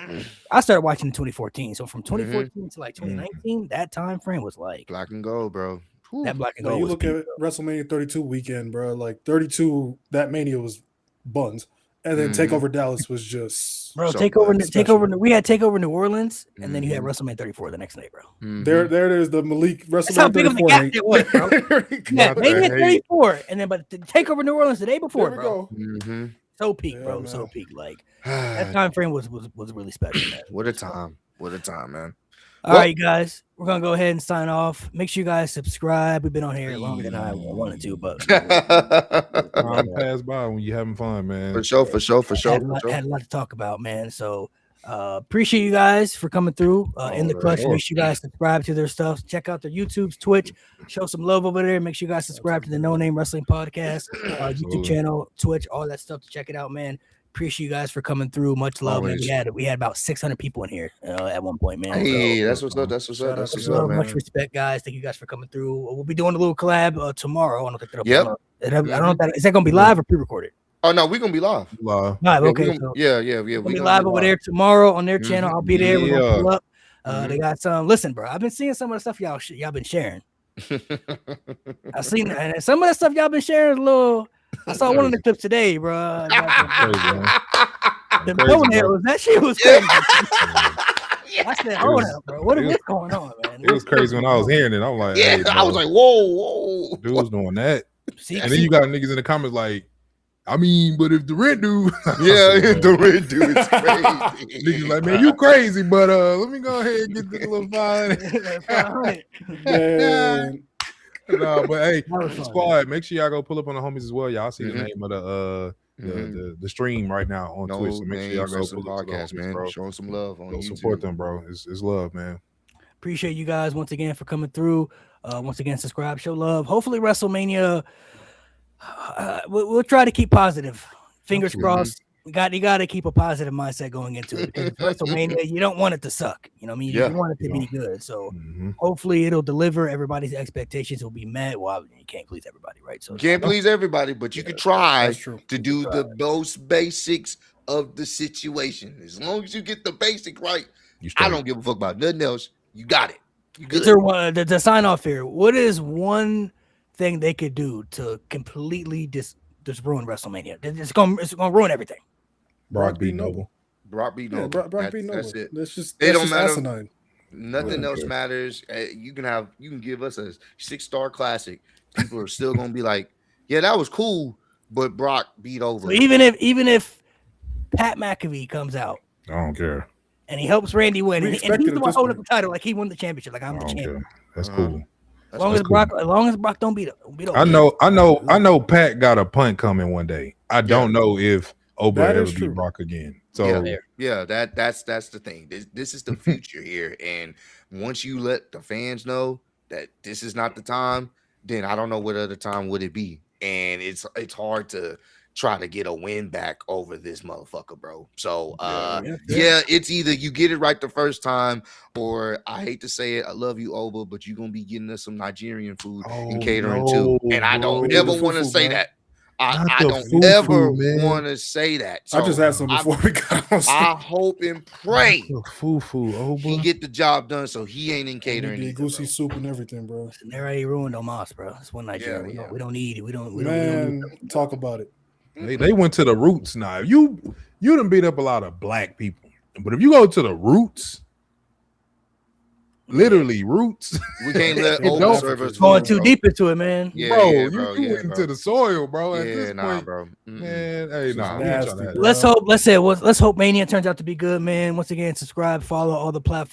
I started watching in 2014. So from 2014 to like 2019, that time frame was like Black and gold, bro. That Black and Like Gold. you was look peak, at WrestleMania 32 weekend, bro. Like 32, that Mania was buns, and then Takeover Dallas was just bro. So Takeover. We had Takeover New Orleans, and then you had WrestleMania 34 the next night, bro. There's the Malik That's how WrestleMania big of a 34. gap it was, bro. Yeah, Mania 34, and then but the Takeover New Orleans the day before, There we bro. go. So peak, bro. man. So peak. Like that time frame was really special, man. What a time. What a time, man. All right, guys, we're gonna go ahead and sign off. Make sure you guys subscribe. We've been on here longer than I wanted to, but Time pass by when you're having fun, man. For sure. had a lot to talk about, man. So appreciate you guys for coming through. In the clutch, make sure you guys subscribe to their stuff. Check out their YouTube's, Twitch. Show some love over there. Make sure you guys subscribe to the No Name Wrestling Podcast, YouTube channel, Twitch, all that stuff to check it out, man. Appreciate you guys for coming through. Much love, man. We had about 600 people in here at one point, man. Hey, that's what's up. That's what's up. That's what's up, man. Much respect, guys. Thank you guys for coming through. We'll be doing a little collab tomorrow. I don't think that'll Yep. I don't know if that is that gonna be live or pre-recorded. Oh no, we're gonna be live. Live. Okay. We'll be live over there tomorrow on their channel. I'll be there. We're gonna pull up. They got some. Listen, bro. I've been seeing some of the stuff y'all been sharing. I've seen and some of the stuff y'all been sharing. I saw one of the clips today, bro. The toenails, that shit was crazy. I said, hold up, bro. What is this going on, man? It was crazy when I was hearing it. I'm like, yeah, hey, I was like, whoa. Dude's doing that. See, and then you got niggas in the comments like, I mean, but if the red dude, the red dude is crazy. Niggas like, man, you crazy, but let me go ahead and get this little fine. No, but hey, squad, make sure y'all go pull up on the homies as well. Y'all see the name of the stream right now on Twitch. So make sure y'all go pull up to the homies, man. bro. Showing some love on YouTube. Support them, bro. It's love, man. Appreciate you guys once again for coming through. Once again, subscribe, show love. Hopefully, WrestleMania. We'll try to keep positive. Fingers crossed. You got to keep a positive mindset going into it. Because WrestleMania, you don't want it to suck. You know what I mean? You want it to be good. So hopefully it'll deliver. Everybody's expectations will be met. Well, you can't please everybody, right? So you can't please everybody, but you can try to do the most basics of the situation. As long as you get the basic right, I don't give a fuck about nothing else. You got it. You good. To sign off here, what is one thing they could do to completely just ruin WrestleMania? It's gonna ruin everything. Brock beat Noble. Brock beat Noble. Brock beat Noble. That's it. That's don't just matter. asinine. Nothing else matters. You can give us a 6-star classic. People are still gonna be like, yeah, that was cool, but Brock beat over. So even if Pat McAfee comes out, I don't care, and he helps Randy win, and he's the one holding up the title, like he won the championship, like I'm the champion. Care. That's cool. As long as Brock don't beat him. I know Pat got a punt coming one day. I don't know if Oba ever beat Brock again. So that's the thing. This is the future here. And once you let the fans know that this is not the time, then I don't know what other time would it be. and it's hard to try to get a win back over this motherfucker, bro. So yeah, it's either you get it right the first time, or I hate to say it, I love you, Oba, but you're gonna be getting us some Nigerian food and catering too. And I don't ever want to say that. I don't ever want to say that. So I just had some before we got on stage. I hope and pray Fufu, he get the job done, so he ain't in catering. Be goosey soup and everything, bro. They already ruined Omas, bro. It's one Nigeria. We don't need it. We don't talk about it. They went to the roots now. You done beat up a lot of black people, but if you go to the roots, literally roots, we can't let old servers going too deep into it, man. Yeah, bro, you went into the soil, bro. At this point, bro. Man, hey, let's hope Mania turns out to be good, man. Once again, subscribe, follow all the platforms.